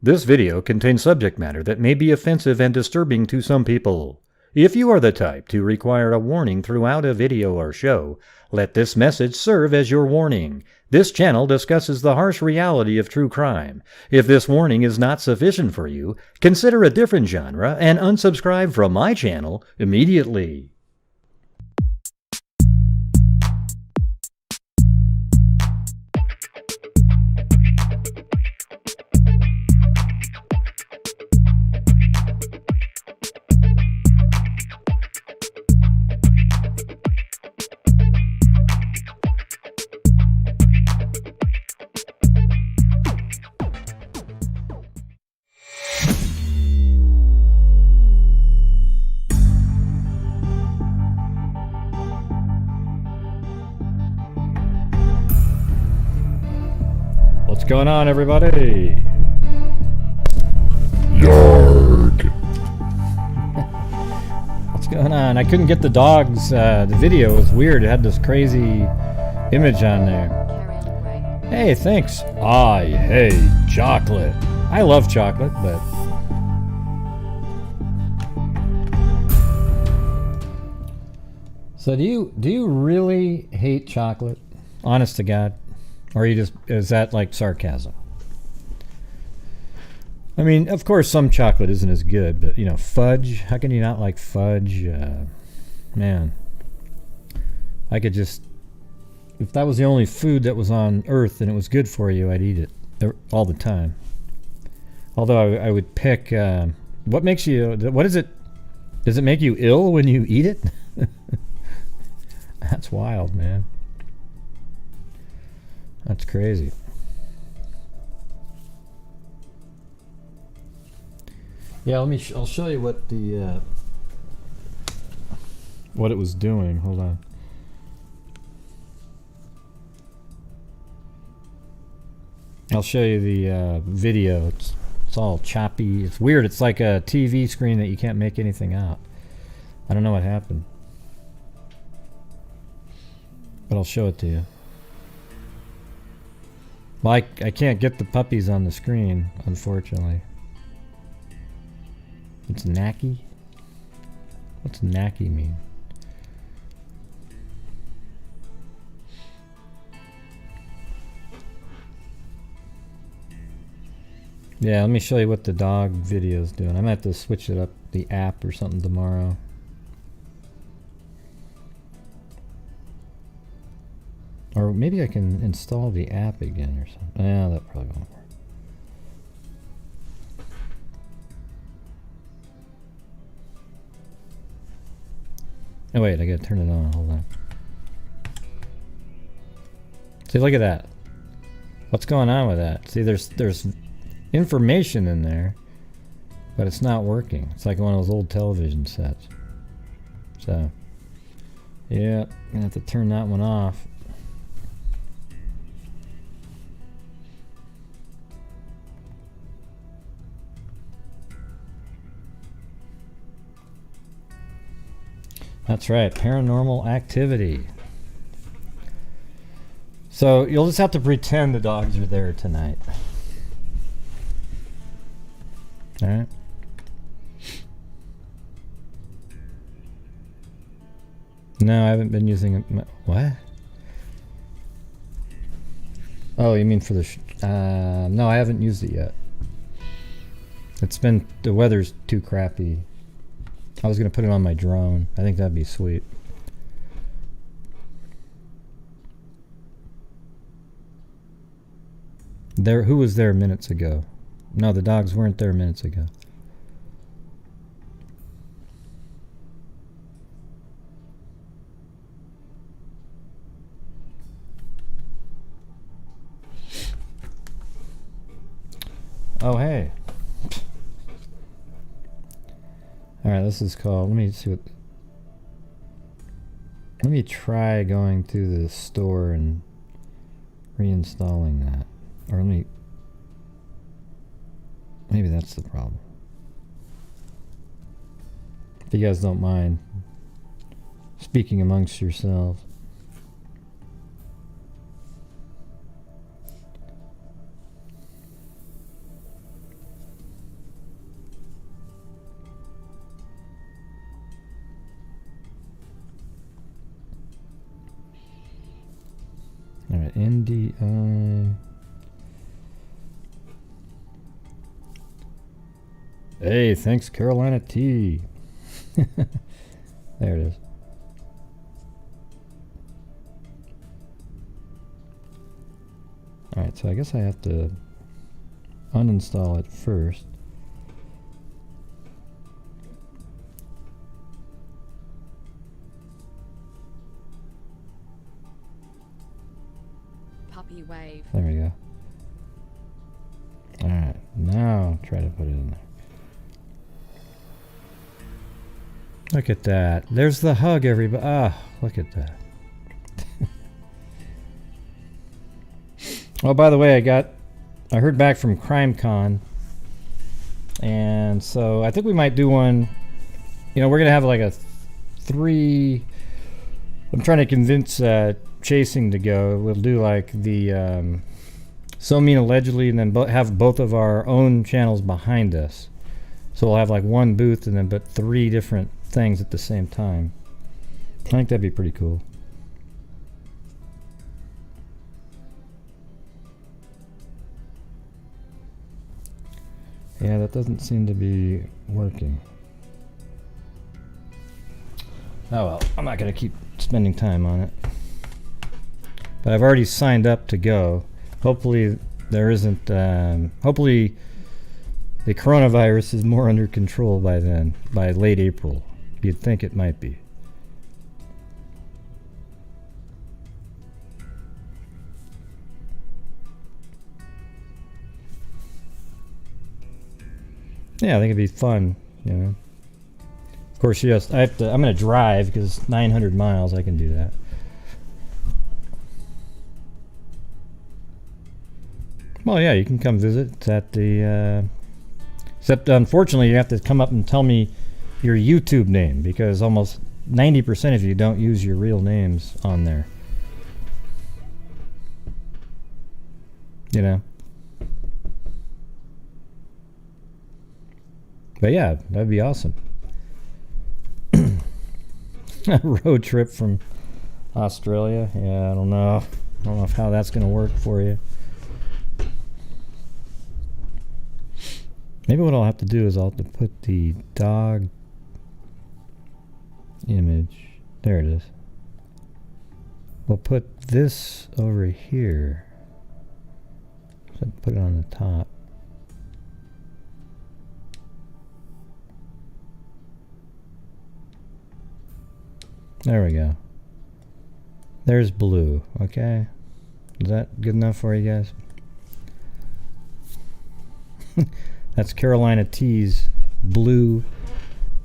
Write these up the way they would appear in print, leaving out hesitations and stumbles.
This video contains subject matter that may be offensive and disturbing to some people. If you are the type to require a warning throughout a video or show, let this message serve as your warning. This channel discusses the harsh reality of true crime. If this warning is not sufficient for you, consider a different genre and unsubscribe from my channel immediately. What's going on, everybody? Yarg. What's going on? I couldn't get the dogs. The video was weird. It had this crazy image on there. Hey, thanks. I hate chocolate. I love chocolate, but... So do you really hate chocolate? Honest to God? Or you just, is that like sarcasm? I mean, of course some chocolate isn't as good, but you know, fudge, how can you not like fudge? Man, I could just, if that was the only food that was on earth and it was good for you, I'd eat it all the time. Although I would pick, what makes you, what is it, does it make you ill when you eat it? That's wild, man. That's crazy. Yeah, I'll show you what the what it was doing. Hold on. I'll show you the video. It's all choppy. It's weird. It's like a TV screen that you can't make anything out. I don't know what happened, but I'll show it to you. Well, I can't get the puppies on the screen, unfortunately. It's knacky? What's knacky mean? Yeah, let me show you what the dog video is doing. I might have to switch it up, the app or something tomorrow. Or maybe I can install the app again or something. Yeah, that probably won't work. Oh wait, I gotta turn it on. Hold on. See, look at that. What's going on with that? See, there's information in there, but it's not working. It's like one of those old television sets. So, yeah, I'm gonna have to turn that one off. That's right, paranormal activity. So you'll just have to pretend the dogs are there tonight. Alright. No, I haven't been using it. What? Oh, you mean for the no, I haven't used it yet. It's been, the weather's too crappy. I was going to put it on my drone. I think that'd be sweet. Who was there minutes ago? No, the dogs weren't there minutes ago. Oh, hey. Alright, this is called, let me see what, let me try going to the store and reinstalling that. Or maybe that's the problem. If you guys don't mind speaking amongst yourselves. NDI. Hey, thanks Carolina T. There it is. Alright, so I guess I have to uninstall it first. Puppy wave. There we go. Alright, now try to put it in there. Look at that. There's the hug, everybody. Ah, look at that. Oh, by the way, I heard back from CrimeCon. And so I think we might do one. You know, we're going to have like a 3. I'm trying to convince Chasing to go. We'll do like the So Mean Allegedly, and then have both of our own channels behind us. So we'll have like one booth and then but 3 different things at the same time. I think that'd be pretty cool. Yeah, that doesn't seem to be working. Oh well, I'm not going to keep spending time on it. But I've already signed up to go. Hopefully there isn't, hopefully the coronavirus is more under control by then, by late April. You'd think it might be. Yeah, I think it'd be fun, you know. Of course, yes, I'm going to drive because 900 miles, I can do that. Well, yeah, you can come visit. It's at the, except unfortunately you have to come up and tell me your YouTube name because almost 90% of you don't use your real names on there. You know? But yeah, that'd be awesome. A road trip from Australia. Yeah, I don't know. I don't know how that's going to work for you. Maybe what I'll have to do is I'll have to put the dog image. There it is. We'll put this over here. So put it on the top. There we go. There's blue, okay? Is that good enough for you guys? That's Carolina T's blue.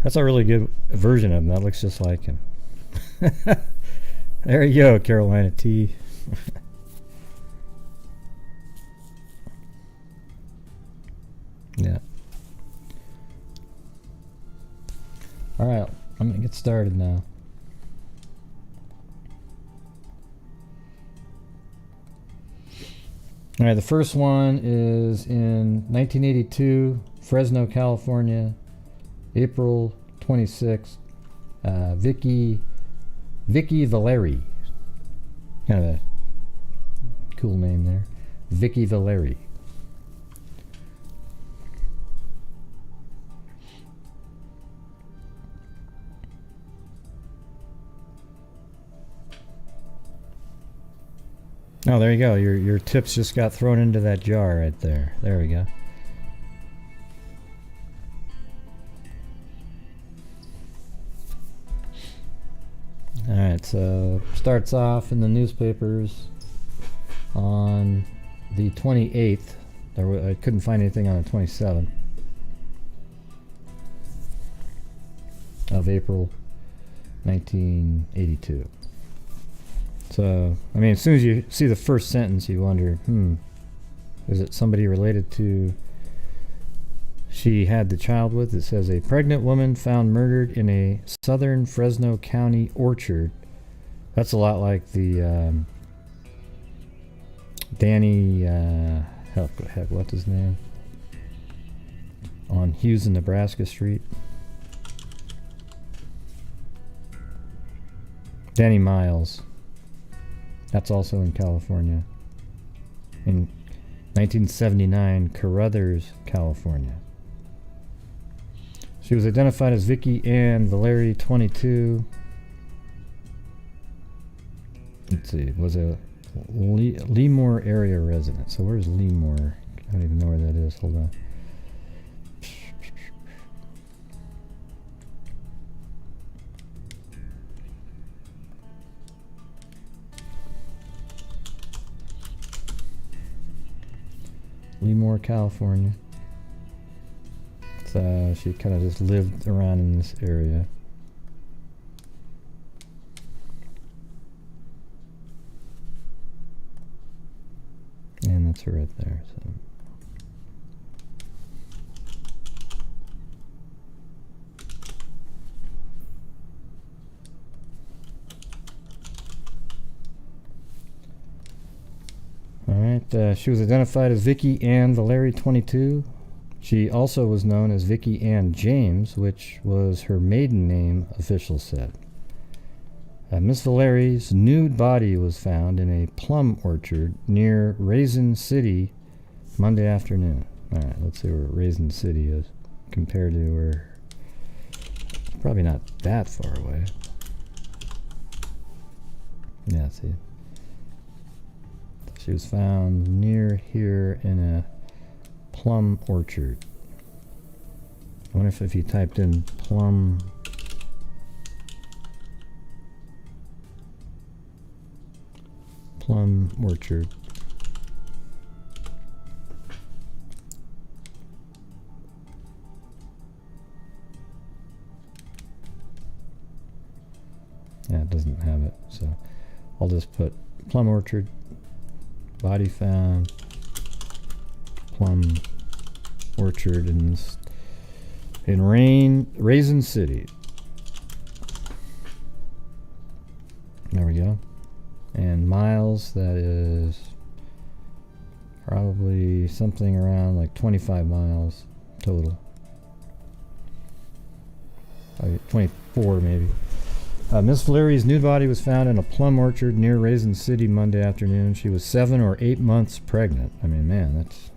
That's a really good version of him. That looks just like him. There you go, Carolina T. Yeah. Alright, I'm gonna get started now. Alright, the first one is in 1982, Fresno, California, April 26th. Vicki Valeri. Kind of a cool name there. Vicki Valeri. Oh, there you go. Your tips just got thrown into that jar right there. There we go. Alright, so starts off in the newspapers on the 28th. I couldn't find anything on the 27th of April 1982. So, I mean, as soon as you see the first sentence, you wonder, is it somebody related to she had the child with? It says, a pregnant woman found murdered in a southern Fresno County orchard. That's a lot like the Danny, heck, what's his name? On Hughes and Nebraska Street. Danny Miles. That's also in California. In 1979, Carruthers, California. She was identified as Vicki Valeri, 22. Let's see, was a Lemoore area resident. So where's Lemoore? I don't even know where that is. Hold on. Lemoore, California. So she kind of just lived around in this area. And that's her right there. So. Alright, she was identified as Vicki Ann Valeri, 22. She also was known as Vicki Ann James, which was her maiden name, officials said. Miss Valeri's nude body was found in a plum orchard near Raisin City Monday afternoon. Alright, let's see where Raisin City is compared to where... Probably not that far away. Yeah, see. She was found near here in a plum orchard. I wonder if you typed in plum orchard. Yeah, it doesn't have it, so I'll just put plum orchard, body found, plum orchard in Raisin City. There we go. And miles, that is probably something around like 25 miles total. 24 maybe. Miss Valeri's nude body was found in a plum orchard near Raisin City Monday afternoon. She was 7 or 8 months pregnant. I mean, man, that's...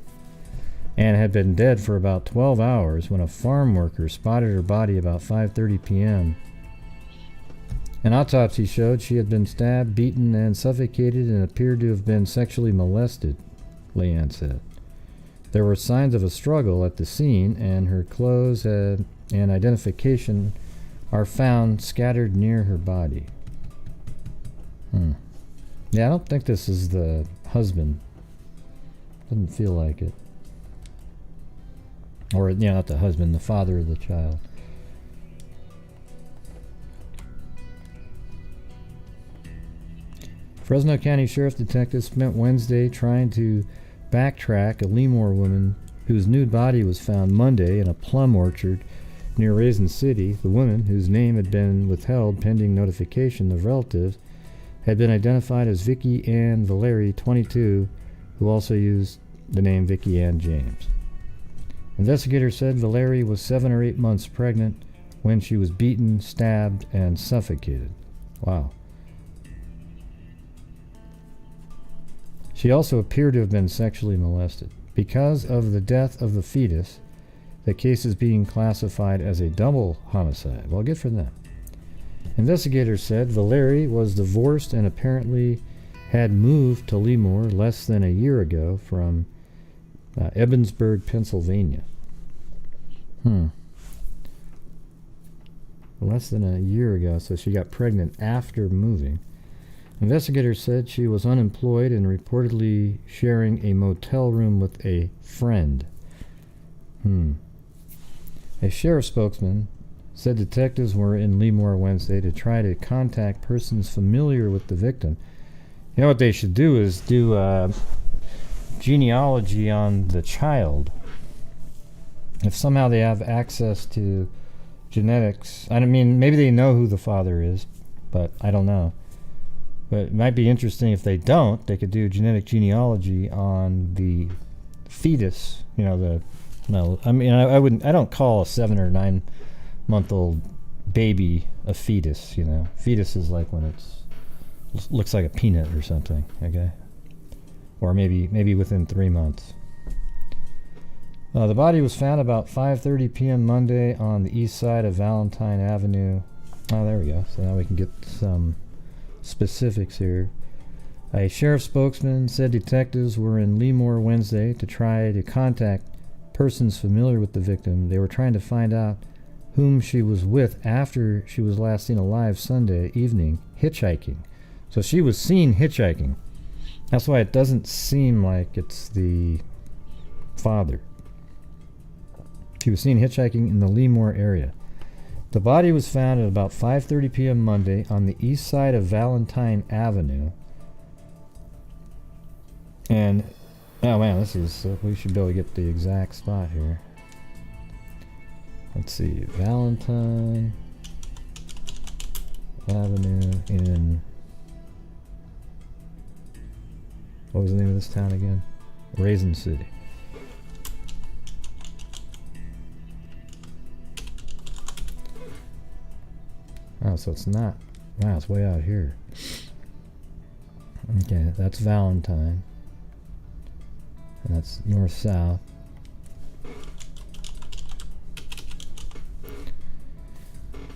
And had been dead for about 12 hours when a farm worker spotted her body about 5:30 p.m. An autopsy showed she had been stabbed, beaten, and suffocated and appeared to have been sexually molested, Leanne said. There were signs of a struggle at the scene, and her clothes and identification are found scattered near her body. Yeah, I don't think this is the husband. Doesn't feel like it. Or, not the husband, the father of the child. Fresno County Sheriff detectives spent Wednesday trying to backtrack a Lemoore woman whose nude body was found Monday in a plum orchard near Raisin City. The woman, whose name had been withheld pending notification of relatives, had been identified as Vicki Ann Valeri, 22, who also used the name Vicki Ann James. Investigators said Valeri was 7 or 8 months pregnant when she was beaten, stabbed, and suffocated. Wow. She also appeared to have been sexually molested. Because of the death of the fetus, the case is being classified as a double homicide. Well, good for them. Investigators said Valeri was divorced and apparently had moved to Lemoore less than a year ago from Ebensburg, Pennsylvania. Less than a year ago, so she got pregnant after moving. Investigators said she was unemployed and reportedly sharing a motel room with a friend. A sheriff spokesman said detectives were in Lemoore Wednesday to try to contact persons familiar with the victim. You know what they should do is do genealogy on the child. If somehow they have access to genetics, I mean, maybe they know who the father is, but I don't know. But it might be interesting if they don't. They could do genetic genealogy on the fetus. I don't call a 7 or 9 month old baby a fetus. Fetus is like when it's Looks like a peanut or something, okay? Or maybe within 3 months. The body was found about 5:30 p.m. Monday on the east side of Valentine Avenue. Oh, there we go. So now we can get some specifics here. A sheriff spokesman said detectives were in Lemoore Wednesday to try to contact persons familiar with the victim. They were trying to find out whom she was with after she was last seen alive Sunday evening hitchhiking. So she was seen hitchhiking. That's why it doesn't seem like it's the father. She was seen hitchhiking in the Lemoore area. The body was found at about 5:30 p.m. Monday on the east side of Valentine Avenue. And, oh man, this is, we should be able to get the exact spot here. Let's see, Valentine Avenue in, what was the name of this town again? Raisin City. Oh, so it's not, wow, it's way out here. Okay, that's Valentine. And that's north-south.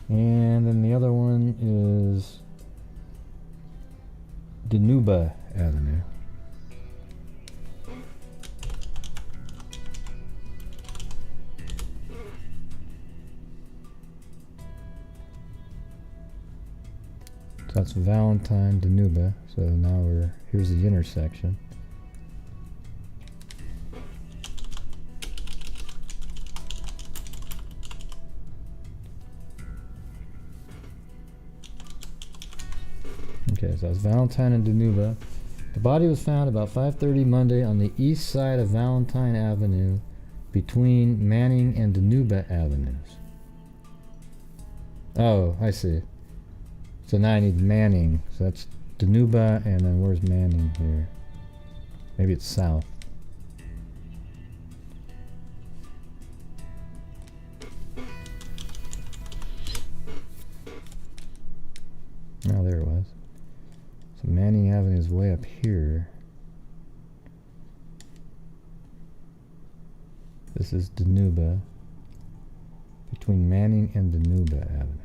And then the other one is Dinuba Avenue. So that's Valentine, Dinuba. So now here's the intersection. Okay, so that's Valentine and Dinuba. The body was found about 5:30 Monday on the east side of Valentine Avenue between Manning and Dinuba Avenues. Oh, I see. So now I need Manning. So that's Dinuba, and then where's Manning here? Maybe it's south. Oh, there it was. So Manning Avenue is way up here. This is Dinuba. Between Manning and Dinuba Avenue.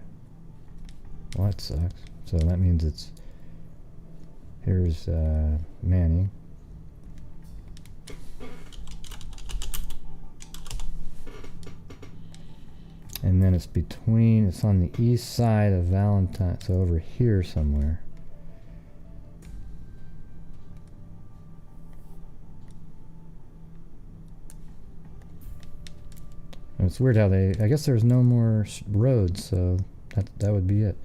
Well, that sucks. So that means it's... Here's Manning. And then it's on the east side of Valentine. So over here somewhere. And it's weird how I guess there's no more roads, so that would be it.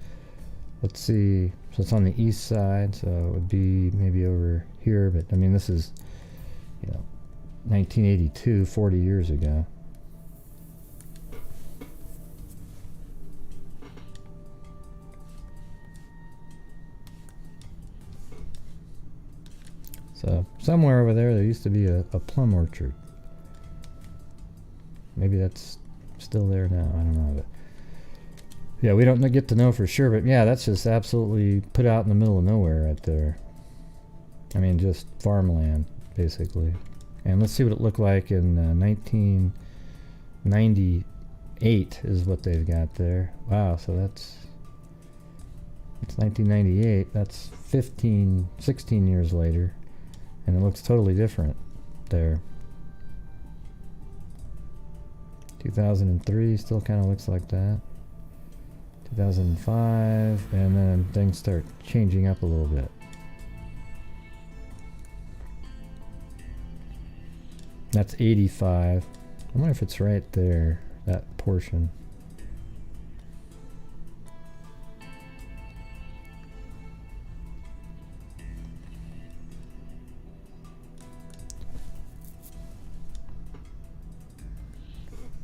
Let's see, so it's on the east side, so it would be maybe over here, but I mean this is, 1982, 40 years ago. So somewhere over there used to be a plum orchard. Maybe that's still there now, I don't know. But yeah, we don't get to know for sure, but yeah, that's just absolutely put out in the middle of nowhere right there. I mean, just farmland, basically. And let's see what it looked like in 1998 is what they've got there. Wow, so it's 1998. That's 16 years later. And it looks totally different there. 2003 still kind of looks like that. 2005, and then things start changing up a little bit. That's 85. I wonder if it's right there, that portion.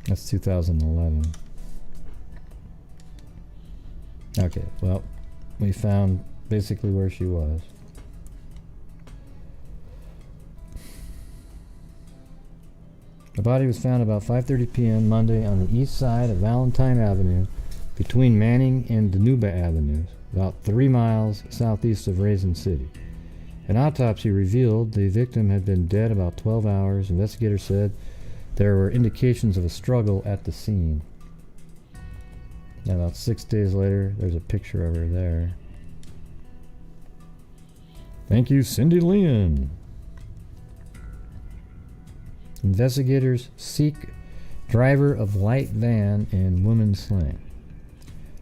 That's 2011. Okay, well, we found basically where she was. The body was found about 5:30 p.m. Monday on the east side of Valentine Avenue between Manning and Dinuba Avenues. about 3 miles southeast of Raisin City. An autopsy revealed the victim had been dead about 12 hours. Investigators said there were indications of a struggle at the scene. And about 6 days later, there's a picture of her there. Thank you, Cindy Leon. Investigators seek driver of light van in woman slain.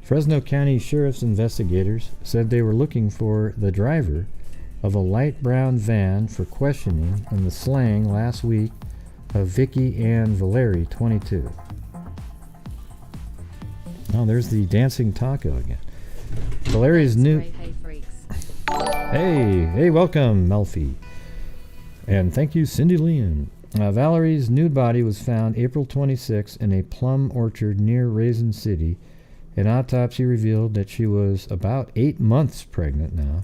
Fresno County Sheriff's investigators said they were looking for the driver of a light brown van for questioning in the slaying last week of Vicki Valeri, 22. Oh, there's the dancing taco again. Valeri's new... Hey, welcome, Melfi. And thank you, Cindy Leon. Valerie's nude body was found April 26 in a plum orchard near Raisin City. An autopsy revealed that she was about 8 months pregnant now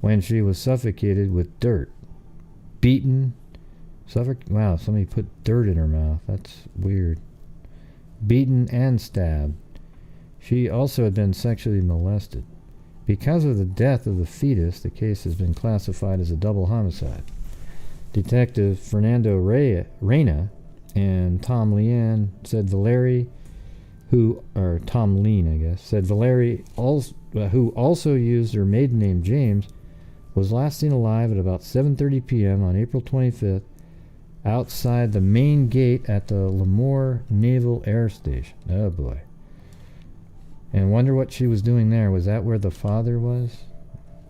when she was suffocated with dirt. Beaten. Wow, somebody put dirt in her mouth. That's weird. Beaten and stabbed. She also had been sexually molested. Because of the death of the fetus, the case has been classified as a double homicide. Detective Fernando Reyna and Tom Lean said Valeri, Tom Lean, I guess, said Valeri, who also used her maiden name James, was last seen alive at about 7:30 p.m. on April 25th outside the main gate at the Lemoore Naval Air Station. Oh boy. And wonder what she was doing there. Was that where the father was?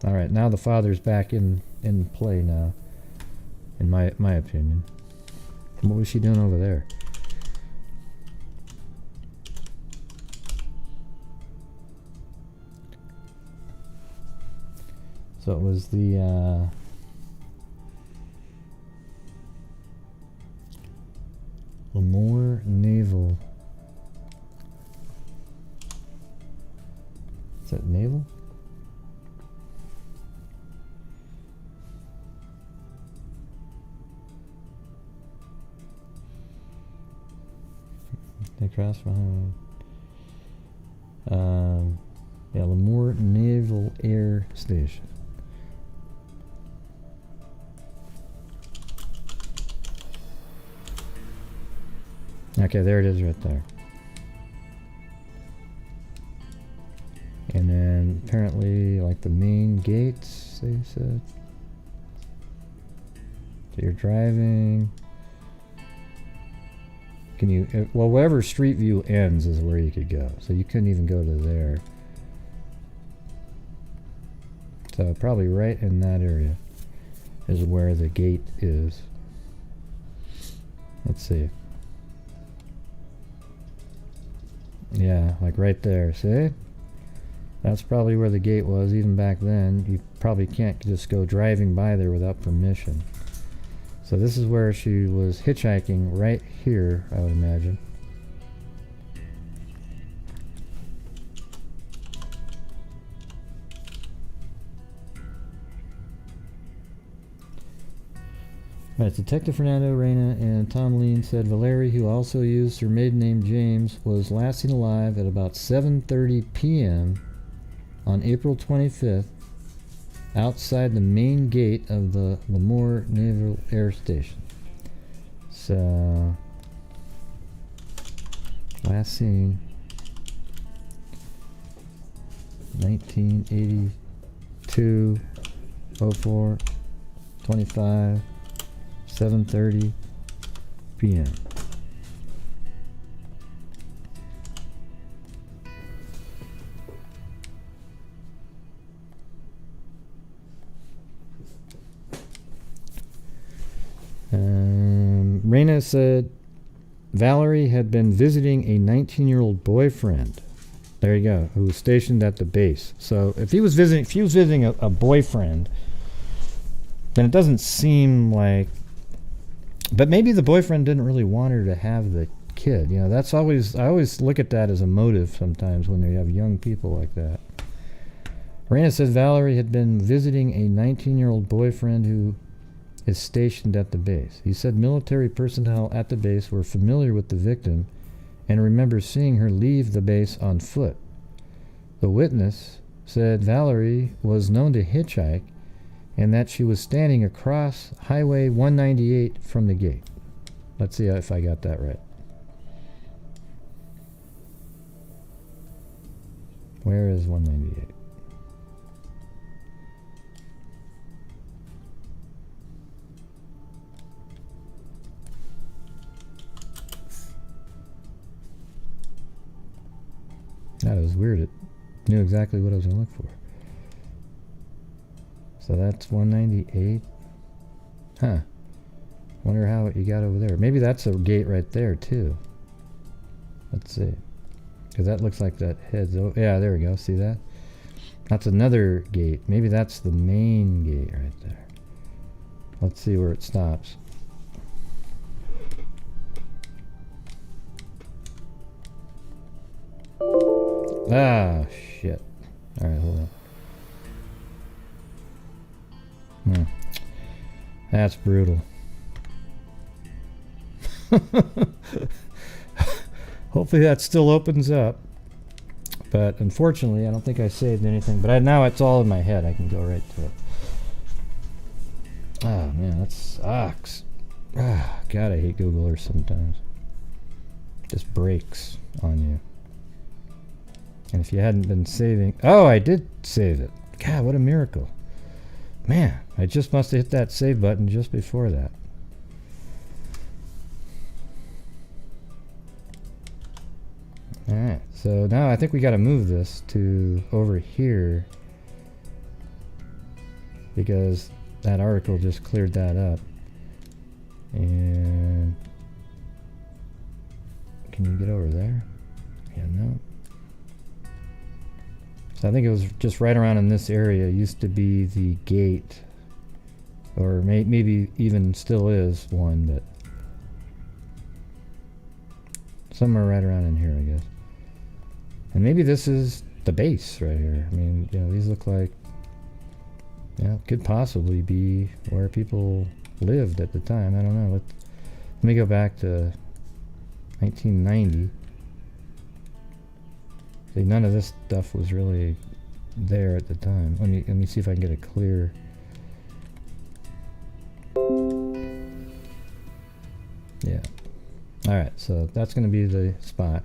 Alright, now the father's back in play now, in my opinion. What was she doing over there? So it was the Lemoore Naval. Is that naval? They crossed behind. Yeah, Lemoore Naval Air Station. Okay, there it is right there. And then apparently like the main gates, they said. So you're driving. Can you, well, wherever Street View ends is where you could go. So you couldn't even go to there. So probably right in that area is where the gate is. Let's see. Yeah, like right there, see? That's probably where the gate was even back then. You probably can't just go driving by there without permission. So this is where she was hitchhiking, right here, I would imagine. Right, Detective Fernando Reyna and Tom Lean said Valeri, who also used her maiden name James, was last seen alive at about 7:30 p.m. on April 25th outside the main gate of the Lemoore Naval Air Station. So, last seen 1982 04 25 7:30 p.m. Reyna said Valeri had been visiting a 19-year-old boyfriend. There you go, who was stationed at the base. So if he was visiting a boyfriend, then it doesn't seem like. But maybe the boyfriend didn't really want her to have the kid. You know, that's always, I always look at that as a motive sometimes when you have young people like that. Reyna said Valeri had been visiting a 19-year-old boyfriend who is stationed at the base. He said military personnel at the base were familiar with the victim and remember seeing her leave the base on foot. The witness said Valeri was known to hitchhike and that she was standing across Highway 198 from the gate. Let's see if I got that right. Where is 198? That was weird. It knew exactly what I was going to look for. So that's 198. Huh. Wonder how you got over there. Maybe that's a gate right there, too. Let's see. Because that looks like that heads over. Yeah, there we go. See that? That's another gate. Maybe that's the main gate right there. Let's see where it stops. Ah, shit. Alright, hold on. That's brutal. Hopefully that still opens up. But unfortunately, I don't think I saved anything. But now it's all in my head. I can go right to it. Oh, man, that sucks. Ah, God, I hate Google Earth sometimes. Just breaks on you. And if you hadn't been saving... Oh, I did save it. God, what a miracle. Man, I just must have hit that save button just before that. Alright, so now I think we got to move this to over here. Because that article just cleared that up. And... Can you get over there? Yeah, no. So I think it was just right around in this area. It used to be the gate, or maybe even still is one, but somewhere right around in here, I guess. And maybe this is the base right here. I mean, you know, these look like, yeah, could possibly be where people lived at the time. I don't know. Let me go back to 1990. See, none of this stuff was really there at the time. Let me see if I can get a clear. Yeah. All right, so that's going to be the spot.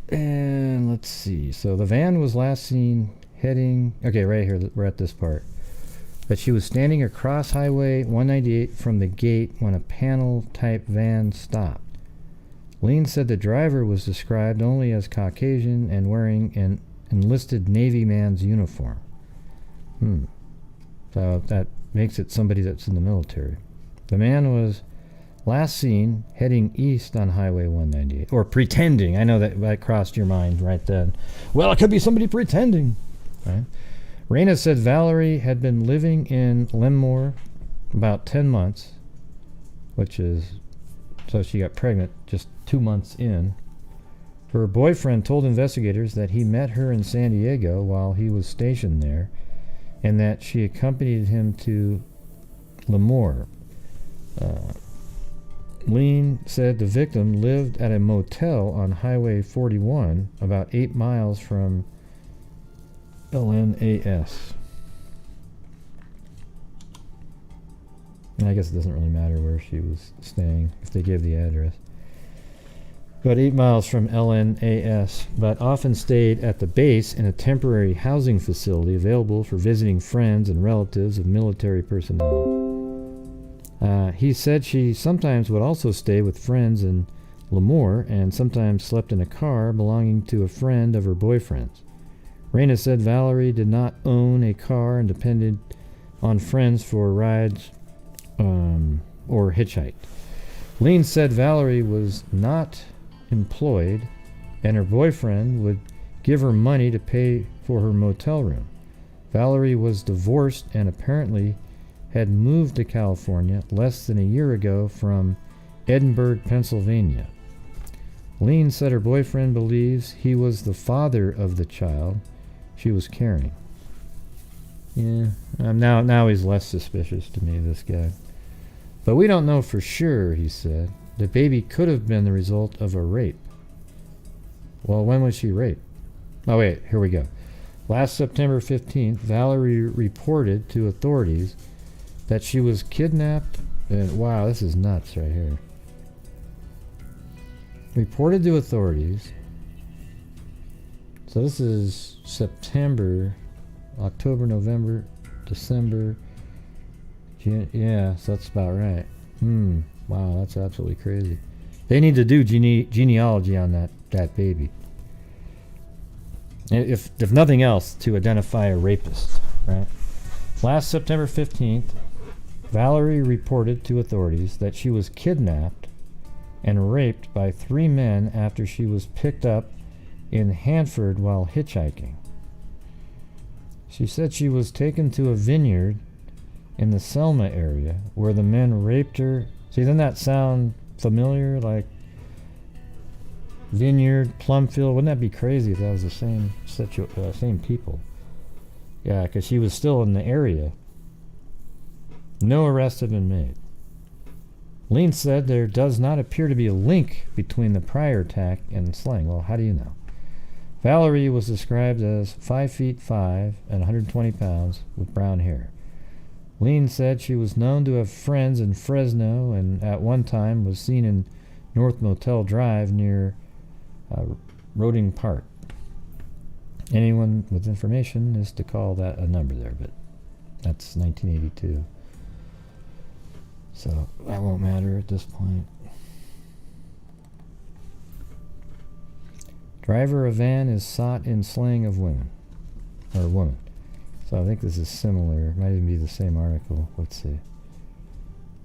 And let's see. So the van was last seen heading. Okay, right here. We're at this part. But she was standing across Highway 198 from the gate when a panel-type van stopped. Lean said the driver was described only as Caucasian and wearing an enlisted Navy man's uniform. So that makes it somebody that's in the military. The man was last seen heading east on Highway 198. Or pretending. I know that crossed your mind right then. Well, it could be somebody pretending. Right? Raina said Valeri had been living in Lemmoor about 10 months, which is... So she got pregnant just 2 months in. Her boyfriend told investigators that he met her in San Diego while he was stationed there, and that she accompanied him to Lemmoor. Lean said the victim lived at a motel on Highway 41, about 8 miles from LNAS. And I guess it doesn't really matter where she was staying if they gave the address. About 8 miles from LNAS, but often stayed at the base in a temporary housing facility available for visiting friends and relatives of military personnel. He said she sometimes would also stay with friends in Lemmoor and sometimes slept in a car belonging to a friend of her boyfriend's. Raina said Valeri did not own a car and depended on friends for rides or hitchhiked. Lean said Valeri was not employed and her boyfriend would give her money to pay for her motel room. Valeri was divorced and apparently had moved to California less than a year ago from Edinburgh, Pennsylvania. Lean said her boyfriend believes he was the father of the child she was carrying. Yeah, now he's less suspicious to me, this guy. But we don't know for sure, he said. The baby could have been the result of a rape. Well, when was she raped? Oh, wait, here we go. Last September 15th, Valeri reported to authorities that she was kidnapped. And wow, this is nuts right here. Reported to authorities. So this is September, October, November, December. Yeah, so that's about right. Wow, that's absolutely crazy. They need to do genealogy on that baby. If nothing else, to identify a rapist, right? Last September 15th, Valeri reported to authorities that she was kidnapped and raped by 3 men after she was picked up in Hanford while hitchhiking. She said she was taken to a vineyard in the Selma area where the men raped her. See, doesn't that sound familiar? Like vineyard, plum field. Wouldn't that be crazy if that was the same people? Yeah, because she was still in the area. No arrests have been made. Lean said there does not appear to be a link between the prior attack and the slaying. Well, how do you know? Valeri was described as 5'5" and 120 pounds with brown hair. Lean said she was known to have friends in Fresno and at one time was seen in North Motel Drive near Roding Park. Anyone with information is to call that a number there, but that's 1982. So that won't matter at this point. Driver of van is sought in slaying of women. Or woman. So I think this is similar. It might even be the same article. Let's see.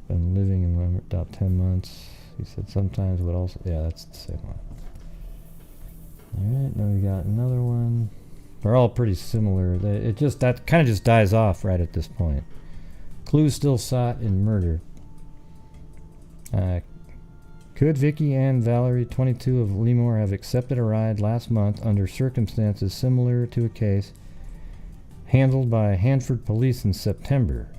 Been living in about 10 months. He said sometimes would also... Yeah, that's the same one. Alright, now we got another one. They're all pretty similar. That kind of just dies off right at this point. Clues still sought in murder. Could Vicki and Valeri, 22 of Lemoore, have accepted a ride last month under circumstances similar to a case handled by Hanford police in September?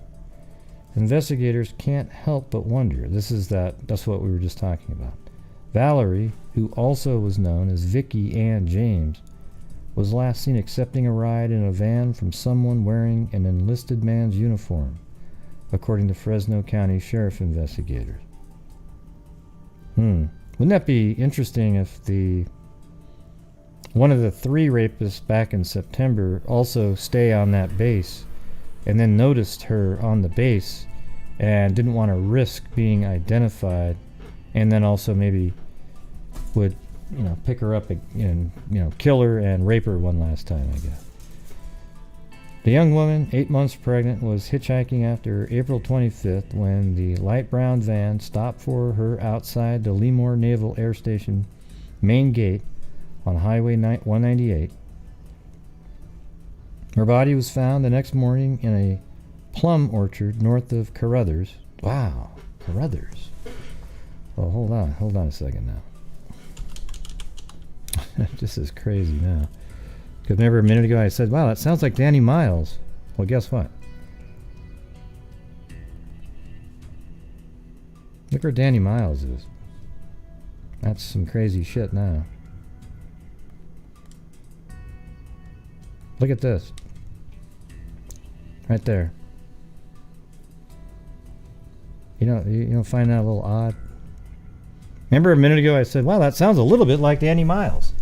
Investigators can't help but wonder. That's what we were just talking about. Valeri, who also was known as Vicki Ann James, was last seen accepting a ride in a van from someone wearing an enlisted man's uniform, according to Fresno County Sheriff investigators. Wouldn't that be interesting if one of the 3 rapists back in September also stay on that base and then noticed her on the base and didn't want to risk being identified, and then also maybe would pick her up and kill her and rape her one last time, I guess. The young woman, 8 months pregnant, was hitchhiking after April 25th when the light brown van stopped for her outside the Lemoore Naval Air Station main gate on Highway 198. Her body was found the next morning in a plum orchard north of Carruthers. Wow, Carruthers. Well, hold on a second now. This is crazy now. Because remember a minute ago I said, wow, that sounds like Danny Miles. Well, guess what? Look where Danny Miles is. That's some crazy shit now. Look at this. Right there. You don't find that a little odd? Remember a minute ago I said, wow, that sounds a little bit like Danny Miles.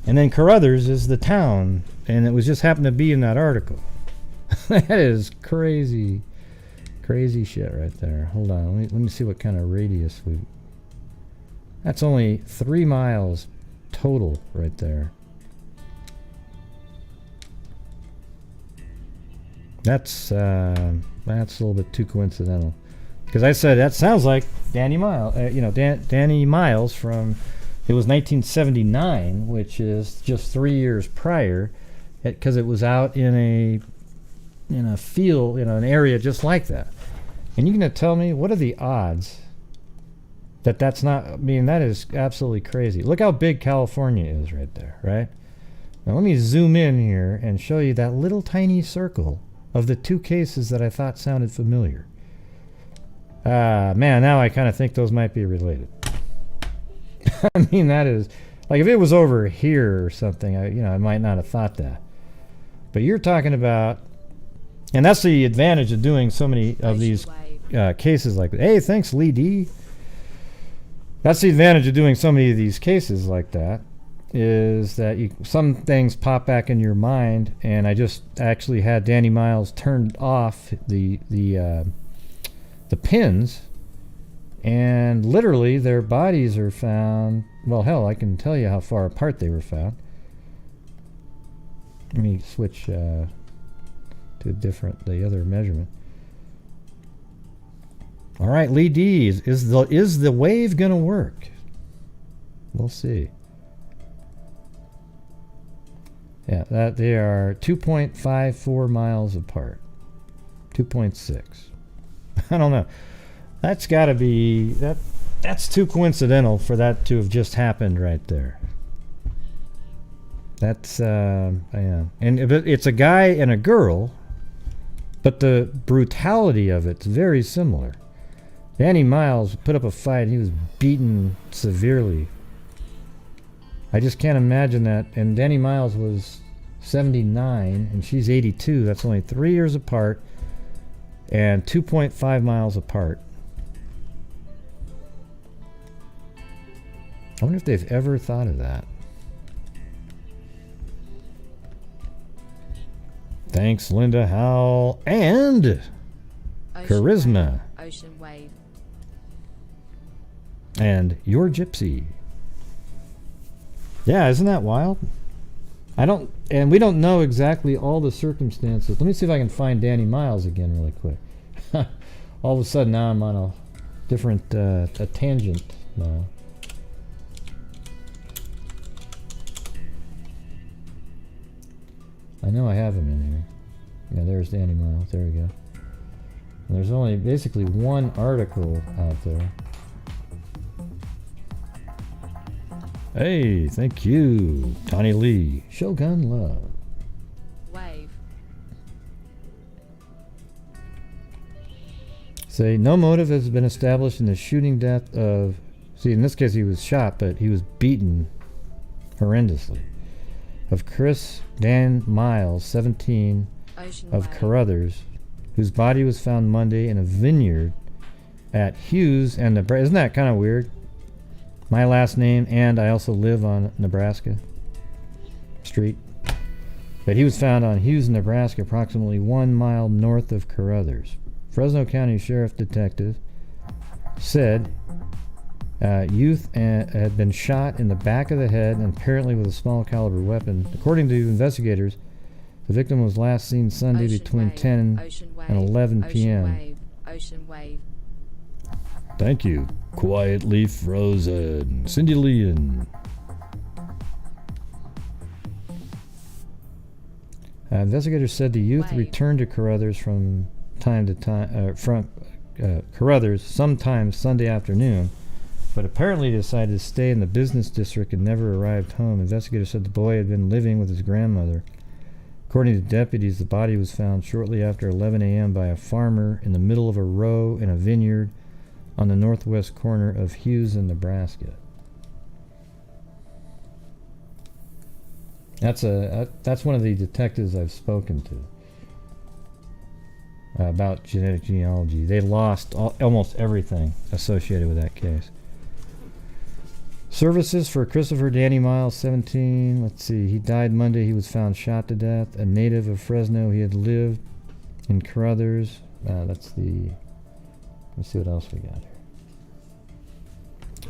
And then Carruthers is the town, and it was just happened to be in that article. That is crazy, crazy shit right there. Hold on, let me see what kind of radius we... That's only 3 miles total right there. That's a little bit too coincidental. Because I said, that sounds like Danny Miles. Danny Miles from... It was 1979, which is just 3 years prior, because it was out in a field, an area just like that. And you're going to tell me, what are the odds that that's not... I mean, that is absolutely crazy. Look how big California is right there, right? Now let me zoom in here and show you that little tiny circle of the 2 cases that I thought sounded familiar. Man, now I kind of think those might be related. I mean, that is... Like if it was over here or something, I might not have thought that. But you're talking about, and that's the advantage of doing so many of these cases like that. Hey, thanks, Lee D. That's the advantage of doing so many of these cases like that, is that some things pop back in your mind. And I just actually had Danny Miles turned off the pins, and literally their bodies are found. Well, hell, I can tell you how far apart they were found. Let me switch to the other measurement. All right, Lee D, is the wave gonna work? We'll see. Yeah, that they are 2.54 miles apart. 2.6. I don't know. That's got to be that's too coincidental for that to have just happened right there. That's yeah. And it's a guy and a girl, but the brutality of it's very similar. Danny Miles put up a fight. He was beaten severely. I just can't imagine that. And Danny Miles was 79 and she's 82. That's only 3 years apart and 2.5 miles apart. I wonder if they've ever thought of that. Thanks, Linda Howell and Charisma. Ocean Wave. And Your Gypsy. Yeah, isn't that wild? We don't know exactly all the circumstances. Let me see if I can find Danny Miles again really quick. All of a sudden now I'm on a different a tangent now. I know I have him in here. Yeah, there's Danny Miles. There we go. And there's only basically one article out there. Hey, thank you, Tony Lee. Shogun Love. Wave. Say, no motive has been established in the shooting death of... See, in this case he was shot, but he was beaten horrendously. Of Chris Dan Miles, 17, of Carruthers, whose body was found Monday in a vineyard at Hughes and Nebraska. Isn't that kind of weird? My last name, and I also live on Nebraska Street. But he was found on Hughes, Nebraska, approximately 1 mile north of Carruthers. Fresno County Sheriff Detective said youth had been shot in the back of the head and apparently with a small caliber weapon. According to investigators, the victim was last seen Sunday between 10 and 11 p.m. Ocean Wave. Thank you. Quietly Frozen. Cindy Leon. Investigators said the youth returned to Carruthers from time to time Carruthers sometime Sunday afternoon, but apparently decided to stay in the business district and never arrived home. Investigators said the boy had been living with his grandmother. According to deputies, the body was found shortly after 11 a.m. by a farmer in the middle of a row in a vineyard on the northwest corner of Hughes and Nebraska. That's one of the detectives I've spoken to about genetic genealogy. They lost almost everything associated with that case. Services for Christopher Danny Miles, 17. Let's see. He died Monday. He was found shot to death. A native of Fresno. He had lived in Carruthers. Let's see what else we got here.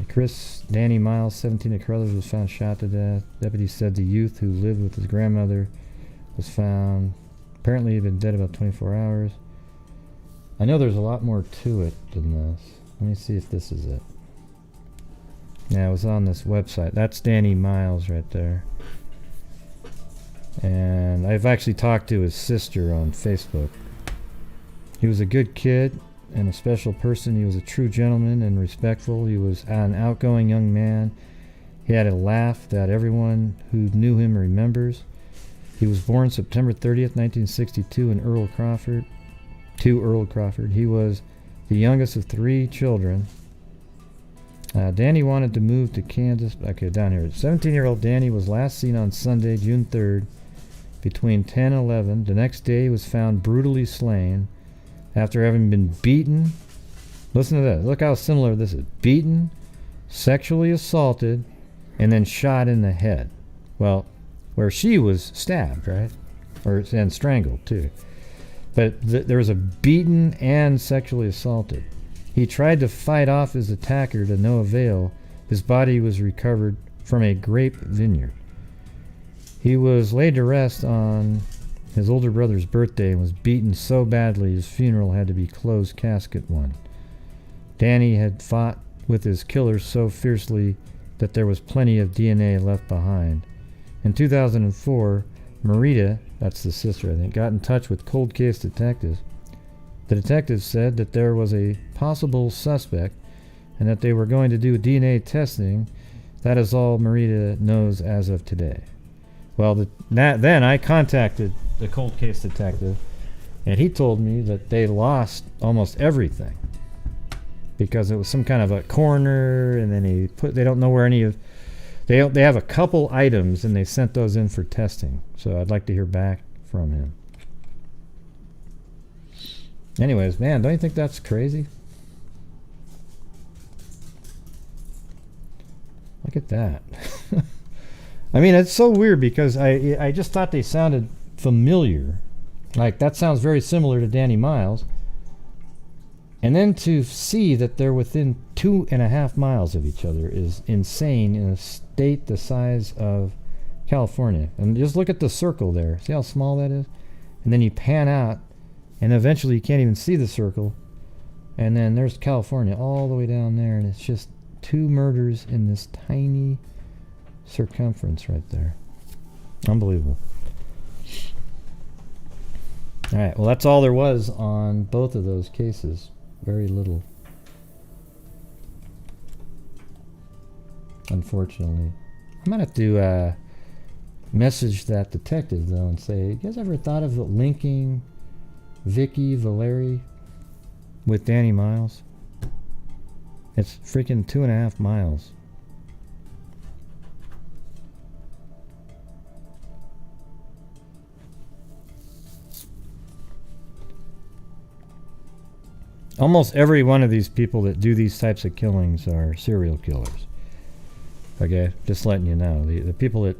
Chris Danny Miles, 17 of Carruthers, was found shot to death. Deputies said the youth who lived with his grandmother was found. Apparently, he had been dead about 24 hours. I know there's a lot more to it than this. Let me see if this is it. Yeah, it was on this website. That's Danny Miles right there. And I've actually talked to his sister on Facebook. He was a good kid and a special person. He was a true gentleman and respectful. He was an outgoing young man. He had a laugh that everyone who knew him remembers. He was born September 30th, 1962 in Earl Crawford. He was the youngest of 3 children. Danny wanted to move to Kansas. Okay, down here. 17-year-old Danny was last seen on Sunday, June 3rd, between 10 and 11. The next day he was found brutally slain after having been beaten. Listen to this. Look how similar this is. Beaten, sexually assaulted, and then shot in the head. Well, where she was stabbed, right? And strangled, too. But there was a beaten and sexually assaulted. He tried to fight off his attacker to no avail. His body was recovered from a grape vineyard. He was laid to rest on his older brother's birthday and was beaten so badly his funeral had to be closed casket one. Danny had fought with his killer so fiercely that there was plenty of DNA left behind. In 2004, Marita, that's the sister I think, got in touch with cold case detectives. The detectives said that there was a possible suspect and that they were going to do DNA testing. That is all Marita knows as of today. Well, then I contacted the cold case detective, and he told me that they lost almost everything because it was some kind of a coroner, and then they don't know where any of they have a couple items, and they sent those in for testing. So I'd like to hear back from him. Anyways, man, don't you think that's crazy? Look at that. I mean, it's so weird because I just thought they sounded familiar. Like, that sounds very similar to Danny Miles. And then to see that they're within 2.5 miles of each other is insane in a state the size of California. And just look at the circle there. See how small that is? And then you pan out, and eventually you can't even see the circle. And then there's California all the way down there, and it's just 2 murders in this tiny circumference right there. Unbelievable. Alright, well, that's all there was on both of those cases. Very little. Unfortunately. I might have to message that detective, though, and say, you guys ever thought of linking Vicki Valeri with Danny Miles? It's freaking 2.5 miles. Almost every one of these people that do these types of killings are serial killers. Okay, just letting you know. The people that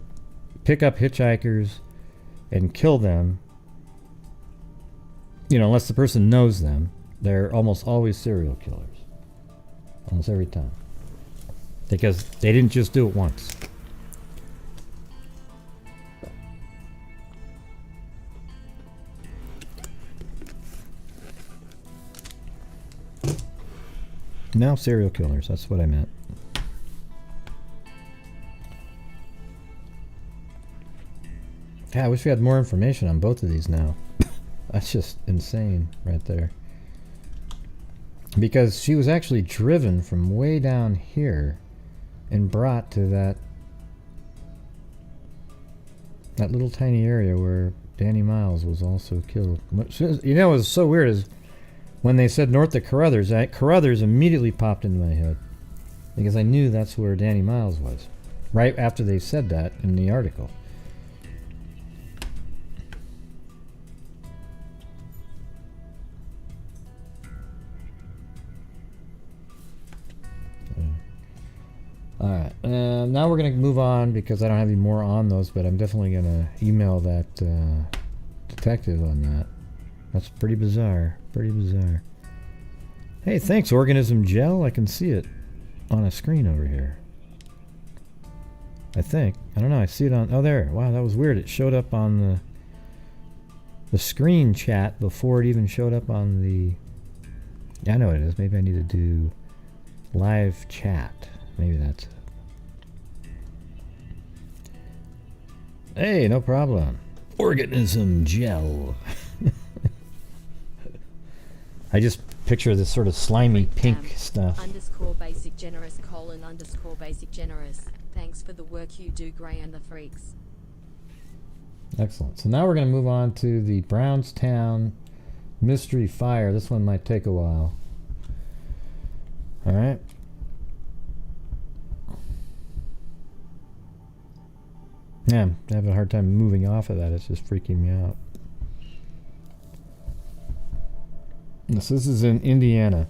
pick up hitchhikers and kill them, you know, unless the person knows them, they're almost always serial killers. Almost every time. Because they didn't just do it once. No, serial killers. That's what I meant. Yeah, I wish we had more information on both of these now. That's just insane right there. Because she was actually driven from way down here and brought to that little tiny area where Danny Miles was also killed. You know what's so weird is when they said north of Carruthers, Carruthers immediately popped into my head because I knew that's where Danny Miles was. Right after they said that in the article. Alright, now we're going to move on because I don't have any more on those, but I'm definitely going to email that detective on that. That's pretty bizarre. Pretty bizarre. Hey, thanks, Organism Gel. I can see it on a screen over here. I think. I don't know. I see it on... Oh, there. Wow, that was weird. It showed up on the screen chat before it even showed up on the... Yeah, I know what it is. Maybe I need to do live chat. Maybe that's it. Hey, no problem. Organism Gel. I just picture this sort of slimy pink stuff. _basic generous _basic generous. Thanks for the work you do, Gray and the Freaks. Excellent. So now we're going to move on to the Brownstown Mystery Fire. This one might take a while. Alright. Yeah, I'm having a hard time moving off of that. It's just freaking me out. This is in Indiana.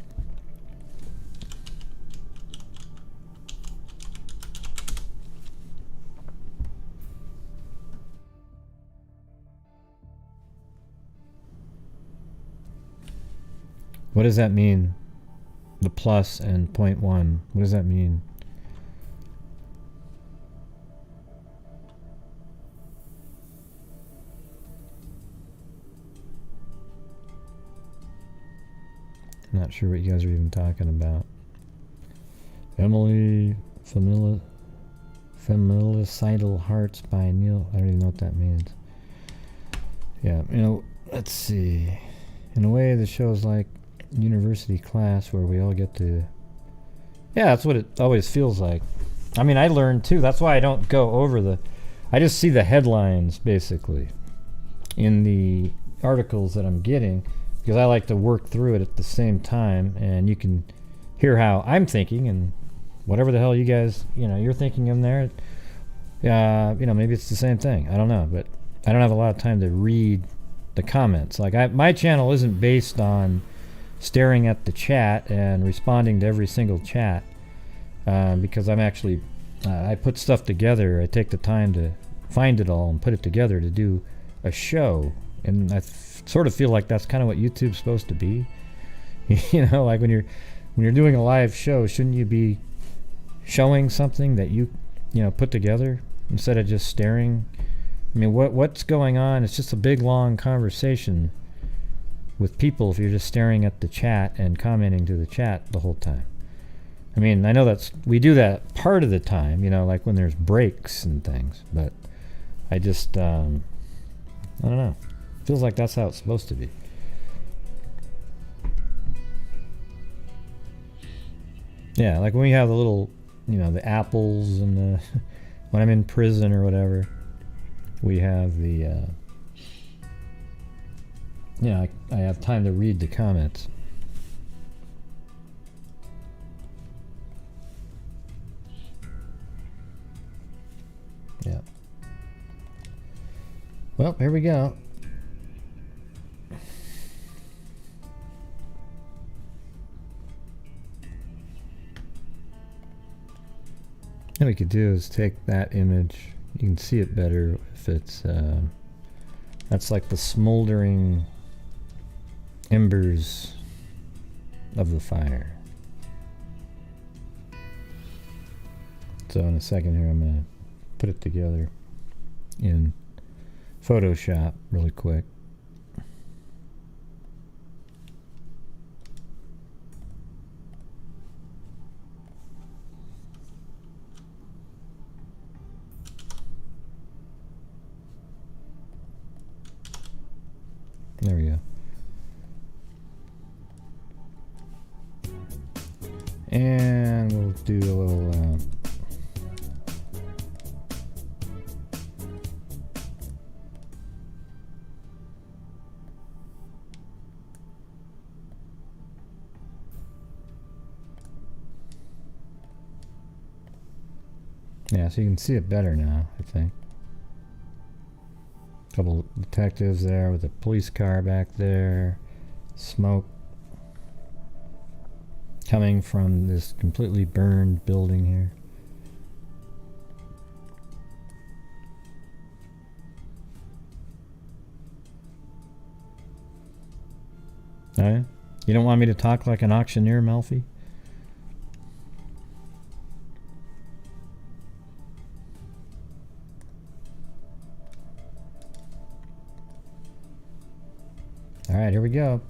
What does that mean? The plus and 0.1. What does that mean? I'm not sure what you guys are even talking about. Familicidal Hearts by Neil. I don't even know what that means. Yeah, you know, let's see. In a way, the show's like university class where we all get to... Yeah, that's what it always feels like. I mean, I learned too. That's why I don't go over the... I just see the headlines, basically, in the articles that I'm getting, because I like to work through it at the same time, and you can hear how I'm thinking, and whatever the hell you guys, you're thinking in there, maybe it's the same thing. I don't know, but I don't have a lot of time to read the comments. Like, my channel isn't based on staring at the chat and responding to every single chat, because I'm actually, I put stuff together. I take the time to find it all and put it together to do a show, and I sort of feel like that's kind of what YouTube's supposed to be. Like when you're doing a live show, shouldn't you be showing something that you put together instead of just staring? I mean, what's going on? It's just a big long conversation with people if you're just staring at the chat and commenting to the chat the whole time. I mean, I know we do that part of the time, like when there's breaks and things, but I just I don't know. Feels like that's how it's supposed to be. Yeah, like when we have the little, the apples and the when I'm in prison or whatever, we have the I have time to read the comments. Yeah. Well, here we go. What we could do is take that image. You can see it better if it's that's like the smoldering embers of the fire. So in a second here, I'm gonna put it together in Photoshop really quick. There we go. And we'll do a little yeah, so you can see it better now, I think. Couple detectives there with a police car back there. Smoke coming from this completely burned building here. Oh, yeah? You don't want me to talk like an auctioneer, Melfi? Alright, here we go.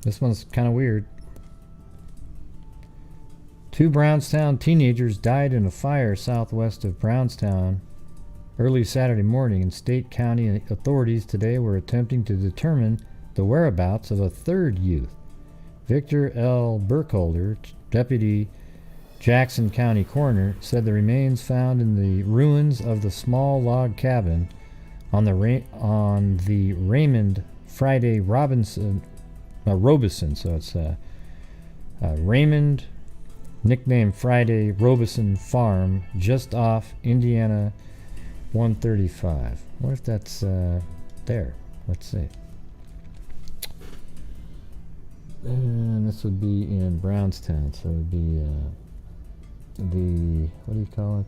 This one's kind of weird. 2 Brownstown teenagers died in a fire southwest of Brownstown early Saturday morning, and state county authorities today were attempting to determine the whereabouts of a third youth. Victor L. Burkholder, deputy Jackson County coroner, said the remains found in the ruins of the small log cabin on the Raymond Friday Robeson, so it's Raymond Nicknamed Friday Robeson Farm, just off Indiana 135. What if that's there? Let's see. And this would be in Brownstown, so it would be the, what do you call it?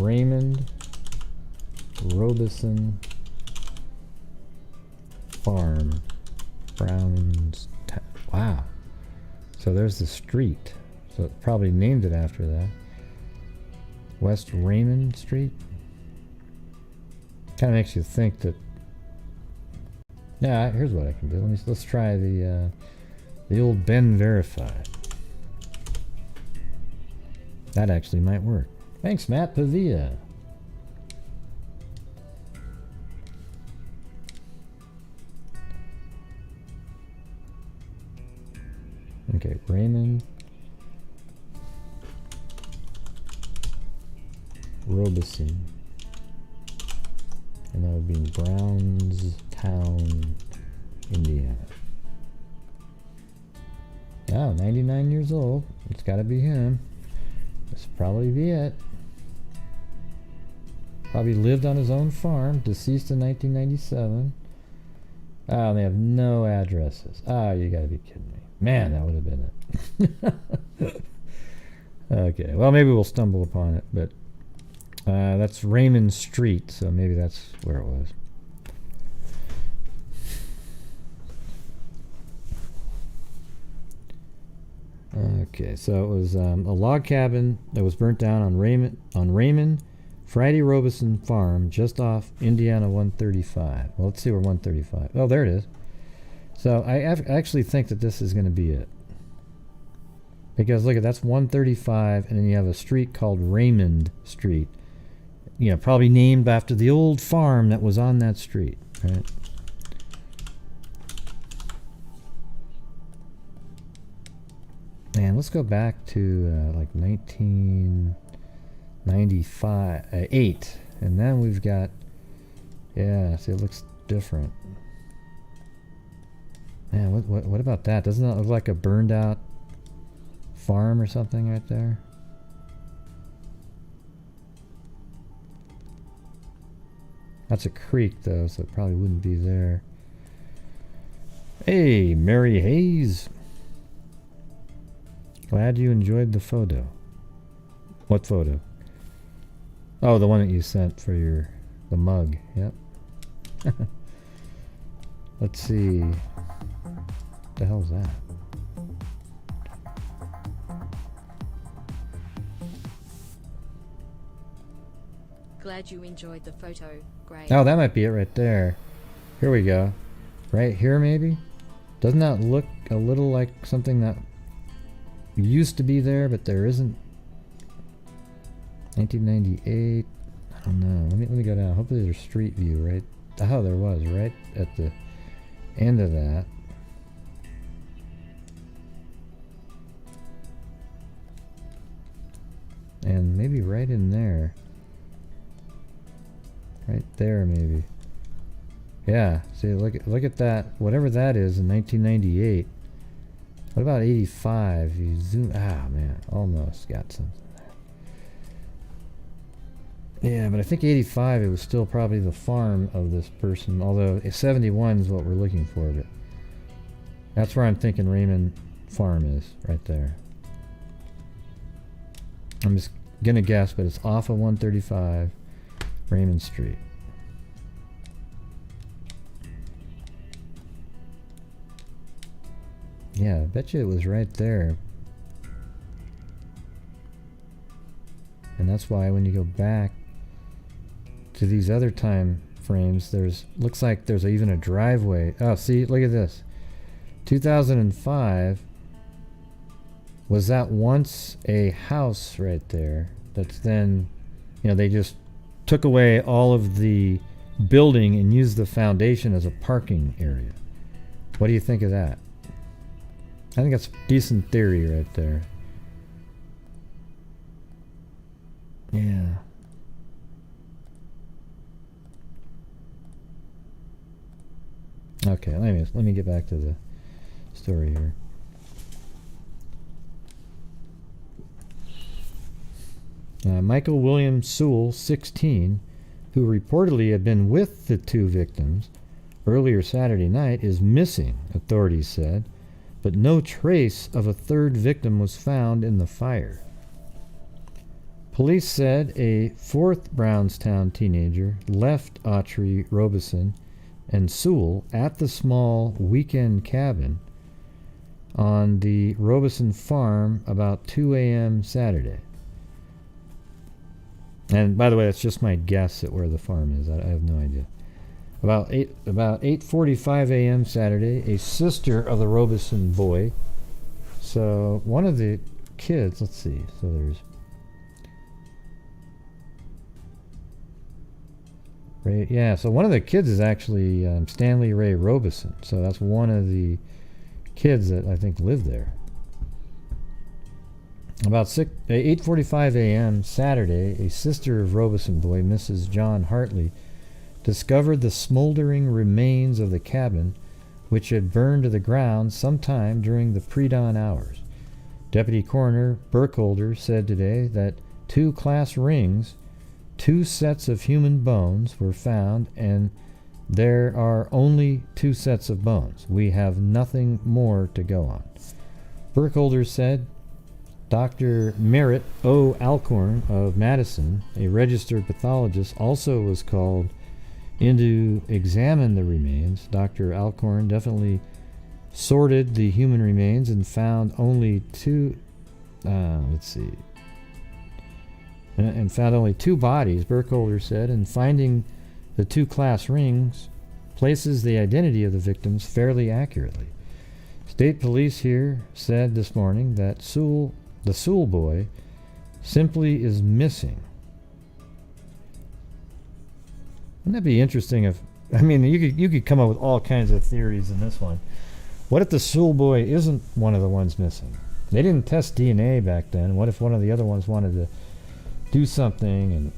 Raymond Robeson Farm, Brownstown. Wow. So there's the street. So it probably named it after that. West Raymond Street. Kind of makes you think that. Yeah, here's what I can do. Let's try the old Ben Verify. That actually might work. Thanks, Matt Pavia. Okay, Raymond Robeson. And that would be in Brownstown, Indiana. Oh, 99 years old. It's got to be him. This probably be it. Probably lived on his own farm. Deceased in 1997. Oh, they have no addresses. Oh, you got to be kidding me. Man, that would have been it. Okay, well, maybe we'll stumble upon it, but that's Raymond Street, so maybe that's where it was. Okay, so it was a log cabin that was burnt down on Raymond Friday Robeson Farm, just off Indiana 135. Well, let's see where 135. Oh, there it is. So I actually think that this is going to be it. Because look at that's 135, and then you have a street called Raymond Street. You know, probably named after the old farm that was on that street, right? And let's go back to like 1995, 8, and then we've got, yeah. See, it looks different. Man, what about that? Doesn't that look like a burned out farm or something right there? That's a creek though, so it probably wouldn't be there. Hey, Mary Hayes. Glad you enjoyed the photo. What photo? Oh, the one that you sent for the mug. Yep. Let's see. What the hell is that? Glad you enjoyed the photo. Great. Oh, that might be it right there. Here we go. Right here, maybe? Doesn't that look a little like something that used to be there, but there isn't? 1998. I don't know. Let me go down. Hopefully there's street view, right? Oh, there was, right at the end of that. And maybe right in there. Right there, maybe. Yeah, see, look at that. Whatever that is in 1998. What about 85? You zoom. Ah, man, almost got something there. Yeah, but I think 85, it was still probably the farm of this person. Although 71 is what we're looking for, but that's where I'm thinking Raymond Farm is, right there. I'm just gonna guess, but it's off of 135. Raymond Street. Yeah, I bet you it was right there. And that's why when you go back to these other time frames, looks like there's even a driveway. Oh, see, look at this. 2005 was that once a house right there that's then, you know, they just took away all of the building and used the foundation as a parking area. What do you think of that? I think that's a decent theory right there. Yeah. Okay, let me get back to the story here. Michael William Sewell, 16, who reportedly had been with the two victims earlier Saturday night, is missing, authorities said, but no trace of a third victim was found in the fire. Police said a fourth Brownstown teenager left Autry, Robeson, and Sewell at the small weekend cabin on the Robeson farm about 2 a.m. Saturday. And by the way, that's just my guess at where the farm is. I have no idea. About 8:45 a.m. Saturday, a sister of the Robeson boy. So one of the kids, let's see. So there's Ray. Yeah. So one of the kids is actually Stanley Ray Robeson. So that's one of the kids that I think lived there. About 8:45 a.m. Saturday, a sister of Robeson boy, Mrs. John Hartley, discovered the smoldering remains of the cabin, which had burned to the ground sometime during the pre-dawn hours. Deputy Coroner Burkholder said today that 2 class rings, 2 sets of human bones were found, and there are only 2 sets of bones. We have nothing more to go on. Burkholder said Dr. Merritt O. Alcorn of Madison, a registered pathologist, also was called in to examine the remains. Dr. Alcorn definitely sorted the human remains and found only 2 and found only 2 bodies, Burkholder said, and finding the 2 class rings places the identity of the victims fairly accurately. State police here said this morning that the Sewell boy simply is missing. Wouldn't that be interesting if, I mean, you could come up with all kinds of theories in this one. What if the Sewell boy isn't one of the ones missing? They didn't test DNA back then. What if one of the other ones wanted to do something? And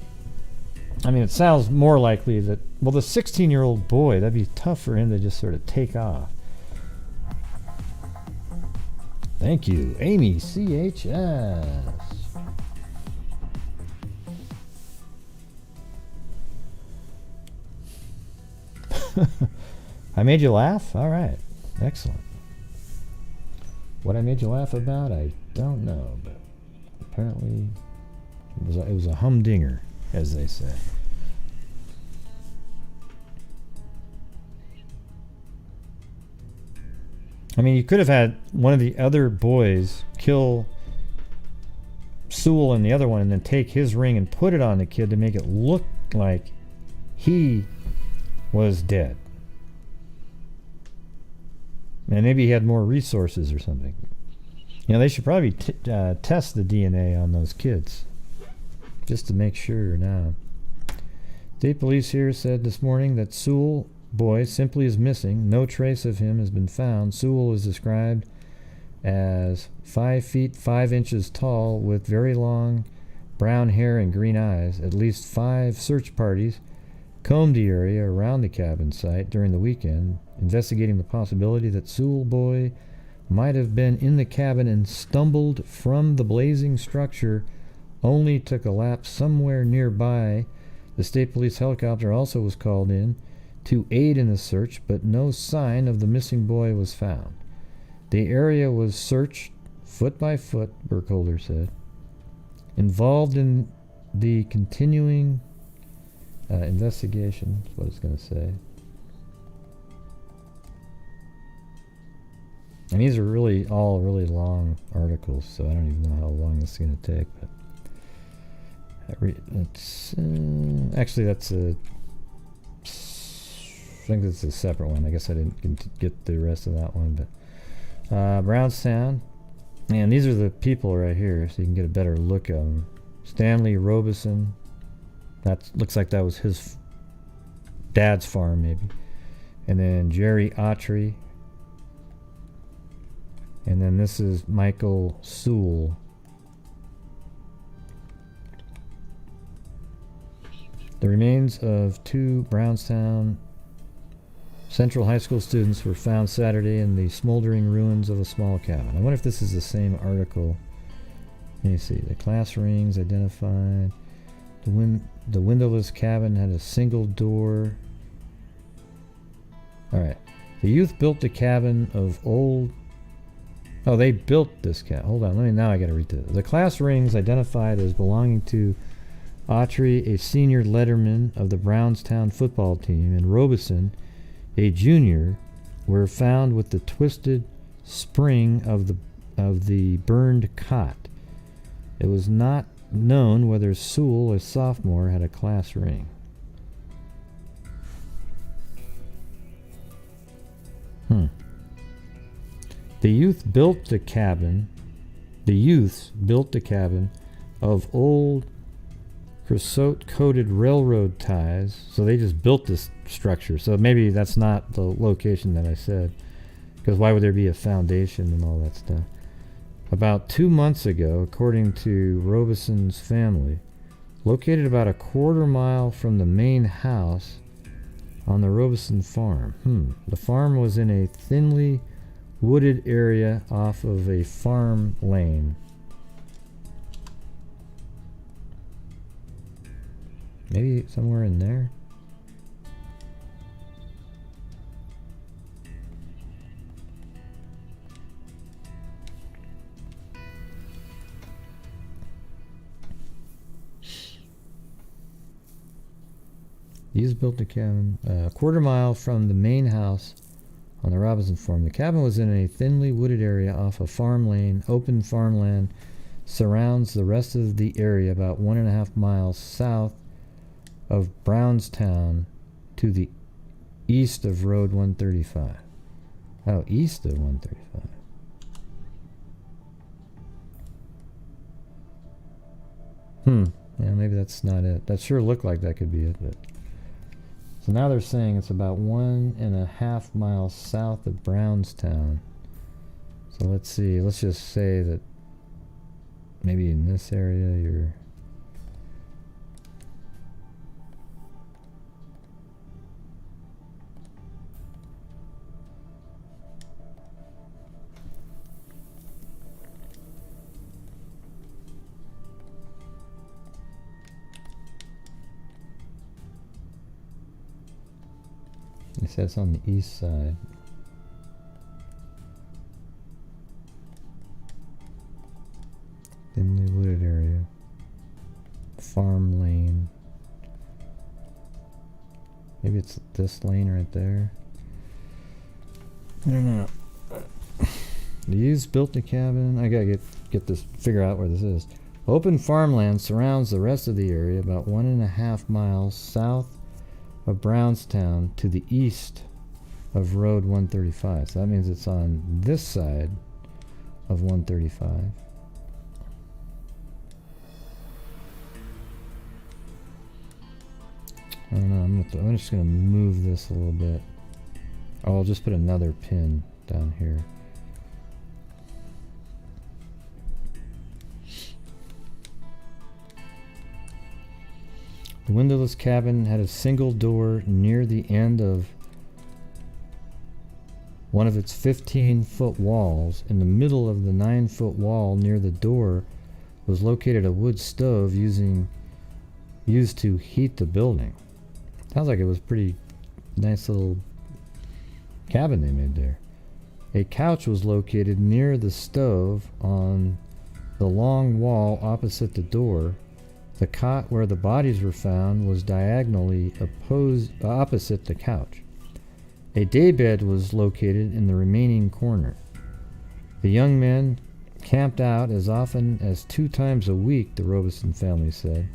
I mean, it sounds more likely that, well, the 16-year-old boy, that'd be tough for him to just sort of take off. Thank you, Amy CHS. I made you laugh? All right. Excellent. What I made you laugh about, I don't know, but apparently it was a humdinger, as they say. I mean, you could have had one of the other boys kill Sewell and the other one and then take his ring and put it on the kid to make it look like he was dead. And maybe he had more resources or something. You know, they should probably test the DNA on those kids just to make sure now. State police here said this morning that Sewell boy simply is missing. No trace of him has been found. Sewell is described as 5 feet 5 inches tall with very long brown hair and green eyes. At least 5 search parties combed the area around the cabin site during the weekend, investigating the possibility that Sewell boy might have been in the cabin and stumbled from the blazing structure only to collapse somewhere nearby. The state police helicopter also was called in to aid in the search, but no sign of the missing boy was found. The area was searched foot by foot, Burkholder said. Involved in the continuing investigation, is what it's going to say. And these are really all really long articles, so I don't even know how long this is going to take. But actually, that's a. I think that's a separate one. I guess I didn't get the rest of that one, but Brownstown, and these are the people right here, so you can get a better look of them. Stanley Robeson. That looks like that was his dad's farm, maybe. And then Jerry Autry. And then this is Michael Sewell. The remains of 2 Brownstown Central High School students were found Saturday in the smoldering ruins of a small cabin. I wonder if this is the same article Let me see. The class rings identified. The windowless cabin had a single door. Alright. The youth built the cabin of old... Oh, they built this cabin. Hold on. Now I gotta read this. The class rings identified as belonging to Autry, a senior letterman of the Brownstown football team, and Robeson, a junior, were found with the twisted spring of the burned cot. It was not known whether Sewell, a sophomore, had a class ring. The youths built the cabin of old creosote-coated railroad ties. So they just built this structure. So maybe that's not the location that I said. Because why would there be a foundation and all that stuff? About 2 months ago, according to Robeson's family, located about a quarter mile from the main house on the Robeson farm. The farm was in a thinly wooded area off of a farm lane. Maybe somewhere in there? These built the cabin a quarter mile from the main house on the Robinson farm. The cabin was in a thinly wooded area off a farm lane. Open farmland surrounds the rest of the area about 1.5 miles south of Brownstown to the east of Road 135. Oh, east of 135. Yeah, maybe that's not it. That sure looked like that could be it, but... So now they're saying it's about 1.5 miles south of Brownstown. So let's see. Let's just say that maybe in this area you're... It says on the east side. Thinly wooded area. Farm lane. Maybe it's this lane right there. I don't know. The youths built the cabin. I gotta get this, figure out where this is. Open farmland surrounds the rest of the area about 1.5 miles south of Brownstown to the east of Road 135. So that means it's on this side of 135. I don't know. I'm just gonna move this a little bit. Oh, I'll just put another pin down here. The windowless cabin had a single door near the end of one of its 15-foot walls. In the middle of the 9-foot wall near the door was located a wood stove used to heat the building. Sounds like it was pretty nice little cabin they made there. A couch was located near the stove on the long wall opposite the door. The cot where the bodies were found was diagonally opposite the couch. A daybed was located in the remaining corner. The young men camped out as often as 2 times a week, the Robeson family said.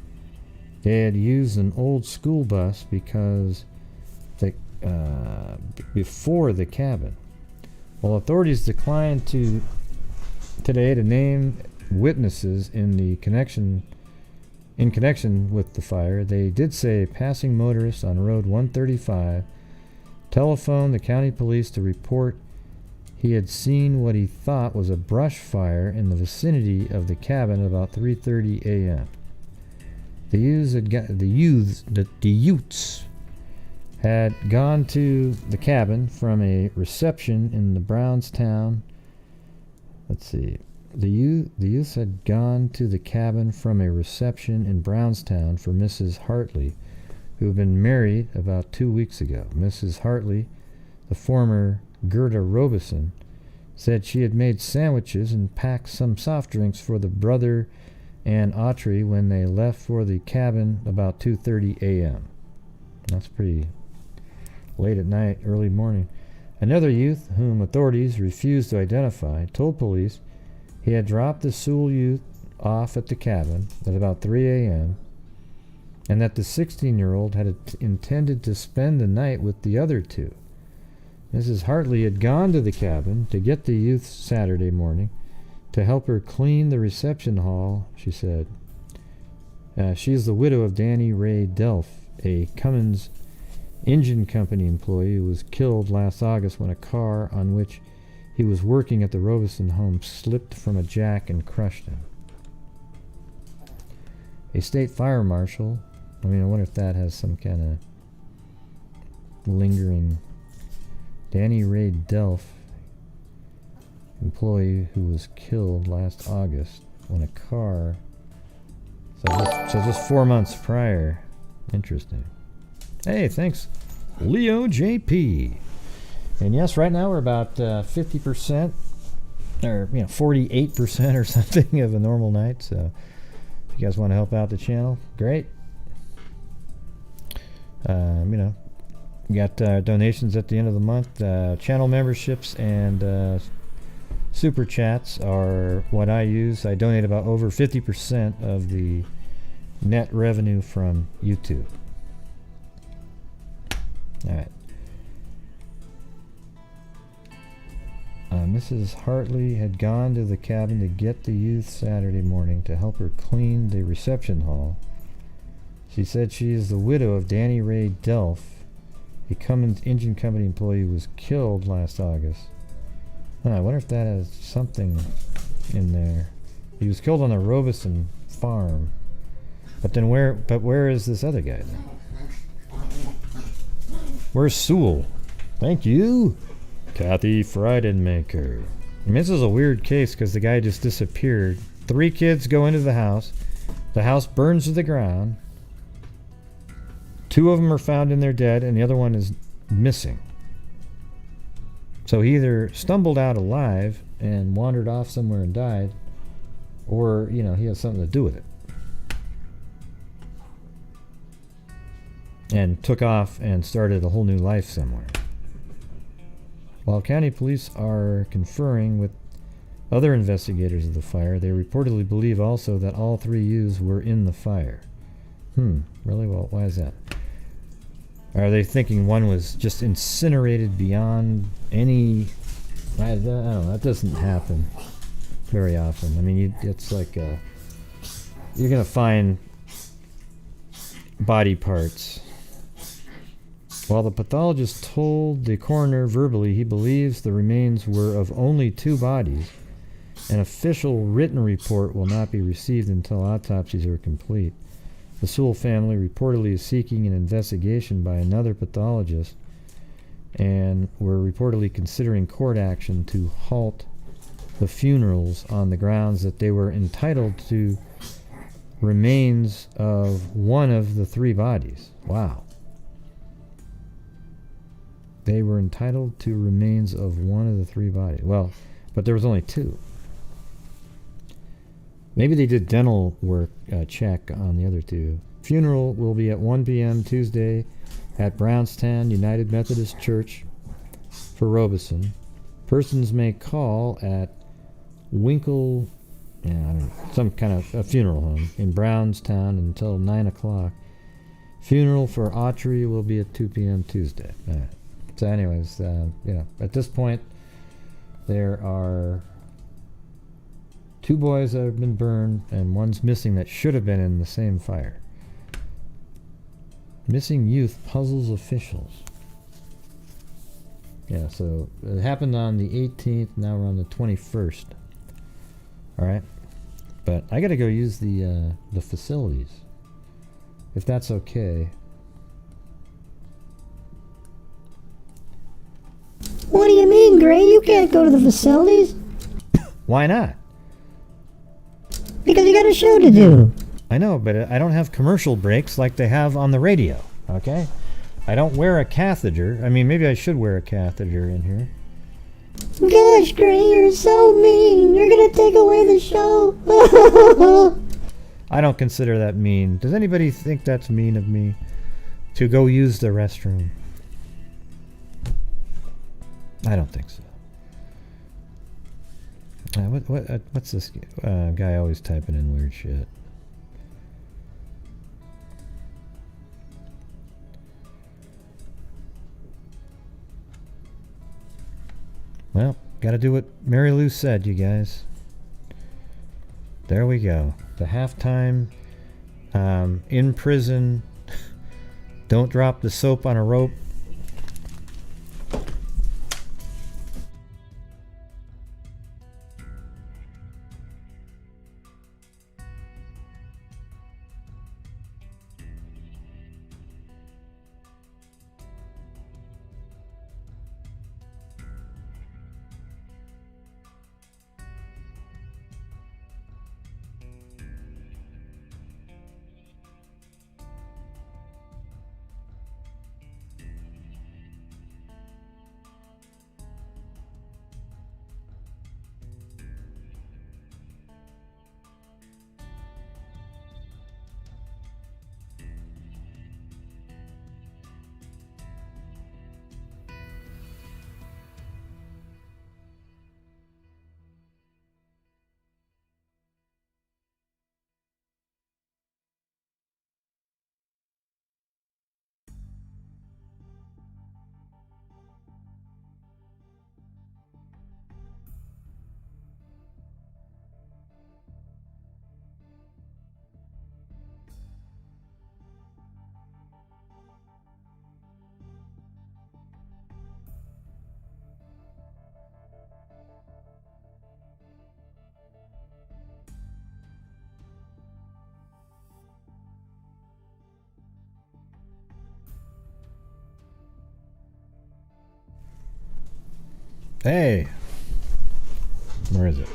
They had used an old school bus before the cabin. While authorities declined today to name witnesses in connection with the fire, they did say a passing motorist on Road 135 telephoned the county police to report he had seen what he thought was a brush fire in the vicinity of the cabin about 3:30 a.m. The youths had gone to the cabin from a reception in the Brownstown. Let's see. the youth had gone to the cabin from a reception in Brownstown for Mrs. Hartley, who had been married about 2 weeks ago. Mrs. Hartley, the former Gerda Robeson, said she had made sandwiches and packed some soft drinks for the brother and Autry when they left for the cabin about 2:30 a.m. That's pretty late at night, early morning. Another youth, whom authorities refused to identify, told police he had dropped the Sewell youth off at the cabin at about 3 a.m. and that the 16-year-old had intended to spend the night with the other two. Mrs. Hartley had gone to the cabin to get the youth Saturday morning to help her clean the reception hall, she said. She is the widow of Danny Ray Delph, a Cummins Engine Company employee who was killed last August when a car on which he was working at the Robeson home slipped from a jack and crushed him. A state fire marshal, I wonder if that has some kind of lingering. Danny Ray Delph, employee who was killed last August when a car. So just 4 months prior. Interesting. Hey, thanks, Leo JP. And yes, right now we're about 50% or 48% or something of a normal night. So if you guys want to help out the channel, great. We got donations at the end of the month. Channel memberships and super chats are what I use. I donate about over 50% of the net revenue from YouTube. All right. Mrs. Hartley had gone to the cabin to get the youth Saturday morning to help her clean the reception hall. She said she is the widow of Danny Ray Delph, a Cummins Engine Company employee who was killed last August. I wonder if that has something in there. He was killed on the Robeson farm. But then where is this other guy then? Where's Sewell? Thank you, Kathy Freidenmaker. This is a weird case because the guy just disappeared. 3 kids go into the house. The house burns to the ground. 2 of them are found in there dead, and the other one is missing. So he either stumbled out alive and wandered off somewhere and died, or, he has something to do with it. And took off and started a whole new life somewhere. While county police are conferring with other investigators of the fire, they reportedly believe also that all 3 youths were in the fire. Really? Well, why is that? Are they thinking one was just incinerated beyond any... I don't know. That doesn't happen very often. It's like you're going to find body parts. While the pathologist told the coroner verbally he believes the remains were of only 2 bodies, an official written report will not be received until autopsies are complete. The Sewell family reportedly is seeking an investigation by another pathologist and were reportedly considering court action to halt the funerals on the grounds that they were entitled to remains of one of the 3 bodies. Wow. They were entitled to remains of one of the 3 bodies. Well, but there was only 2. Maybe they did dental work check on the other 2. Funeral will be at 1 p.m. Tuesday at Brownstown United Methodist Church for Robeson. Persons may call at Winkle, some kind of a funeral home in Brownstown until 9 o'clock. Funeral for Autry will be at 2 p.m. Tuesday. So anyways, at this point, there are 2 boys that have been burned, and 1's missing that should have been in the same fire. Missing youth puzzles officials. Yeah, so it happened on the 18th. Now we're on the 21st. All right, but I got to go use the facilities, if that's okay. What do you mean, Gray? You can't go to the facilities. Why not? Because you got a show to do. I know, but I don't have commercial breaks like they have on the radio, okay? I don't wear a catheter. I mean, maybe I should wear a catheter in here. Gosh, Gray, you're so mean. You're gonna take away the show. I don't consider that mean. Does anybody think that's mean of me? To go use the restroom? I don't think so. What's this guy always typing in weird shit? Well, gotta do what Mary Lou said, you guys. There we go. The halftime in prison. Don't drop the soap on a rope. Hey! Where is it?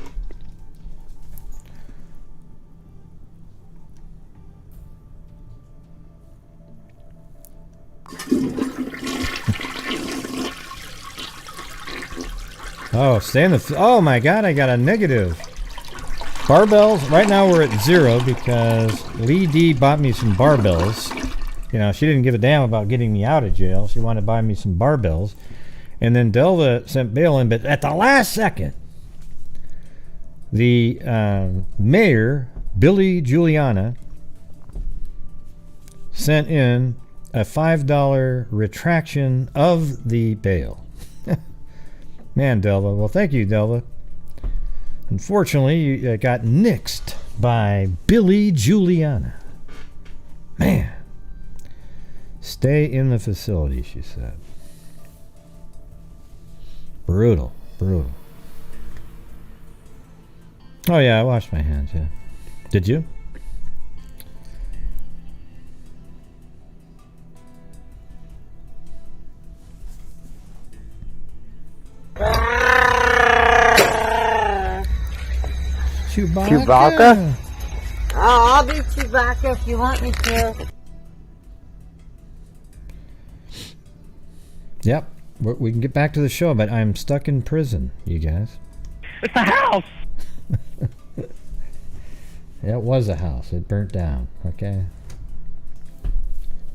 Oh, stay in the... Oh my god, I got a negative. Barbells, right now we're at 0 because Lee D bought me some barbells. You know, she didn't give a damn about getting me out of jail. She wanted to buy me some barbells. And then Delva sent bail in, but at the last second, the mayor, Billy Juliana, sent in a $5 retraction of the bail. Man, Delva. Well, thank you, Delva. Unfortunately, you got nixed by Billy Juliana. Man. Stay in the facility, she said. Brutal. Brutal. Oh, yeah, I washed my hands, yeah. Did you? Chewbacca? Oh, I'll be Chewbacca if you want me to. Yep. We can get back to the show, but I'm stuck in prison, you guys. It's a house! It was a house. It burnt down, okay?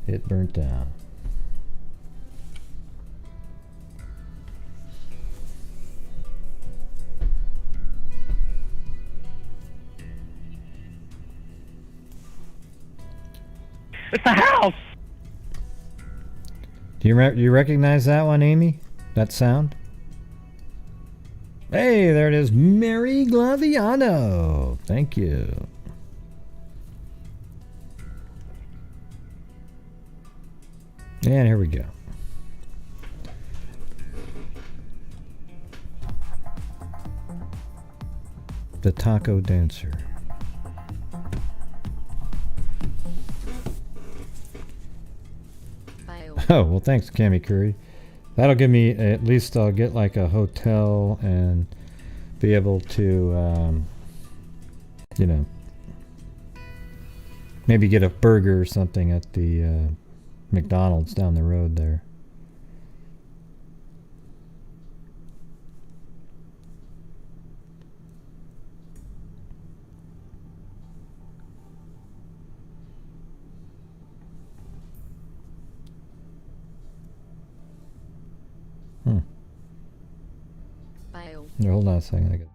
It burnt down. It's a house! Do you recognize that one, Amy? That sound? Hey, there it is. Mary Glaviano. Thank you. And here we go. The Taco Dancer. Oh, well, thanks, Cammy Curry. That'll give me, at least I'll get like a hotel and be able to, you know, Maybe get a burger or something at the McDonald's down the road there. Bail. Here, hold on a second. I got.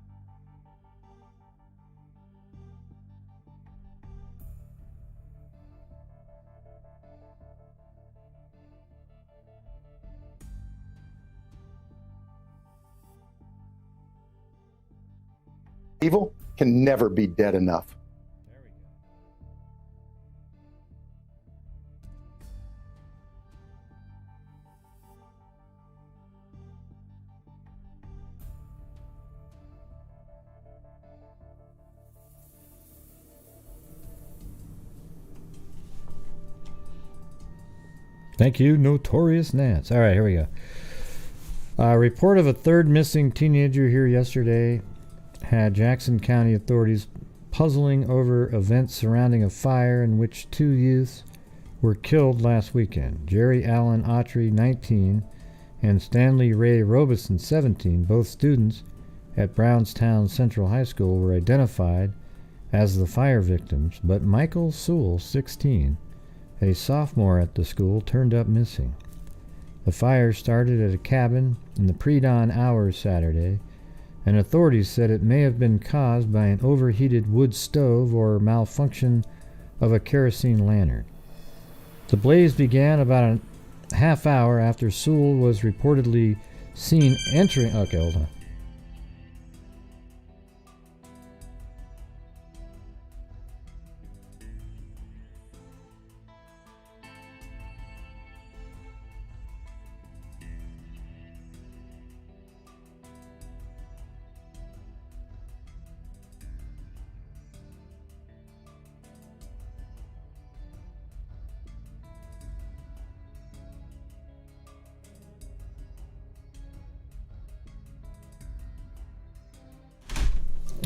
Evil can never be dead enough. There we go. Thank you, Notorious Nance. All right, here we go. Report of a third missing teenager here yesterday had Jackson County authorities puzzling over events surrounding a fire in which 2 youths were killed last weekend. Jerry Allen Autry, 19, and Stanley Ray Robeson, 17, both students at Brownstown Central High School, were identified as the fire victims, but Michael Sewell, 16, a sophomore at the school, turned up missing. The fire started at a cabin in the pre-dawn hours Saturday, and authorities said it may have been caused by an overheated wood stove or malfunction of a kerosene lantern. The blaze began about a half hour after Sewell was reportedly seen entering... Okay, hold on.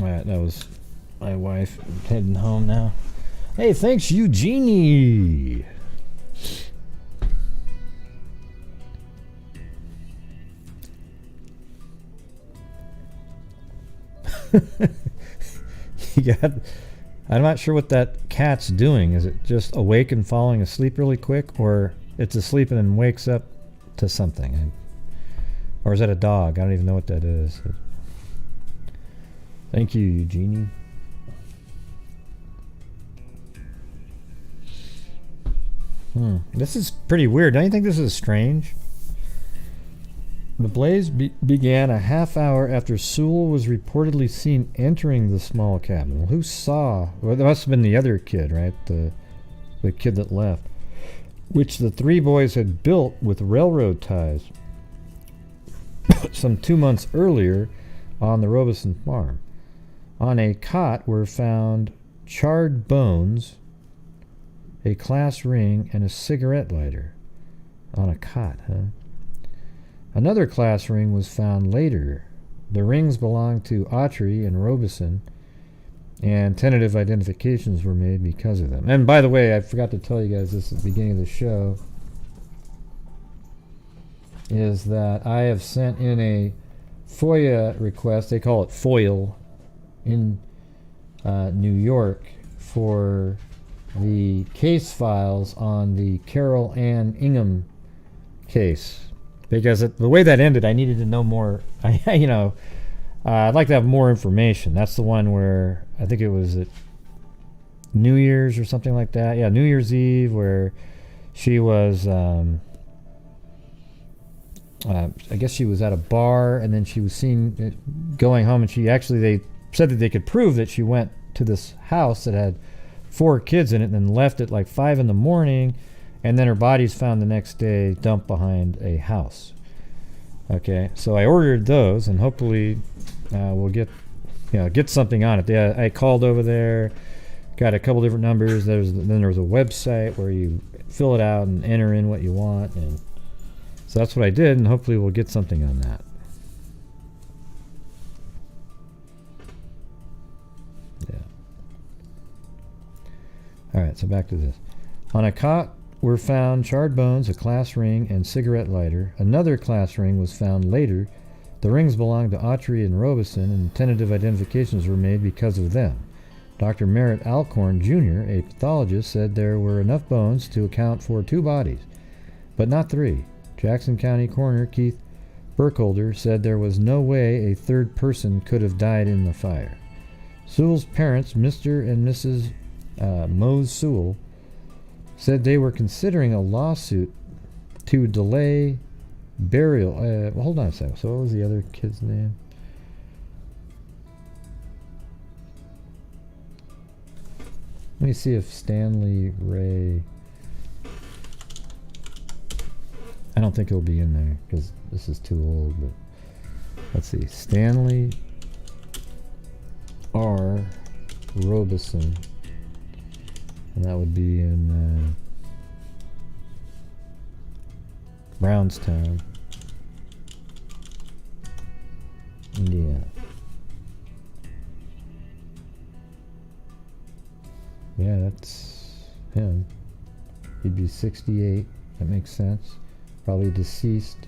Alright, that was my wife heading home now. Hey, thanks, Eugenie! You got... I'm not sure what that cat's doing. Is it just awake and falling asleep really quick? Or it's asleep and then wakes up to something? Or is that a dog? I don't even know what that is. Thank you, Eugenie. This is pretty weird. Don't you think this is strange? The blaze began a half hour after Sewell was reportedly seen entering the small cabin. Well, who saw? Well, that must have been the other kid, right? The kid that left, which the three boys had built with railroad ties some 2 months earlier on the Robeson farm. On a cot were found charred bones, a class ring, and a cigarette lighter. On a cot, huh? Another class ring was found later. The rings belonged to Autry and Robeson, and tentative identifications were made because of them. And by the way, I forgot to tell you guys this at the beginning of the show, is that I have sent in a FOIA request. They call it FOIL in New York for the case files on the Carol Ann Ingham case, because the way that ended, I needed to know more. I'd like to have more information. That's the one where I think it was at New Year's or something like that. Yeah, New Year's Eve, where she was I guess she was at a bar, and then she was seen going home, and they said that they could prove that she went to this house that had 4 kids in it and then left at like 5 in the morning, and then her body's found the next day dumped behind a house. Okay, so I ordered those, and hopefully we'll get something on it. I called over there, got a couple different numbers. Then there was a website where you fill it out and enter in what you want, and so that's what I did, and hopefully we'll get something on that. Alright, so back to this. On a cot were found charred bones, a class ring, and cigarette lighter. Another class ring was found later. The rings belonged to Autry and Robeson, and tentative identifications were made because of them. Dr. Merritt Alcorn, Jr., a pathologist, said there were enough bones to account for 2 bodies, but not 3. Jackson County Coroner Keith Burkholder said there was no way a third person could have died in the fire. Sewell's parents, Mr. and Mrs. Mose Sewell, said they were considering a lawsuit to delay burial. Well, hold on a second. So what was the other kid's name? Let me see if Stanley Ray... I don't think he'll be in there because this is too old, but let's see. Stanley R. Robeson. And that would be in Brownstown, Indiana. Yeah, that's him. He'd be 68. That makes sense. Probably deceased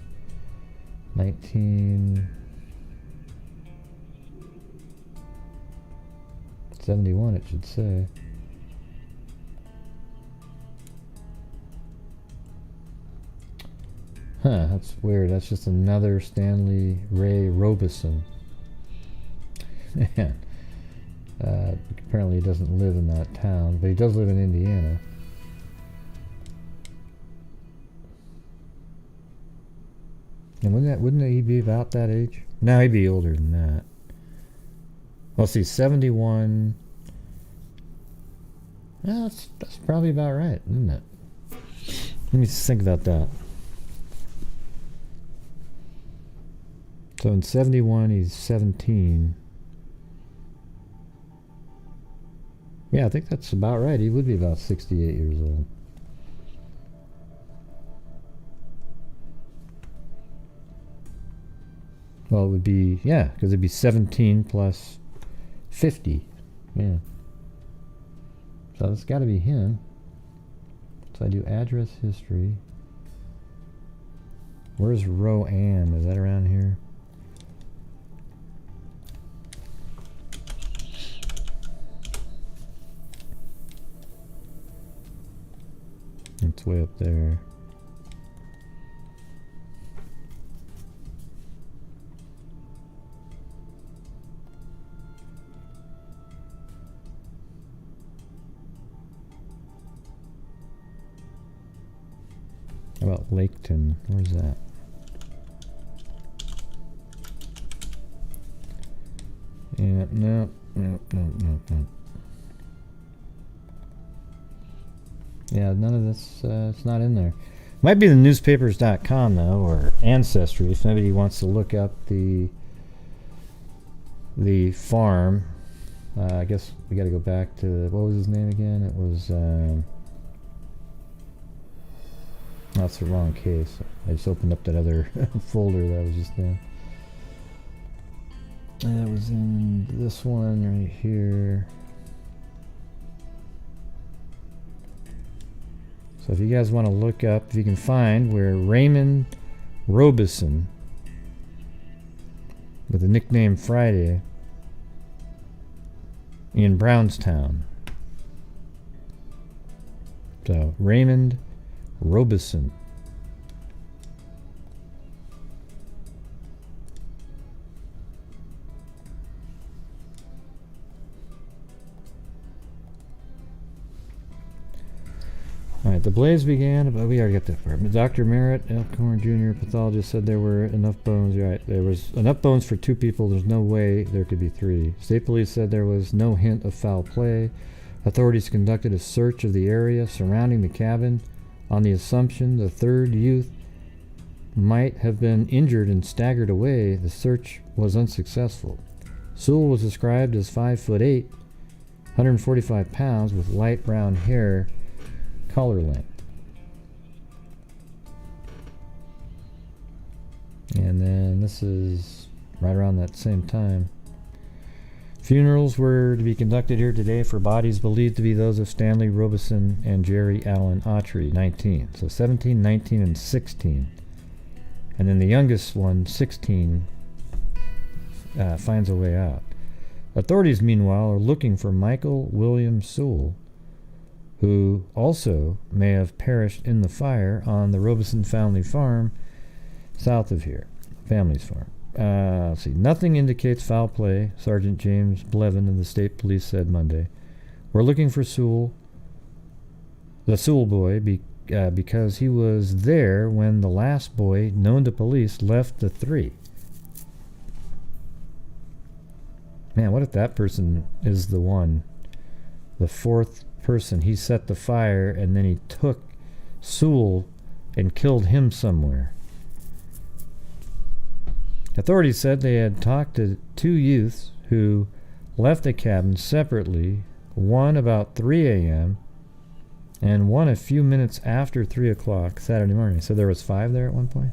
1971, it should say. Huh, that's weird. That's just another Stanley Ray Robeson. Man. Apparently he doesn't live in that town, but he does live in Indiana. And wouldn't he be about that age? No, he'd be older than that. Well, see, 71. Well, that's probably about right, isn't it? Let me just think about that. So in 71, he's 17. Yeah, I think that's about right. He would be about 68 years old. Well, it would be, yeah, because it'd be 17 plus 50. Yeah. So it's got to be him. So I do address history. Where's Roanne? Is that around here? It's way up there. How about Laketon? Where's that? Yeah, no. Yeah, none of this, it's not in there. Might be the newspapers.com though, or Ancestry, if somebody wants to look up the farm. I guess we got to go back to, what was his name again? It was, that's the wrong case. I just opened up that other folder that I was just in. That was in this one right here. So if you guys want to look up, if you can find where Raymond Robeson, with the nickname Friday, in Brownstown. So Raymond Robeson. Alright, the blaze began, but we already got that part. Dr. Merritt Alcorn Jr., pathologist, said there were enough bones. Right, there was enough bones for 2 people. There's no way there could be 3. State police said there was no hint of foul play. Authorities conducted a search of the area surrounding the cabin on the assumption the third youth might have been injured and staggered away. The search was unsuccessful. Sewell was described as 5'8", 145 pounds, with light brown hair, collar length. And then this is right around that same time. Funerals were to be conducted here today for bodies believed to be those of Stanley Robeson and Jerry Allen Autry, 19. So 17, 19, and 16. And then the youngest one, 16, finds a way out. Authorities, meanwhile, are looking for Michael William Sewell, who also may have perished in the fire on the Robeson family farm south of here. Family's farm. Let's see. Nothing indicates foul play, Sergeant James Blevin of the State Police said Monday. We're looking for Sewell, the Sewell boy, because he was there when the last boy, known to police, left the 3. Man, what if that person is the one, the 4th person? He set the fire and then he took Sewell and killed him somewhere. Authorities said they had talked to 2 youths who left the cabin separately, one about 3 a.m. and one a few minutes after 3 o'clock Saturday morning. So there was 5 there at one point.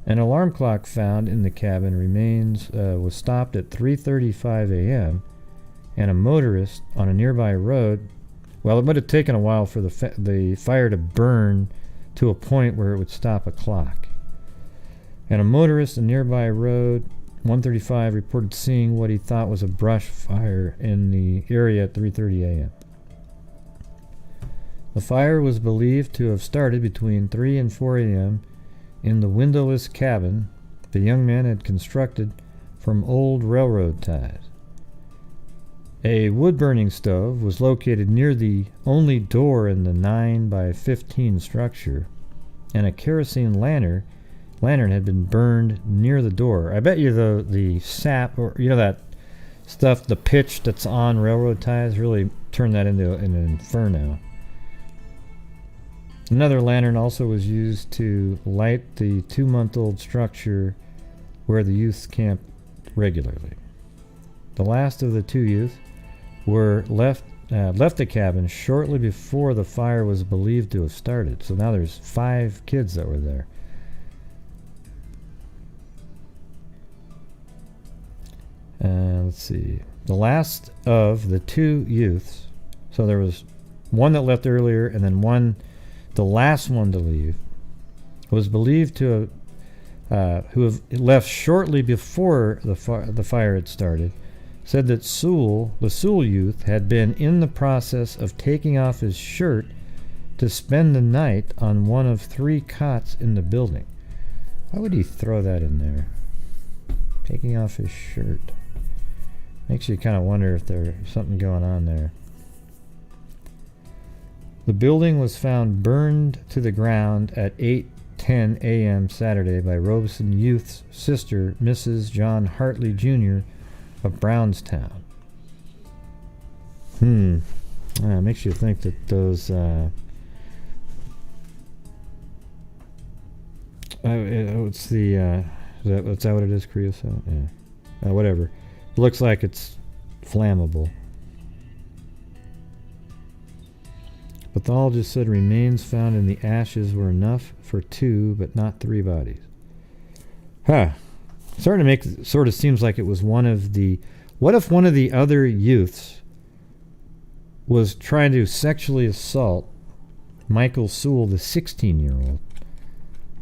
An alarm clock found in the cabin was stopped at 3:35 a.m. and a motorist on a nearby road. Well, it would have taken a while for the fire to burn to a point where it would stop a clock. And a motorist on a nearby road, 135, reported seeing what he thought was a brush fire in the area at 3:30 a.m. The fire was believed to have started between 3 and 4 a.m. in the windowless cabin the young man had constructed from old railroad ties. A wood-burning stove was located near the only door in the 9 by 15 structure, and a kerosene lantern had been burned near the door. I bet you the sap, or that stuff, the pitch that's on railroad ties, really turned that into an inferno. Another lantern also was used to light the 2-month-old structure where the youths camped regularly. The last of the 2 youths were left the cabin shortly before the fire was believed to have started. So now there's 5 kids that were there. Let's see. The last of the 2 youths, so there was one that left earlier and then the last one to leave, was believed to who have left shortly before the fire had started, said that the Sewell youth had been in the process of taking off his shirt to spend the night on one of 3 cots in the building. Why would he throw that in there? Taking off his shirt. Makes you kind of wonder if there's something going on there. The building was found burned to the ground at 8:10 a.m. Saturday by Robeson Youth's sister, Mrs. John Hartley Jr. of Brownstown. Makes you think that those it's the is that what it is, creosote? Yeah. Whatever. It looks like it's flammable. Pathologist said remains found in the ashes were enough for 2, but not 3 bodies. Sort of seems like it was one of the... What if one of the other youths was trying to sexually assault Michael Sewell, the 16-year-old,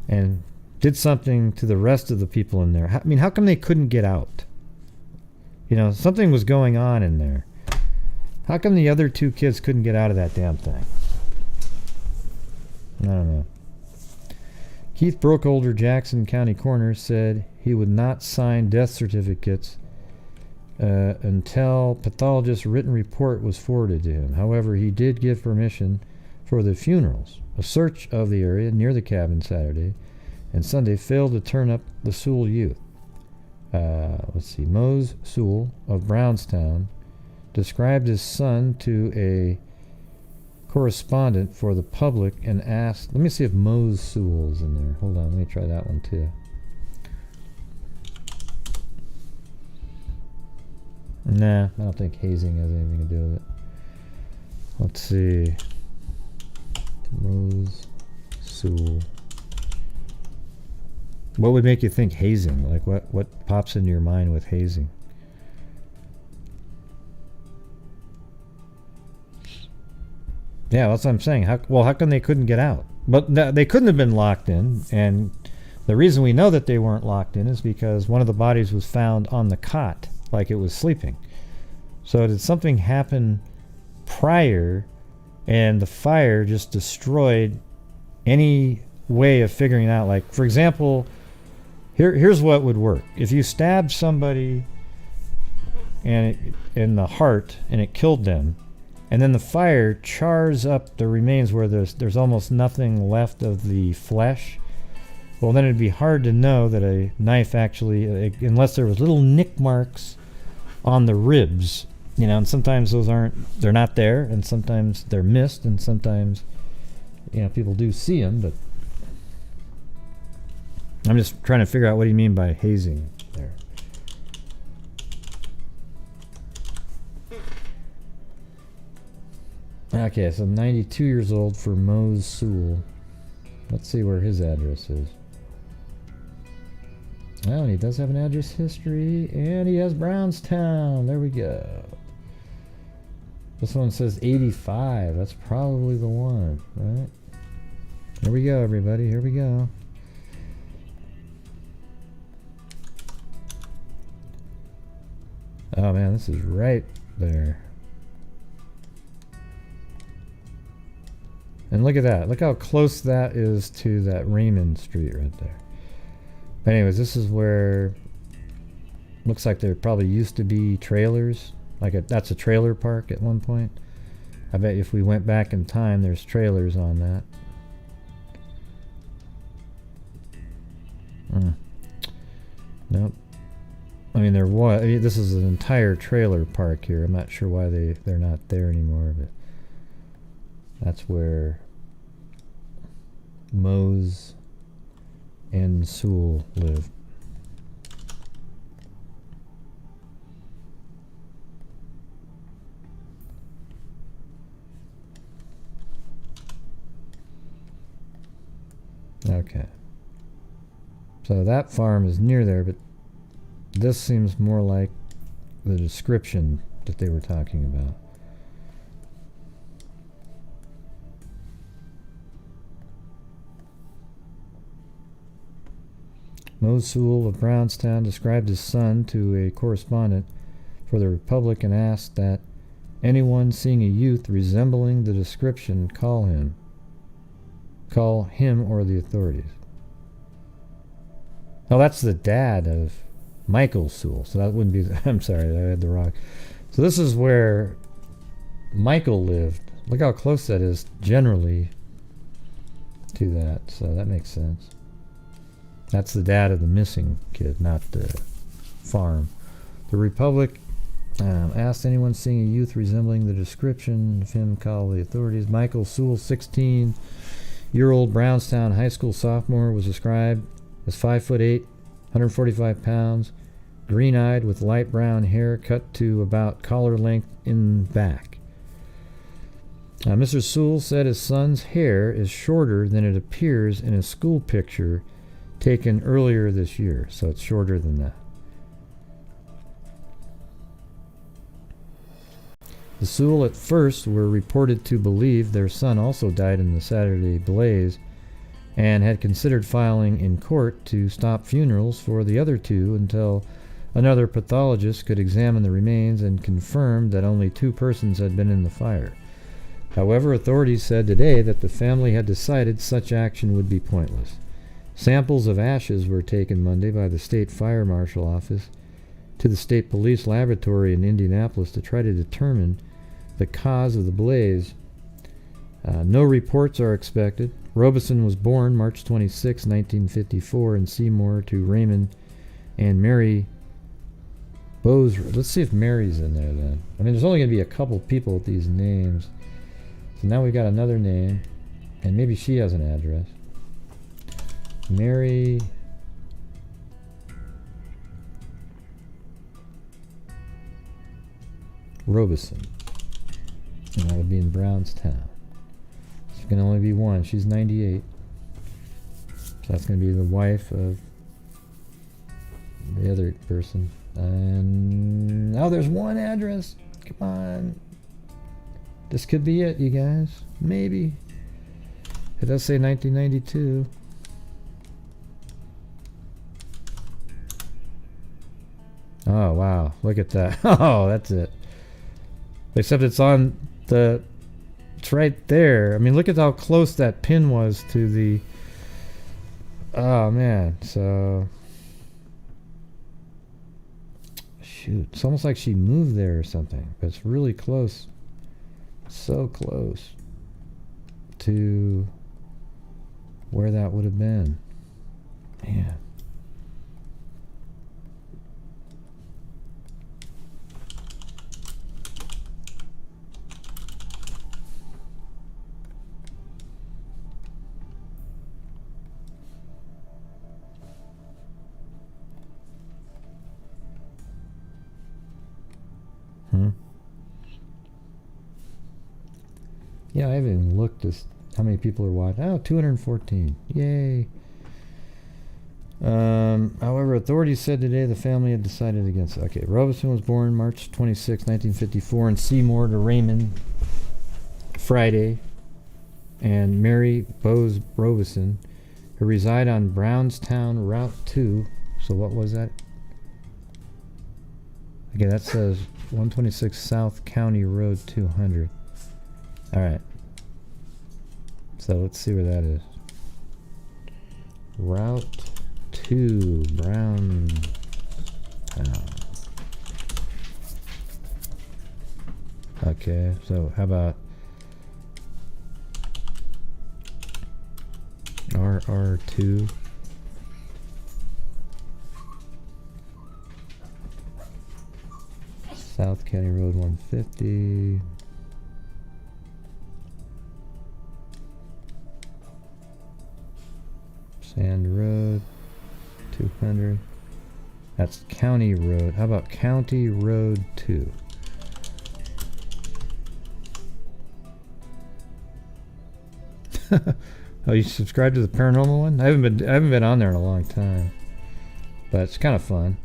and did something to the rest of the people in there? How come they couldn't get out? Something was going on in there. How come the other 2 kids couldn't get out of that damn thing? I don't know. Keith Brookholder, Jackson County Coroner, said he would not sign death certificates until pathologist's written report was forwarded to him. However, he did give permission for the funerals. A search of the area near the cabin Saturday and Sunday failed to turn up the Sewell youth. Mose Sewell of Brownstown described his son to a correspondent for the public and asked, let me see if Mose Sewell's in there. Hold on, let me try that one too. Nah, I don't think hazing has anything to do with it. Let's see. Mose Sewell. What would make you think hazing? Like what pops into your mind with hazing? Yeah, that's what I'm saying. How come they couldn't get out? But they couldn't have been locked in, and the reason we know that they weren't locked in is because one of the bodies was found on the cot, like it was sleeping. So did something happen prior, and the fire just destroyed any way of figuring out? Like, for example, here's what would work. If you stabbed somebody in the heart and it killed them, and then the fire chars up the remains where there's almost nothing left of the flesh, well, then it'd be hard to know that a knife actually, unless there was little nick marks on the ribs, you know, and sometimes they're not there, and sometimes they're missed, and sometimes, you know, people do see them, but I'm just trying to figure out what do you mean by hazing there. Okay, so 92 years old for Mose Sewell. Let's see where his address is. Oh, and he does have an address history, and he has Brownstown. There we go. This one says 85. That's probably the one, right? Here we go, everybody. Here we go. Oh, man, this is right there. And look at that. Look how close that is to that Raymond Street right there. But anyways, this is where looks like there probably used to be trailers. That's a trailer park at one point. I bet if we went back in time, there's trailers on that. Nope. I mean, there was. This is an entire trailer park here. I'm not sure why they're not there anymore, but that's where Mose and Sewell lived. Okay. So that farm is near there, but this seems more like the description that they were talking about. Mose Sewell of Brownstown described his son to a correspondent for the Republic and asked that anyone seeing a youth resembling the description call him or the authorities. Oh, that's the dad of Michael Sewell, so that wouldn't be I'm sorry, I had the wrong. So this is where Michael lived. Look how close that is generally to that, so that makes sense. That's the dad of the missing kid, not the farm. The Republic asked anyone seeing a youth resembling the description of him call the authorities. Michael Sewell, 16-year-old Brownstown High School sophomore, was described as 5'8", 145 pounds, green-eyed with light brown hair cut to about collar length in back. Mr. Sewell said his son's hair is shorter than it appears in a school picture taken earlier this year, so it's shorter than that. The Sewell at first were reported to believe their son also died in the Saturday blaze and had considered filing in court to stop funerals for the other two until another pathologist could examine the remains and confirm that only 2 persons had been in the fire. However, authorities said today that the family had decided such action would be pointless. Samples of ashes were taken Monday by the State Fire Marshal Office to the State Police Laboratory in Indianapolis to try to determine the cause of the blaze. No reports are expected. Robeson was born March 26, 1954 in Seymour to Raymond and Mary Bose. Let's see if Mary's in there then. I mean, there's only going to be a couple people with these names. So now we've got another name, and maybe she has an address. Mary Robeson. And that would be in Brownstown. There can only be one. She's 98. So that's going to be the wife of the other person. And oh, there's one address. Come on. This could be it, you guys. Maybe. It does say 1992. Oh, wow. Look at that. Oh, that's it. Except it's on the... It's right there. I mean, look at how close that pin was to the... Oh, man. So... Shoot. It's almost like she moved there or something. But it's really close. So close to where that would have been. Man. Yeah, I haven't even looked at how many people are watching. Oh, 214. Yay. However, authorities said today the family had decided against it. Okay, Robeson was born March 26, 1954 in Seymour to Raymond Friday and Mary Bose Robeson, who reside on Brownstown Route 2. So what was that? Okay, that says 126 South County Road 200. Alright. So let's see where that is. Route 2, Brownstown. Okay, so how about RR2? South County Road 150. Sand Road 200. That's County Road. How about County Road 2? Oh, you subscribed to the Paranormal one? I haven't been on there in a long time, but it's kind of fun.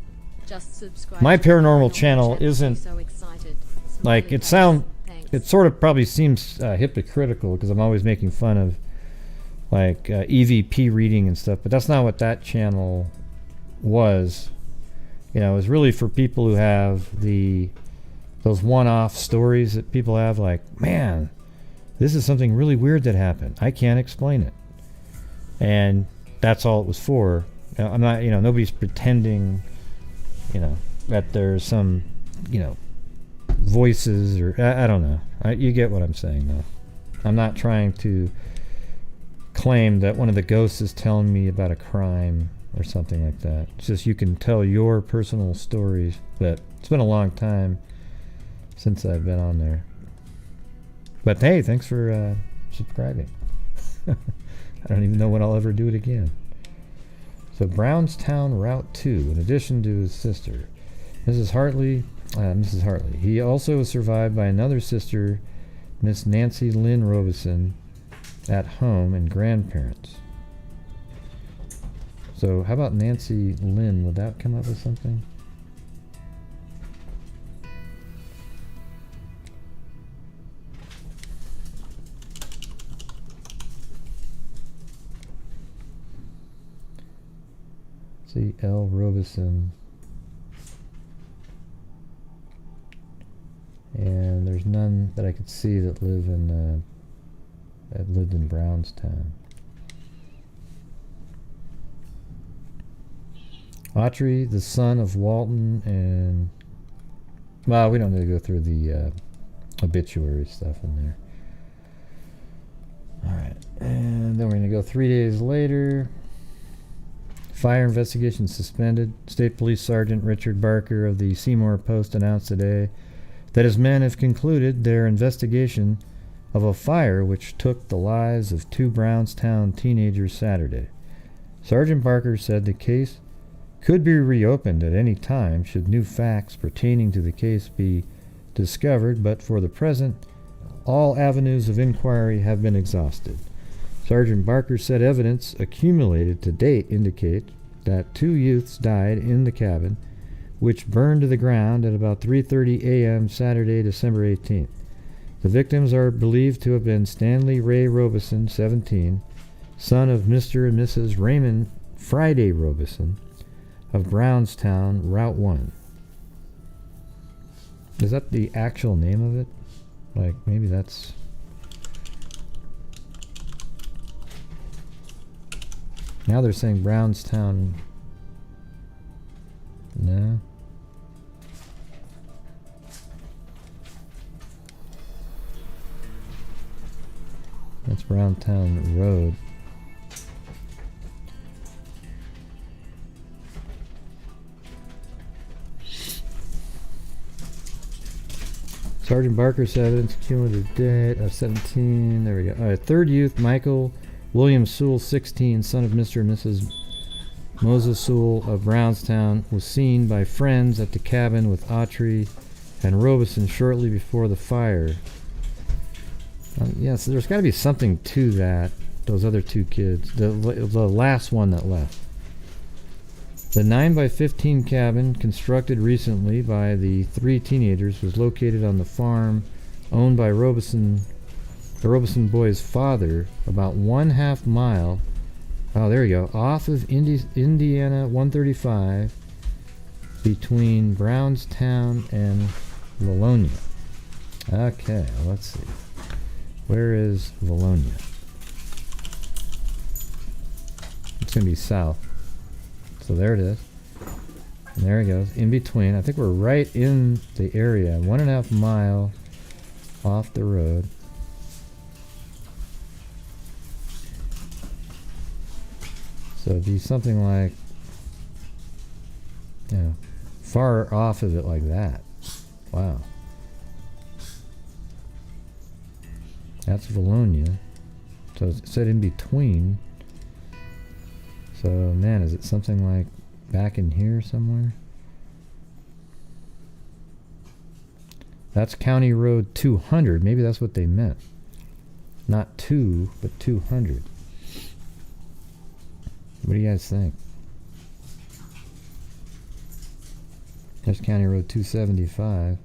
Just subscribe. My to the Paranormal channel isn't So excited. like Smiley it face. sound. Thanks. It sort of probably seems hypocritical because I'm always making fun of like EVP reading and stuff, but that's not what that channel was. You know, it was really for people who have those one-off stories that people have, like, man, this is something really weird that happened. I can't explain it. And that's all it was for. I'm not, nobody's pretending, that there's some, voices or, I don't know. You get what I'm saying, though. I'm not trying to claim that one of the ghosts is telling me about a crime or something like that. It's just you can tell your personal stories, but it's been a long time since I've been on there. But hey, thanks for subscribing. I don't even know when I'll ever do it again. So Brownstown Route 2, in addition to his sister, Mrs. Hartley. He also was survived by another sister, Miss Nancy Lynn Robeson, at home, and grandparents. So how about Nancy Lynn? Would that come up with something? See, L. Robeson. And there's none that I could see that lived in Brownstown. Autry, the son of Walton, and well, we don't need to go through the obituary stuff in there. Alright, and then we're going to go 3 days later. Fire investigation suspended. State Police Sergeant Richard Barker of the Seymour Post announced today that his men have concluded their investigation of a fire which took the lives of 2 Brownstown teenagers Saturday. Sergeant Barker said the case could be reopened at any time should new facts pertaining to the case be discovered, but for the present, all avenues of inquiry have been exhausted. Sergeant Barker said evidence accumulated to date indicate that 2 youths died in the cabin, which burned to the ground at about 3:30 a.m. Saturday, December 18th. The victims are believed to have been Stanley Ray Robeson, 17, son of Mr. and Mrs. Raymond Friday Robeson of Brownstown, Route 1. Is that the actual name of it? Like, maybe that's... Now they're saying Brownstown. No. That's Brownstown Road. Sergeant Barker said evidence cumulative date of 17. There we go. All right, third youth, Michael William Sewell, 16, son of Mr. and Mrs. Moses Sewell of Brownstown, was seen by friends at the cabin with Autry and Robeson shortly before the fire. Yes, there's got to be something to that. Those other two kids, the last one that left. The 9x15 cabin, constructed recently by the three teenagers, was located on the farm owned by the Robeson boys' father, about 1/2 mile. Oh, there you go. Off of Indiana 135, between Brownstown and Valonia. Okay, let's see. Where is Valonia? It's going to be south. So there it is. And there it goes. In between. I think we're right in the area. 1.5 mile off the road. So it'd be something like, you know, far off of it like that. Wow. That's Valonia. So it said in between. So, man, is it something like back in here somewhere? That's County Road 200. Maybe that's what they meant. Not 2, but 200. What do you guys think? There's County Road 275.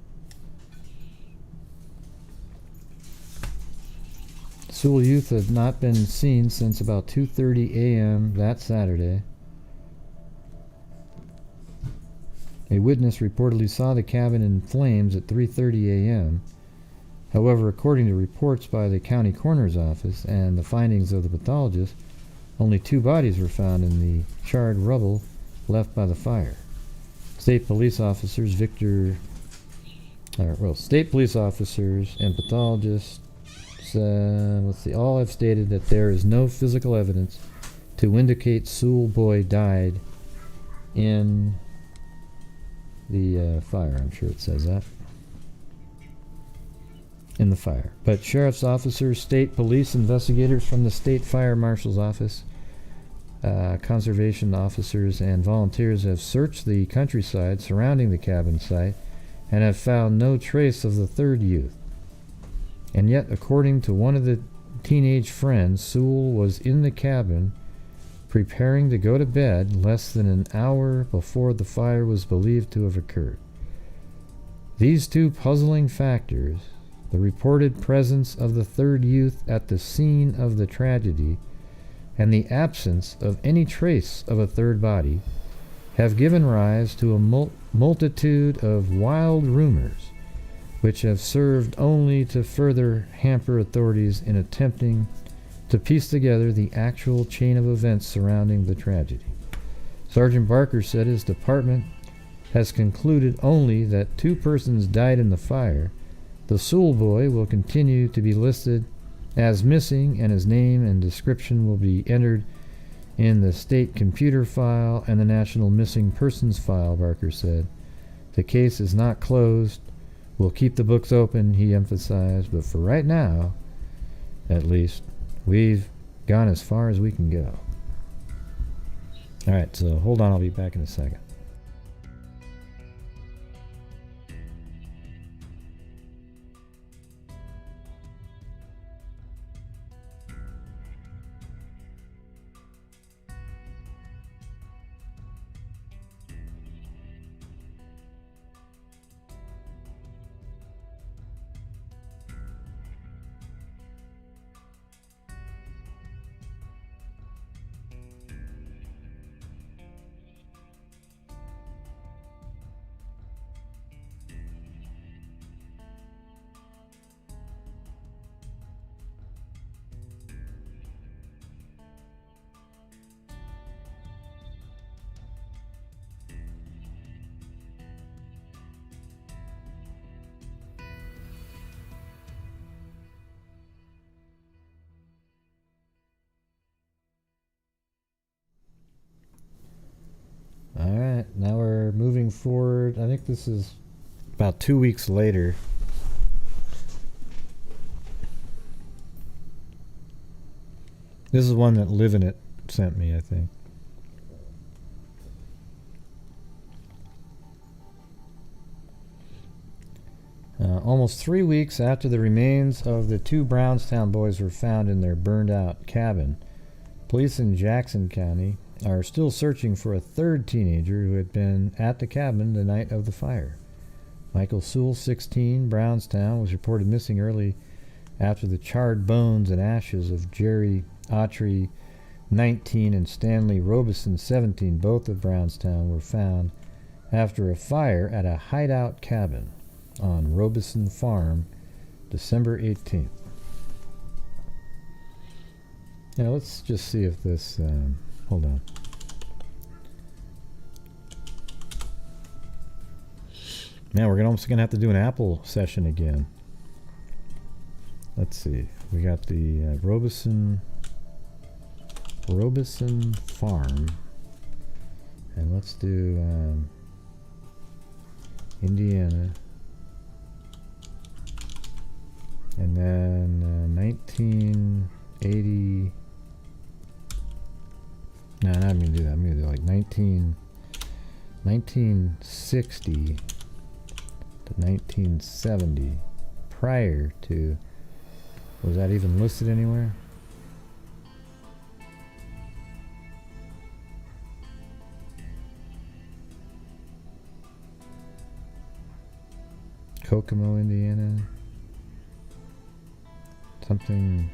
Sewell youth have not been seen since about 2:30 a.m. that Saturday. A witness reportedly saw the cabin in flames at 3:30 a.m. However, according to reports by the county coroner's office and the findings of the pathologist, only 2 bodies were found in the charred rubble left by the fire. State police officers and pathologists all have stated that there is no physical evidence to indicate Sewell boy died in the fire. I'm sure it says that. In the fire. But sheriff's officers, state police investigators from the state fire marshal's office, conservation officers, and volunteers have searched the countryside surrounding the cabin site and have found no trace of the third youth. And yet, according to one of the teenage friends, Sewell was in the cabin preparing to go to bed less than an hour before the fire was believed to have occurred. These two puzzling factors, the reported presence of the third youth at the scene of the tragedy and the absence of any trace of a third body, have given rise to a multitude of wild rumors, which have served only to further hamper authorities in attempting to piece together the actual chain of events surrounding the tragedy. Sergeant Barker said his department has concluded only that 2 persons died in the fire. The Sewell boy will continue to be listed as missing, and his name and description will be entered in the state computer file and the National Missing Persons file, Barker said. The case is not closed. We'll keep the books open, he emphasized, but for right now, at least, we've gone as far as we can go. Alright, so hold on, I'll be back in a second. think this is about 2 weeks later. This is one that Live in It sent me, I think. Almost 3 weeks after the remains of the two Brownstown boys were found in their burned-out cabin, police in Jackson County are still searching for a third teenager who had been at the cabin the night of the fire. Michael Sewell, 16, Brownstown, was reported missing early after the charred bones and ashes of Jerry Autry, 19, and Stanley Robeson, 17, both of Brownstown, were found after a fire at a hideout cabin on Robeson Farm, December 18th. Now let's just see if this, hold on. Now we're almost gonna have to do an Apple session again. Let's see. We got the Robeson Farm, and let's do Indiana, and then 1980. No, I'm gonna do that. I'm gonna do like 1960 to 1970, prior to. Was that even listed anywhere? Kokomo, Indiana. Something.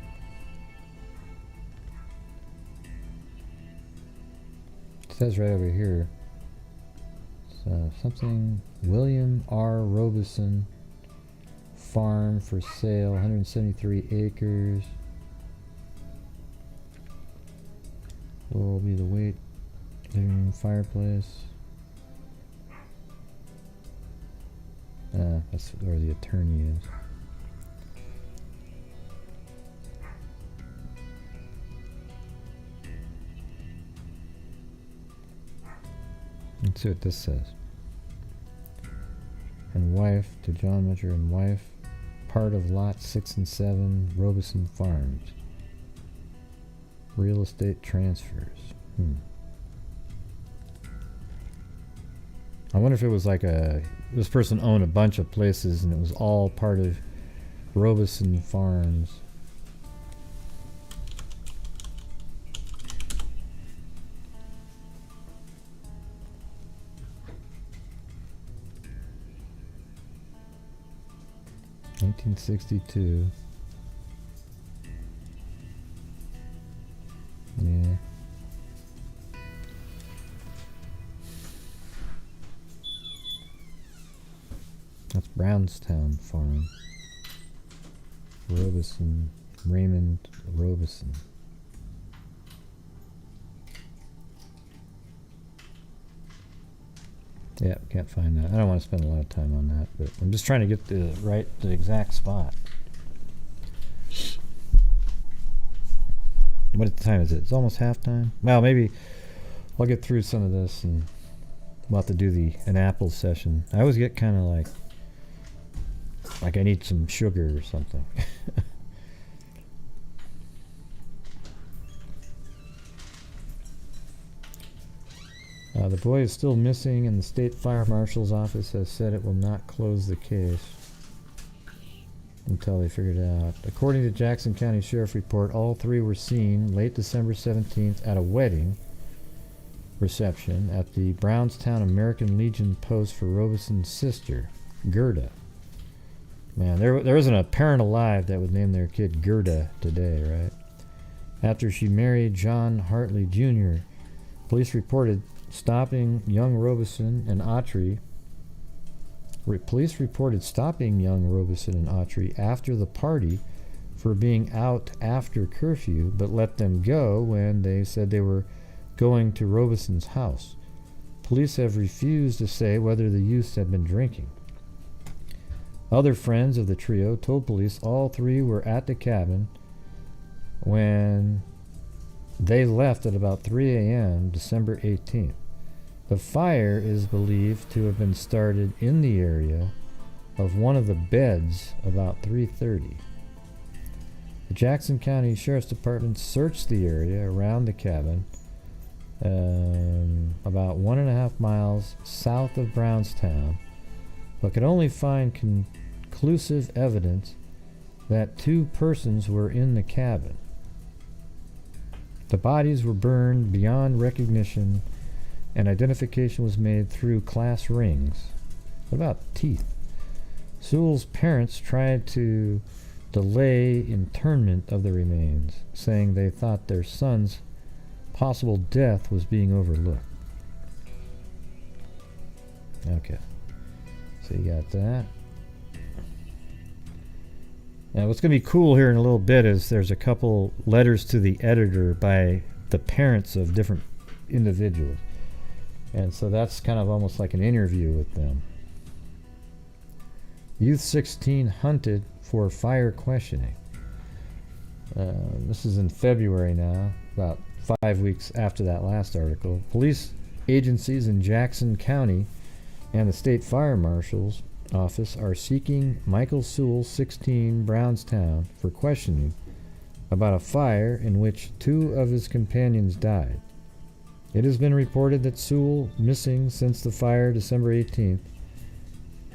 It says right over here. So something. William R. Robeson Farm for sale, 173 acres. Will be the weight, living room, fireplace. That's where the attorney is. Let's see what this says. And wife to John Mitcher and wife, part of lot 6 and 7, Robeson Farms. Real estate transfers. I wonder if it was like this person owned a bunch of places and it was all part of Robeson Farms. $1962. Yeah. That's Brownstown Farm. Robeson, Raymond Robeson. Yeah, can't find that. I don't want to spend a lot of time on that, but I'm just trying to get the exact spot. What time is it? It's almost halftime. Well, maybe I'll get through some of this and we'll have to do an Apple session. I always get kind of like I need some sugar or something. The boy is still missing, and the state fire marshal's office has said it will not close the case until they figure it out. According to Jackson County Sheriff report, all three were seen late December 17th at a wedding reception at the Brownstown American Legion post for Robeson's sister, Gerda. Man, there isn't a parent alive that would name their kid Gerda today, right? After she married John Hartley Jr., police reported stopping young Robeson and Autry. Police reported stopping young Robeson and Autry after the party for being out after curfew, but let them go when they said they were going to Robeson's house. Police have refused to say whether the youths had been drinking. Other friends of the trio told police all three were at the cabin when they left at about 3 a.m. December 18th. The fire is believed to have been started in the area of one of the beds about 3:30. The Jackson County Sheriff's Department searched the area around the cabin about 1.5 miles south of Brownstown, but could only find conclusive evidence that 2 persons were in the cabin. The bodies were burned beyond recognition, and identification was made through class rings. What about teeth? Sewell's parents tried to delay internment of the remains, saying they thought their son's possible death was being overlooked. Okay, so you got that. Now what's going to be cool here in a little bit is there's a couple letters to the editor by the parents of different individuals. And so that's kind of almost like an interview with them. Youth 16 hunted for fire questioning. This is in February now, about 5 weeks after that last article. Police agencies in Jackson County and the State Fire Marshal's office are seeking Michael Sewell, 16, Brownstown, for questioning about a fire in which 2 of his companions died. It has been reported that Sewell, missing since the fire December 18th,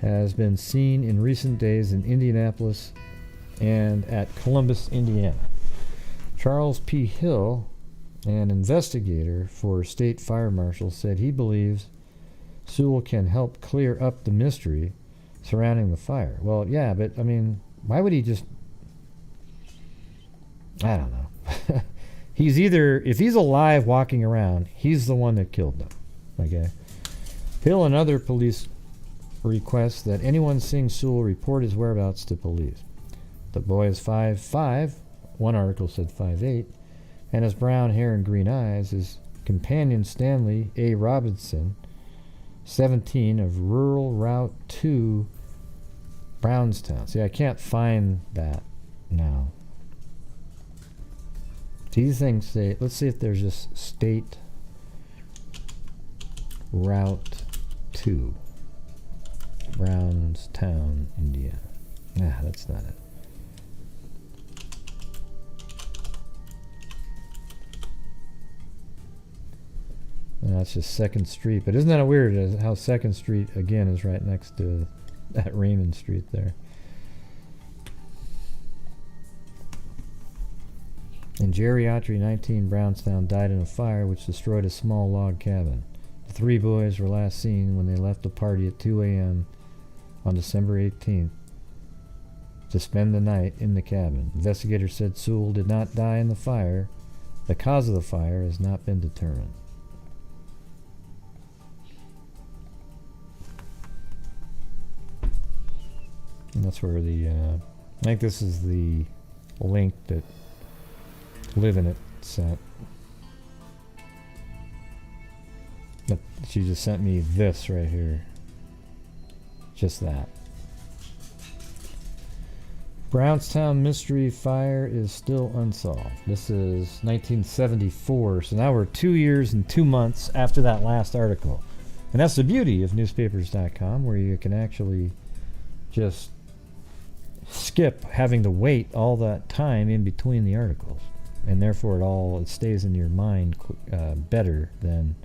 has been seen in recent days in Indianapolis and at Columbus, Indiana. Charles P. Hill, an investigator for State Fire Marshal, said he believes Sewell can help clear up the mystery surrounding the fire. Well, yeah, but I mean, why would he just... I don't know. He's either, if he's alive walking around, he's the one that killed them. Okay? Hill and other police request that anyone seeing Sewell report his whereabouts to police. The boy is 5'5", one article said 5'8", and has brown hair and green eyes. His companion Stanley A. Robinson, 17, of Rural Route 2, Brownstown. See, I can't find that now. These things say, let's see if there's just State Route 2, Brownstown, Indiana. Nah, that's not it. And that's just 2nd Street. But isn't that weird how 2nd Street, again, is right next to that Raymond Street there. In Jerry Autry, 19, Brownstown, died in a fire which destroyed a small log cabin. The 3 boys were last seen when they left a party at 2 a.m. on December 18th to spend the night in the cabin. Investigators said Sewell did not die in the fire. The cause of the fire has not been determined. And that's where the, I think this is the link that Live in It sent. But she just sent me this right here. Just that. Brownstown Mystery Fire is still unsolved. This is 1974, so now we're 2 years and 2 months after that last article. And that's the beauty of newspapers.com, where you can actually just skip having to wait all that time in between the articles. And therefore it stays in your mind better than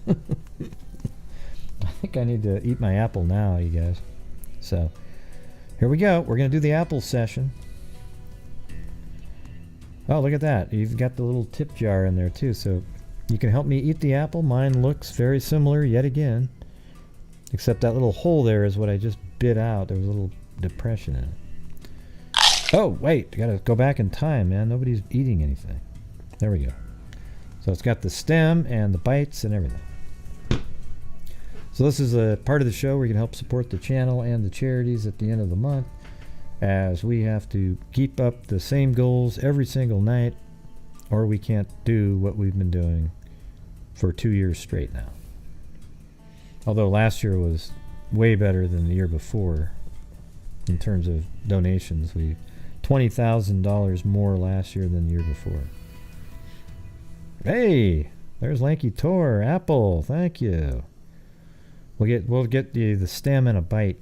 I think I need to eat my apple now, you guys. So here we go. We're going to do the apple session. Oh, look at that. You've got the little tip jar in there too, so you can help me eat the apple. Mine looks very similar yet again, except that little hole there is what I just bit out. There was a little depression in it. Oh, wait. I gotta go back in time, man. Nobody's eating anything. There we go. So it's got the stem and the bites and everything. So this is a part of the show where you can help support the channel and the charities at the end of the month, as we have to keep up the same goals every single night, or we can't do what we've been doing for 2 years straight now. Although last year was way better than the year before in terms of donations. We $20,000 more last year than the year before. Hey, there's Lanky Tor. Apple, thank you. We'll get the stamina bite.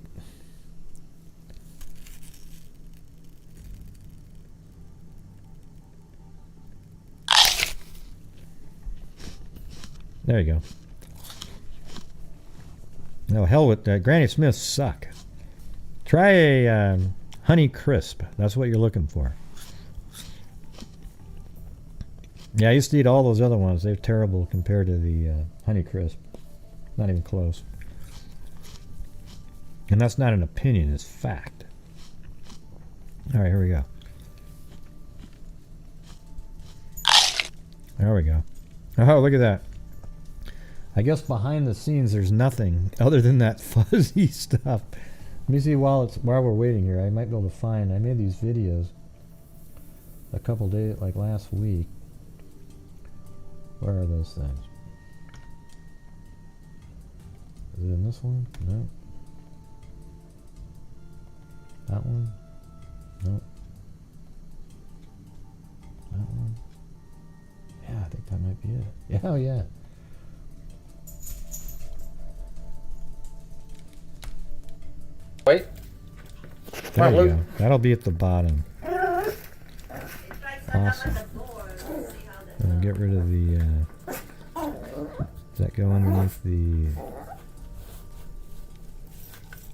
There you go. No, hell with that. Granny Smiths suck. Try a Honey Crisp. That's what you're looking for. Yeah, I used to eat all those other ones. They're terrible compared to the Honey Crisp. Not even close. And that's not an opinion, it's fact. Alright, here we go. There we go. Oh, look at that. I guess behind the scenes there's nothing other than that fuzzy stuff. Let me see while we're waiting here. I might be able to find. I made these videos a couple days, like last week. Where are those things? Is it in this one? No. That one? No. That one? Yeah, I think that might be it. Yeah, oh yeah. Wait. There you go. That'll be at the bottom. Awesome. And get rid of the. Does that go underneath the?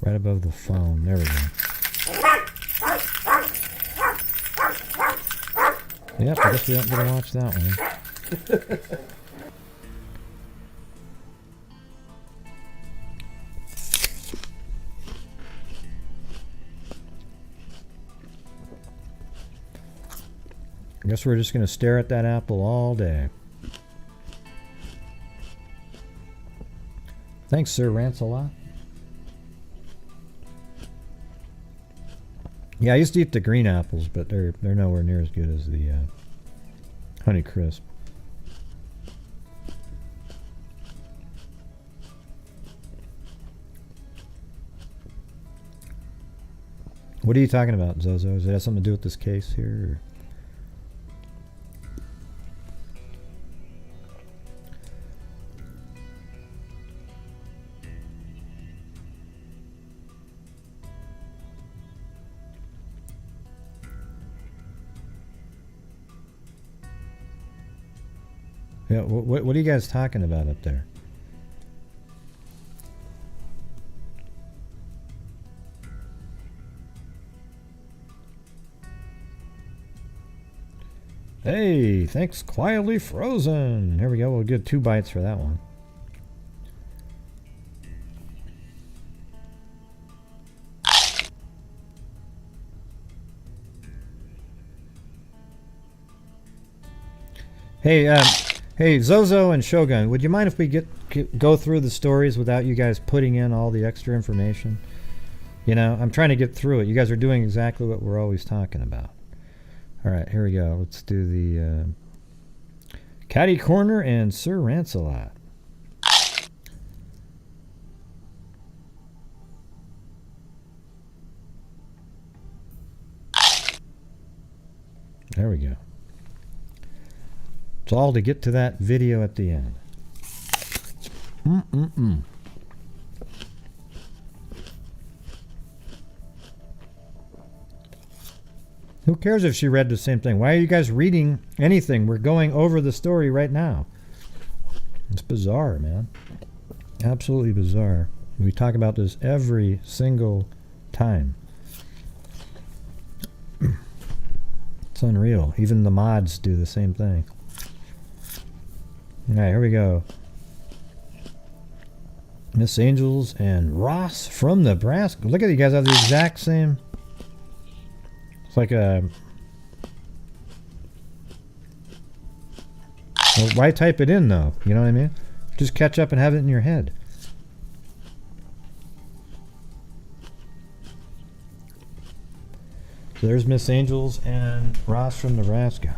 Right above the phone. There we go. Yep, I guess we aren't going to watch that one. I guess we're just going to stare at that apple all day. Thanks, Sir Rancelot. Yeah, I used to eat the green apples, but they're nowhere near as good as the Honey Crisp. What are you talking about, Zozo? Does it have something to do with this case here? Or? Yeah, what are you guys talking about up there? Hey, thanks, Quietly Frozen. Here we go. We'll get 2 bites for that one. Hey, Zozo and Shogun, would you mind if we go through the stories without you guys putting in all the extra information? You know, I'm trying to get through it. You guys are doing exactly what we're always talking about. All right, here we go. Let's do the Catty Corner and Sir Rancelot. There we go. It's all to get to that video at the end. Who cares if she read the same thing? Why are you guys reading anything? We're going over the story right now. It's bizarre, man. Absolutely bizarre. We talk about this every single time. It's unreal. Even the mods do the same thing. Alright, here we go. Miss Angels and Ross from Nebraska. Look at you guys have the exact same. It's like a. Well, why type it in though? You know what I mean? Just catch up and have it in your head. So there's Miss Angels and Ross from Nebraska.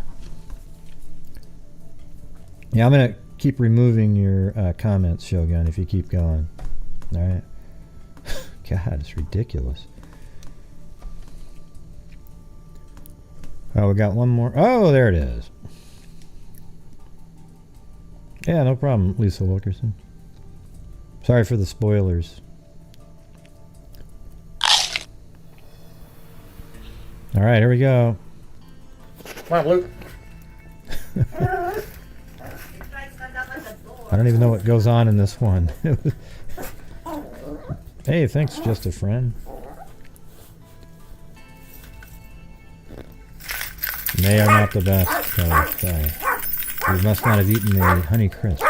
Yeah, I'm gonna keep removing your comments, Shogun, if you keep going. All right. God, it's ridiculous. Oh, we got one more. Oh, there it is. Yeah, no problem, Lisa Wilkerson. Sorry for the spoilers. All right, here we go. Come on, Luke. I don't even know what goes on in this one. Hey, thanks, just a friend. They are not the best. You must not have eaten a Honey Crisp.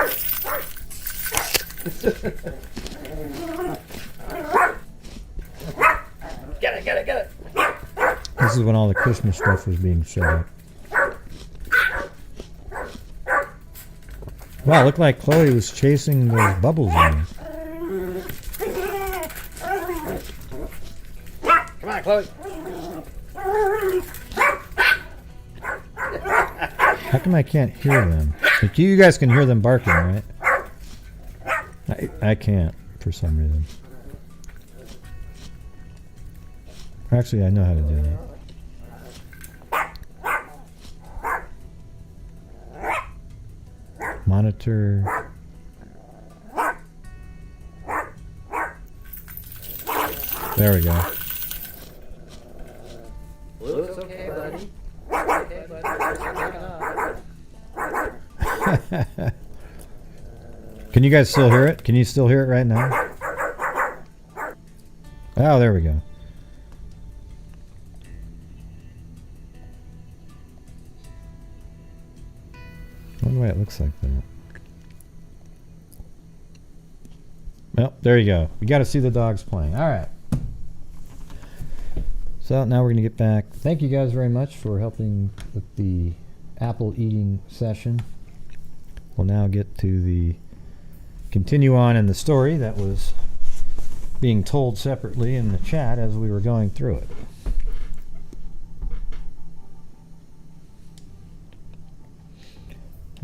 Get it. This is when all the Christmas stuff was being set up. Wow, it looked like Chloe was chasing those bubbles in. Come on, Chloe. How come I can't hear them? Like, you guys can hear them barking, right? I can't, for some reason. Actually, I know how to do that. Monitor. There we go. Luke's okay, buddy. Okay, buddy. Can you guys still hear it? Can you still hear it right now? Oh, there we go. I wonder why it looks like that. Well, there you go. We got to see the dogs playing. All right. So now we're going to get back. Thank you guys very much for helping with the apple eating session. We'll now get to the continue on in the story that was being told separately in the chat as we were going through it.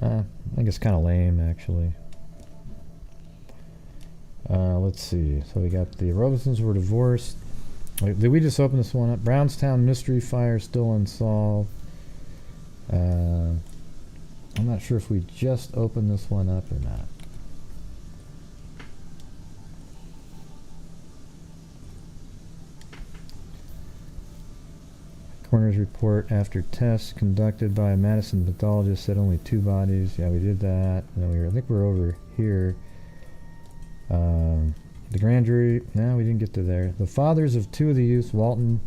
I think it's kind of lame, actually. Let's see. So we got the Robinsons were divorced. Wait, did we just open this one up? Brownstown Mystery Fire still unsolved. I'm not sure if we just opened this one up or not. Coroner's report after tests conducted by a Madison pathologist said only 2 bodies. Yeah, we did that. And then I think we're over here. The grand jury, no, we didn't get to there. The fathers of 2 of the youths, Walton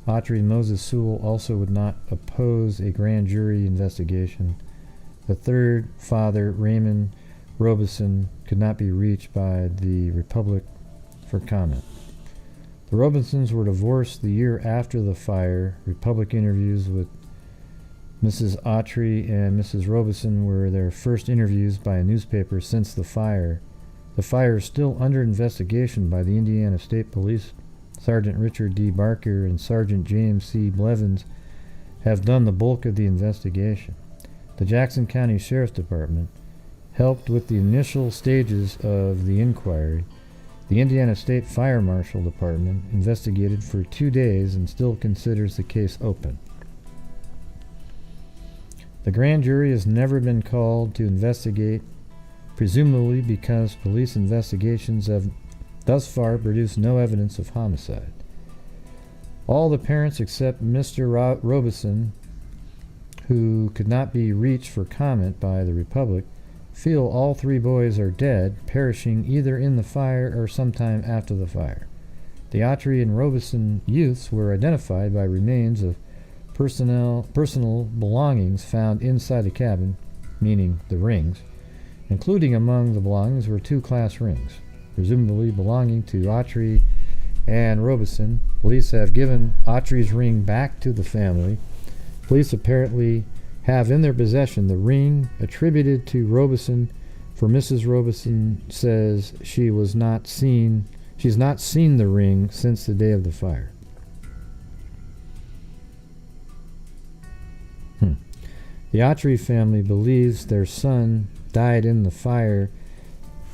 Autry and Moses Sewell, also would not oppose a grand jury investigation. The third father, Raymond Robeson, could not be reached by the Republic for comment. The Robinsons were divorced the year after the fire. Republic interviews with Mrs. Autry and Mrs. Robeson were their first interviews by a newspaper since the fire. The fire is still under investigation by the Indiana State Police. Sergeant Richard D. Barker and Sergeant James C. Blevins have done the bulk of the investigation. The Jackson County Sheriff's Department helped with the initial stages of the inquiry. The Indiana State Fire Marshal Department investigated for 2 days and still considers the case open. The grand jury has never been called to investigate, presumably because police investigations have thus far produced no evidence of homicide. All the parents except Mr. Robeson, who could not be reached for comment by the Republic, feel all 3 boys are dead, perishing either in the fire or sometime after the fire. The Autry and Robeson youths were identified by remains of personal belongings found inside the cabin, meaning the rings. Including among the belongings were 2 class rings, presumably belonging to Autry and Robeson. Police have given Autry's ring back to the family. Police apparently have in their possession the ring attributed to Robeson, for Mrs. Robeson says she's not seen the ring since the day of the fire. The Autry family believes their son died in the fire.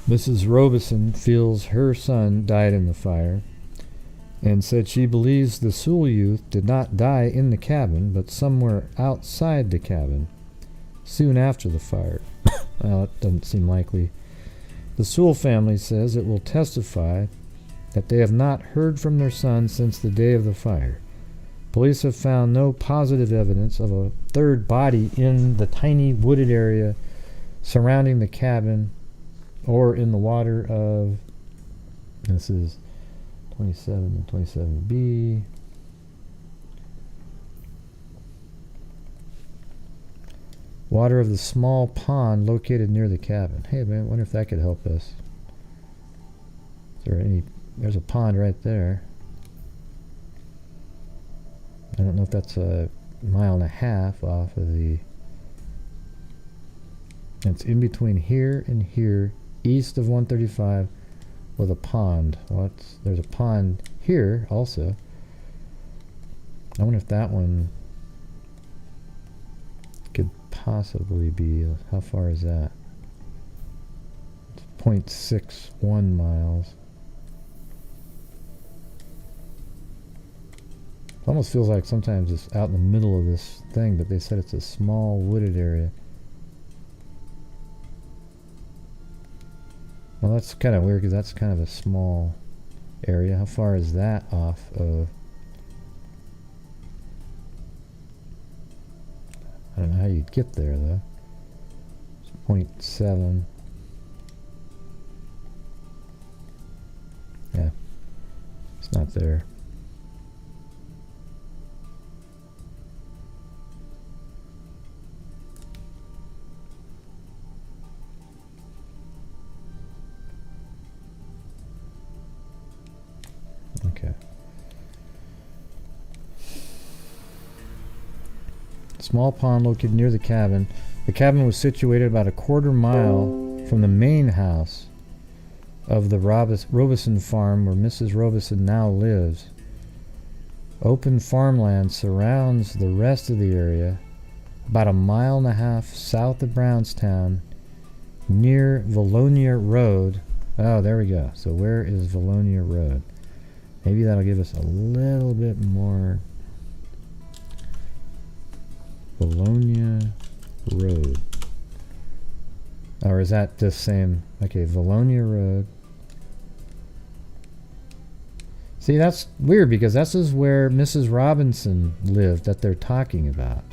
Mrs. Robeson feels her son died in the fire and said she believes the Sewell youth did not die in the cabin but somewhere outside the cabin soon after the fire. Well, it doesn't seem likely. The Sewell family says it will testify that they have not heard from their son since the day of the fire. Police have found no positive evidence of a third body in the tiny wooded area surrounding the cabin or in the water of, this is 27 and 27B. Water of the small pond located near the cabin. Hey man, I wonder if that could help us. Is there any, there's a pond right there. I don't know if that's a mile and a half off of the, it's in between here and here, east of 135 with a pond. Well, there's a pond here also. I wonder if that one could possibly be, how far is that? It's 0.61 miles. It almost feels like sometimes it's out in the middle of this thing, but they said it's a small wooded area. Well, that's kind of weird because that's kind of a small area. How far is that off of? I don't know how you'd get there though. It's 0.7. Yeah, it's not there. Okay. Small pond located near the cabin. The cabin was situated about a quarter mile from the main house of the Robeson farm where Mrs. Robeson now lives. Open farmland surrounds the rest of the area about a mile and a half south of Brownstown near Valonia Road. Oh, there we go. So where is Valonia Road? Maybe that'll give us a little bit more. Valonia Road. Or is that the same? Okay, Valonia Road. See, that's weird because this is where Mrs. Robinson lived that they're talking about.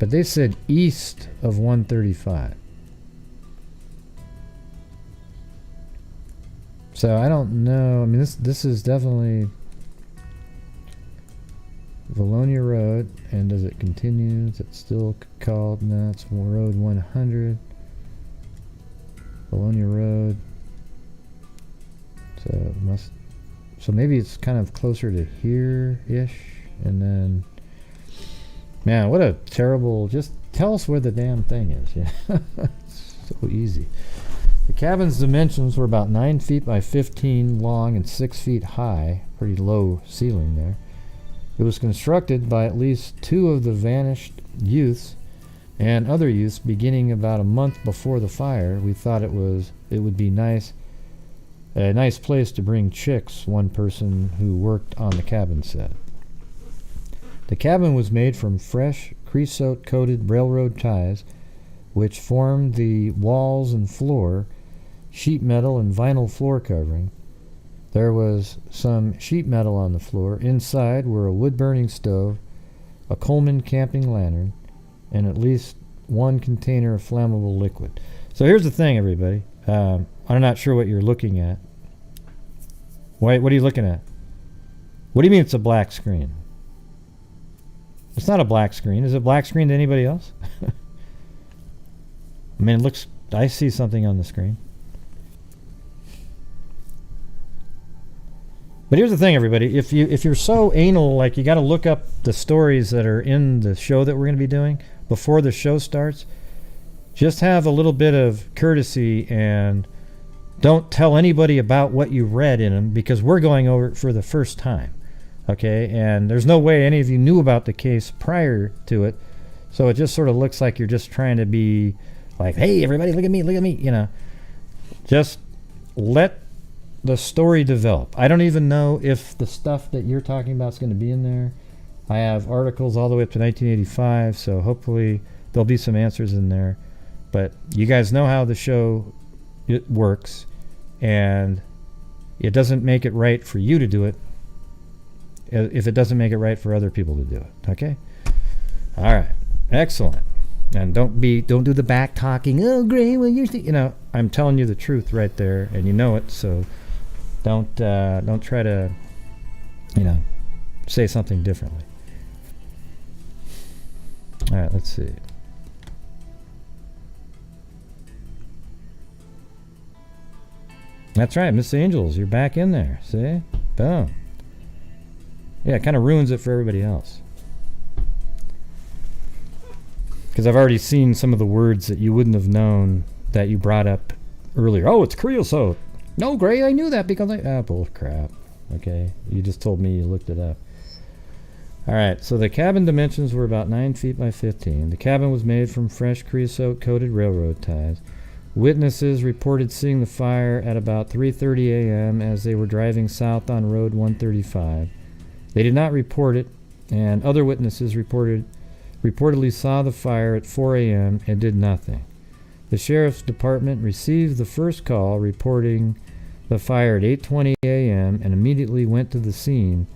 But they said east of 135. So I don't know. I mean, this is definitely Valonia Road. And does it continue? Is it still called? No, it's Road 100. Valonia Road. So it must. So maybe it's kind of closer to here-ish. And then, man, what a terrible. Just tell us where the damn thing is. Yeah, it's so easy. The cabin's dimensions were about 9 feet by 15 long and 6 feet high. Pretty low ceiling there. It was constructed by at least two of the vanished youths and other youths beginning about a month before the fire. We thought it would be a nice place to bring chicks, one person who worked on the cabin said. The cabin was made from fresh creosote coated railroad ties which formed the walls and floor, sheet metal and vinyl floor covering. There was some sheet metal on the floor. Inside were a wood-burning stove, a Coleman camping lantern, and at least one container of flammable liquid. So here's the thing, everybody. I'm not sure what you're looking at. Wait, what are you looking at? What do you mean it's a black screen? It's not a black screen. Is it a black screen to anybody else? I mean, it looks... I see something on the screen. But here's the thing, everybody. If you're so anal, like you got to look up the stories that are in the show that we're going to be doing before the show starts, just have a little bit of courtesy and don't tell anybody about what you read in them because we're going over it for the first time. Okay? And there's no way any of you knew about the case prior to it. So it just sort of looks like you're just trying to be like, hey, everybody, look at me, you know. Just let the story develop. I don't even know if the stuff that you're talking about is going to be in there. I have articles all the way up to 1985, so hopefully there'll be some answers in there. But you guys know how the show it works, and it doesn't make it right for you to do it if it doesn't make it right for other people to do it. Okay? All right. Excellent. And don't do the back talking. Oh, Gray, well, I'm telling you the truth right there, and you know it. So don't try to, say something differently. All right. Let's see. That's right, Miss Angels. You're back in there. See? Boom. Yeah, it kind of ruins it for everybody else. Because I've already seen some of the words that you wouldn't have known that you brought up earlier. Oh, it's creosote. No, Gray, I knew that because bull crap. Okay, you just told me you looked it up. All right, so the cabin dimensions were about 9 feet by 15. The cabin was made from fresh creosote-coated railroad ties. Witnesses reported seeing the fire at about 3:30 a.m. as they were driving south on Road 135. They did not report it, and other witnesses reportedly saw the fire at 4 a.m. and did nothing. The sheriff's department received the first call reporting the fire at 8:20 a.m. and immediately went to the scene.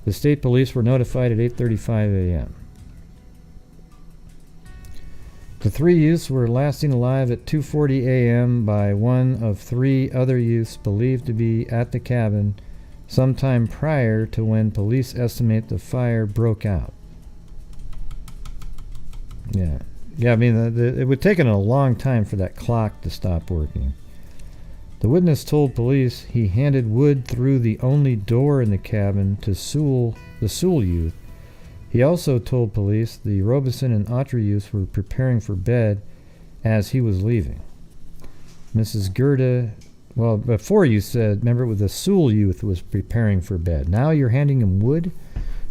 The state police were notified at 8:35 a.m. The 3 youths were lasting alive at 2:40 a.m. by one of 3 other youths believed to be at the cabin sometime prior to when police estimate the fire broke out. Yeah, I mean, it would take a long time for that clock to stop working. The witness told police he handed wood through the only door in the cabin to the Sewell youth. He also told police the Robeson and Autry youths were preparing for bed as he was leaving. Mrs. Gerda, well, before you said, remember, the Sewell youth was preparing for bed. Now you're handing him wood?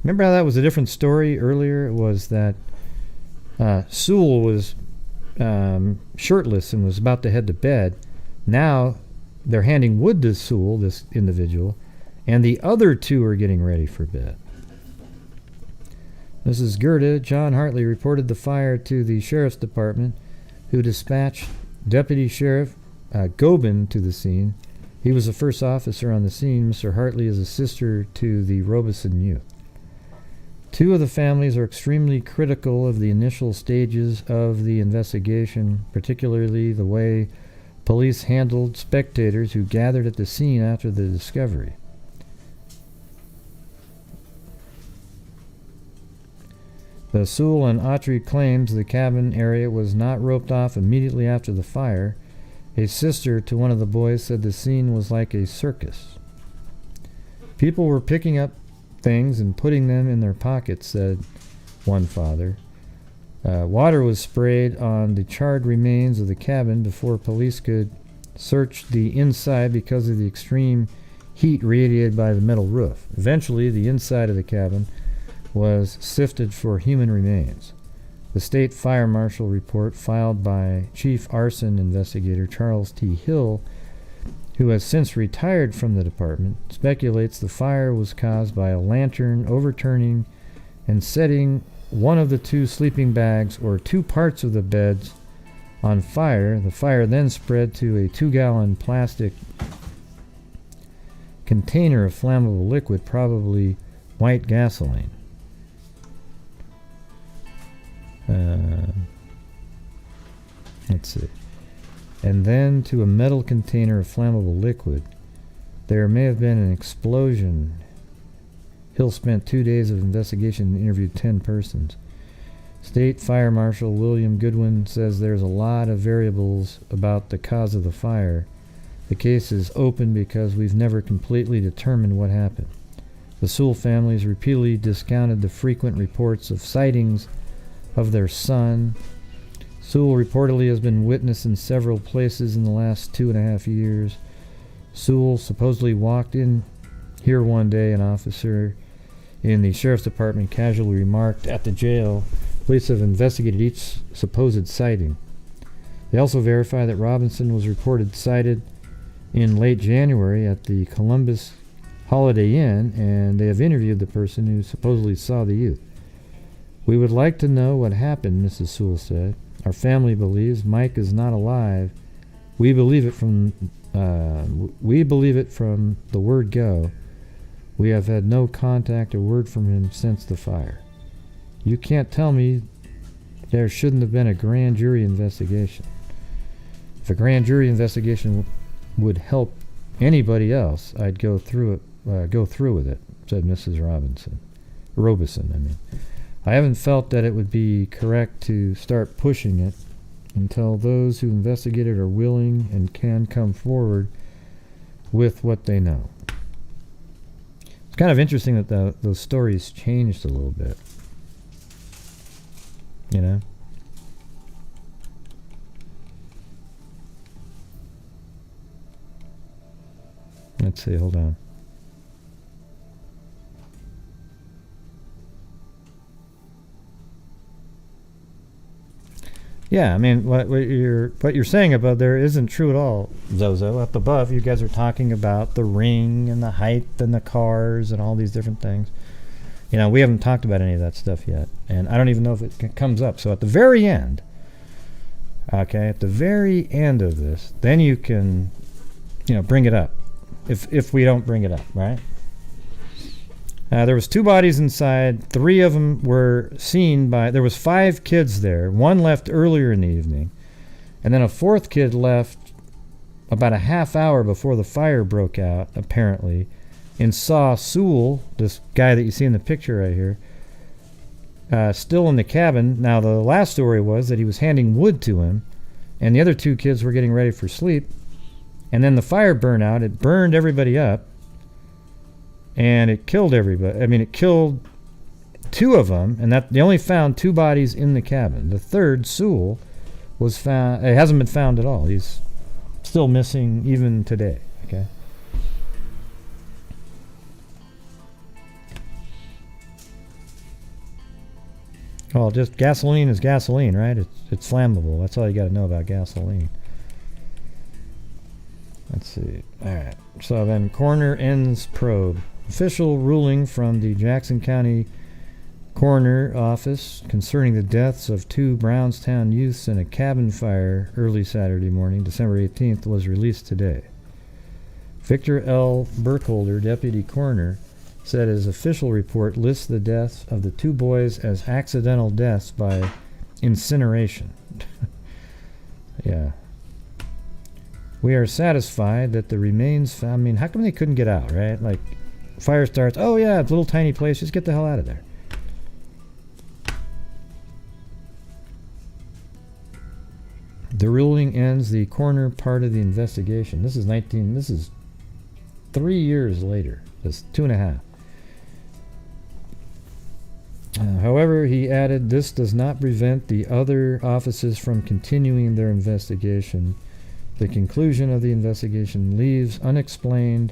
Remember how that was a different story earlier? It was that Sewell was shirtless and was about to head to bed. Now they're handing wood to Sewell, this individual, and the other 2 are getting ready for bed. Mrs. Gerda, John Hartley, reported the fire to the sheriff's department, who dispatched Deputy Sheriff Gobin to the scene. He was the first officer on the scene. Mr. Hartley is a sister to the Robeson youth. 2 of the families are extremely critical of the initial stages of the investigation, particularly the way police handled spectators who gathered at the scene after the discovery. The Sewell and Autry claims the cabin area was not roped off immediately after the fire. A sister to one of the boys said the scene was like a circus. People were picking up things and putting them in their pockets, said one father. Water was sprayed on the charred remains of the cabin before police could search the inside because of the extreme heat radiated by the metal roof. Eventually, the inside of the cabin was sifted for human remains. The state fire marshal report filed by Chief Arson Investigator Charles T. Hill, who has since retired from the department, speculates the fire was caused by a lantern overturning and setting one of the 2 sleeping bags or 2 parts of the beds on fire. The fire then spread to a 2-gallon plastic container of flammable liquid, probably white gasoline. Let's see. And then to a metal container of flammable liquid. There may have been an explosion. Hill spent 2 days of investigation and interviewed 10 persons. State Fire Marshal William Goodwin says there's a lot of variables about the cause of the fire. The case is open because we've never completely determined what happened. The Sewell families repeatedly discounted the frequent reports of sightings of their son. Sewell reportedly has been witnessed in several places in the last 2.5 years. Sewell supposedly walked in here one day. An officer in the sheriff's department casually remarked at the jail, police have investigated each supposed sighting. They also verify that Robinson was reported sighted in late January at the Columbus Holiday Inn, and they have interviewed the person who supposedly saw the youth. We would like to know what happened, Mrs. Sewell said. Our family believes Mike is not alive. We believe it from the word go. We have had no contact or word from him since the fire. You can't tell me there shouldn't have been a grand jury investigation. If a grand jury investigation would help anybody else, I'd go through with it, said Mrs. Robeson, I mean. I haven't felt that it would be correct to start pushing it until those who investigated are willing and can come forward with what they know. It's kind of interesting that those stories changed a little bit. You know? Let's see, hold on. Yeah, I mean, what you're saying about there isn't true at all, Zozo. Up above, you guys are talking about the ring and the height and the cars and all these different things. You know, we haven't talked about any of that stuff yet, and I don't even know if it comes up. So at the very end, okay, at the very end of this, then you can, bring it up. If we don't bring it up, right? There was 2 bodies inside. 3 of them were seen by... There was 5 kids there. 1 left earlier in the evening. And then a 4th kid left about a half hour before the fire broke out, apparently, and saw Sewell, this guy that you see in the picture right here, still in the cabin. Now, the last story was that he was handing wood to him, and the other 2 kids were getting ready for sleep. And then the fire burned out. It burned everybody up. And it killed everybody. I mean, it killed 2 of them, and they only found 2 bodies in the cabin. The third, Sewell, was found. It hasn't been found at all. He's still missing even today. Okay. Well, just gasoline is gasoline, right? It's flammable. That's all you got to know about gasoline. Let's see. All right. So then, coroner ends probe. Official ruling from the Jackson County Coroner Office concerning the deaths of 2 Brownstown youths in a cabin fire early Saturday morning, December 18th, was released today. Victor L. Burkholder, deputy coroner, said his official report lists the deaths of the 2 boys as accidental deaths by incineration. Yeah. We are satisfied that the remains found... I mean, how come they couldn't get out, right? Like, fire starts, oh yeah, it's a little tiny place, just get the hell out of there. The ruling ends the coroner part of the investigation. This is 3 years later. That's 2.5. However, he added, this does not prevent the other offices from continuing their investigation. The conclusion of the investigation leaves unexplained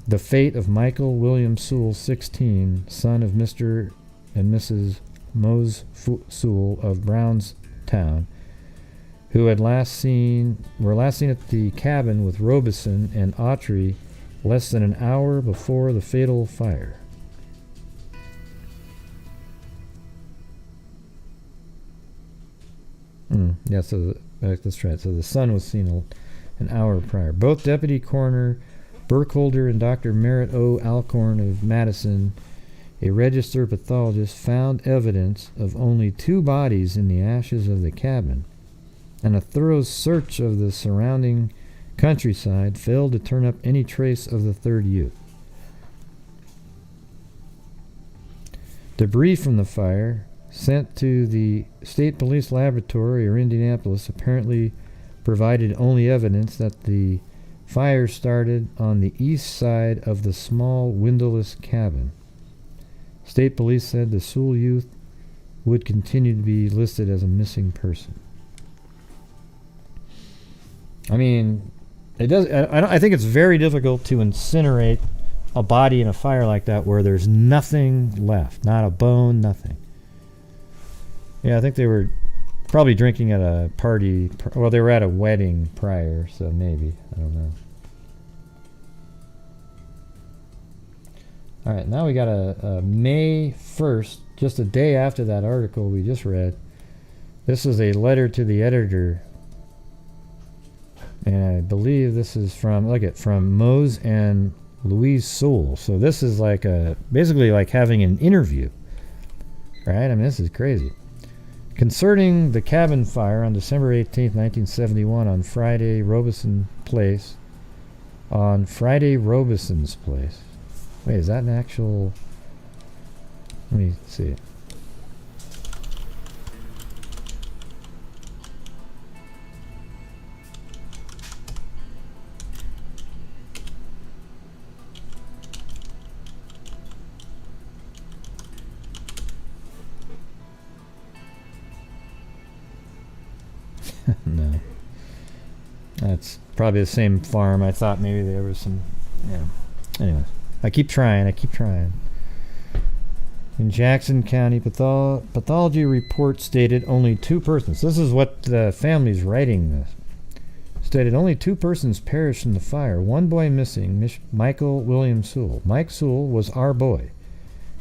the fate of Michael William Sewell, 16, son of Mr. and Mrs. Mose Sewell of Brownstown, who were last seen at the cabin with Robeson and Autry less than an hour before the fatal fire. Yeah, so that's right. So the son was seen an hour prior. Both Deputy Coroner Burkholder and Dr. Merritt O. Alcorn of Madison, a registered pathologist, found evidence of only 2 bodies in the ashes of the cabin, and a thorough search of the surrounding countryside failed to turn up any trace of the 3rd youth. Debris from the fire sent to the State Police Laboratory or Indianapolis apparently provided only evidence that the fire started on the east side of the small windowless cabin. State Police said the Sewell youth would continue to be listed as a missing person. I mean, it does. I think it's very difficult to incinerate a body in a fire like that where there's nothing left, not a bone, nothing. Yeah, I think they were probably drinking at a party. Well, they were at a wedding prior, so maybe. I don't know. All right, now we got a May 1st, just a day after that article we just read. This is a letter to the editor. And I believe this is from Mose and Louise Sewell. So this is like basically like having an interview. Right? I mean, this is crazy. Concerning the cabin fire on December 18th, 1971 on Friday Robeson's place. Wait, is that an actual... Let me see. No. That's probably the same farm. I thought maybe there was some... Yeah. Anyway. I keep trying. In Jackson County, pathology report stated only 2 persons. This is what the family's writing this. Stated only 2 persons perished in the fire. 1 boy missing, Michael William Sewell. Mike Sewell was our boy.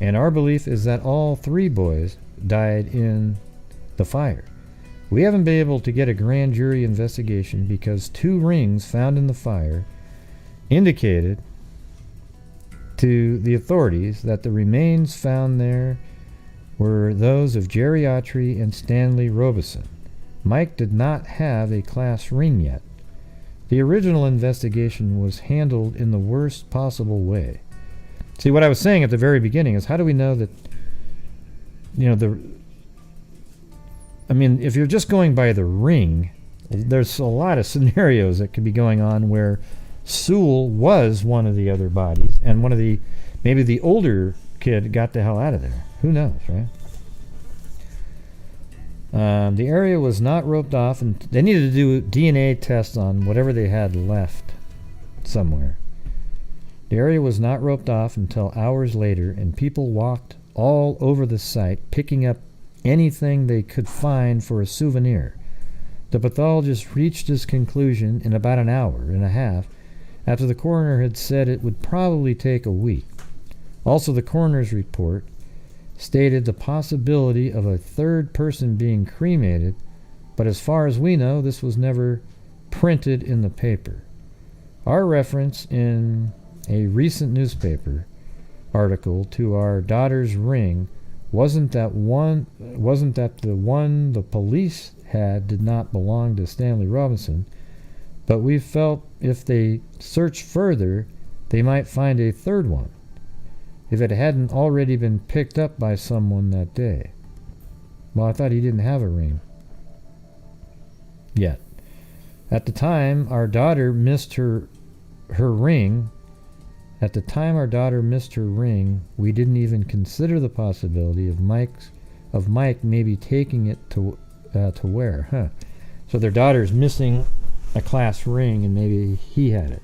And our belief is that all 3 boys died in the fire. We haven't been able to get a grand jury investigation because 2 rings found in the fire indicated to the authorities that the remains found there were those of Jerry Autry and Stanley Robeson. Mike did not have a class ring yet. The original investigation was handled in the worst possible way. See, what I was saying at the very beginning is, how do we know that, if you're just going by the ring, there's a lot of scenarios that could be going on where Sewell was one of the other bodies, and maybe the older kid got the hell out of there. Who knows, right? The area was not roped off, and they needed to do DNA tests on whatever they had left somewhere. The area was not roped off until hours later, and people walked all over the site, picking up anything they could find for a souvenir. The pathologist reached his conclusion in about an hour and a half, after the coroner had said it would probably take a week. Also, the coroner's report stated the possibility of a 3rd person being cremated, but as far as we know, this was never printed in the paper. Our reference in a recent newspaper article to our daughter's ring wasn't that the one the police had did not belong to Stanley Robinson, but we felt if they searched further, they might find a 3rd one, if it hadn't already been picked up by someone that day. Well, I thought he didn't have a ring yet. At the time our daughter missed her ring, we didn't even consider the possibility of Mike maybe taking it to wear. So their daughter's missing a class ring, and maybe he had it.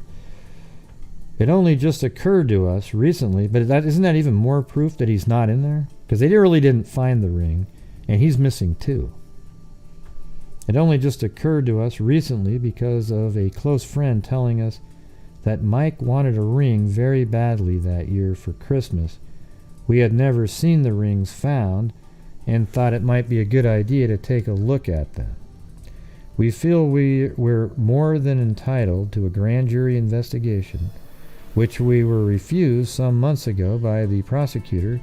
It only just occurred to us recently, but isn't that even more proof that he's not in there? Because they really didn't find the ring, and he's missing 2. It only just occurred to us recently because of a close friend telling us that Mike wanted a ring very badly that year for Christmas. We had never seen the rings found and thought it might be a good idea to take a look at them. We feel we're more than entitled to a grand jury investigation, which we were refused some months ago by the prosecutor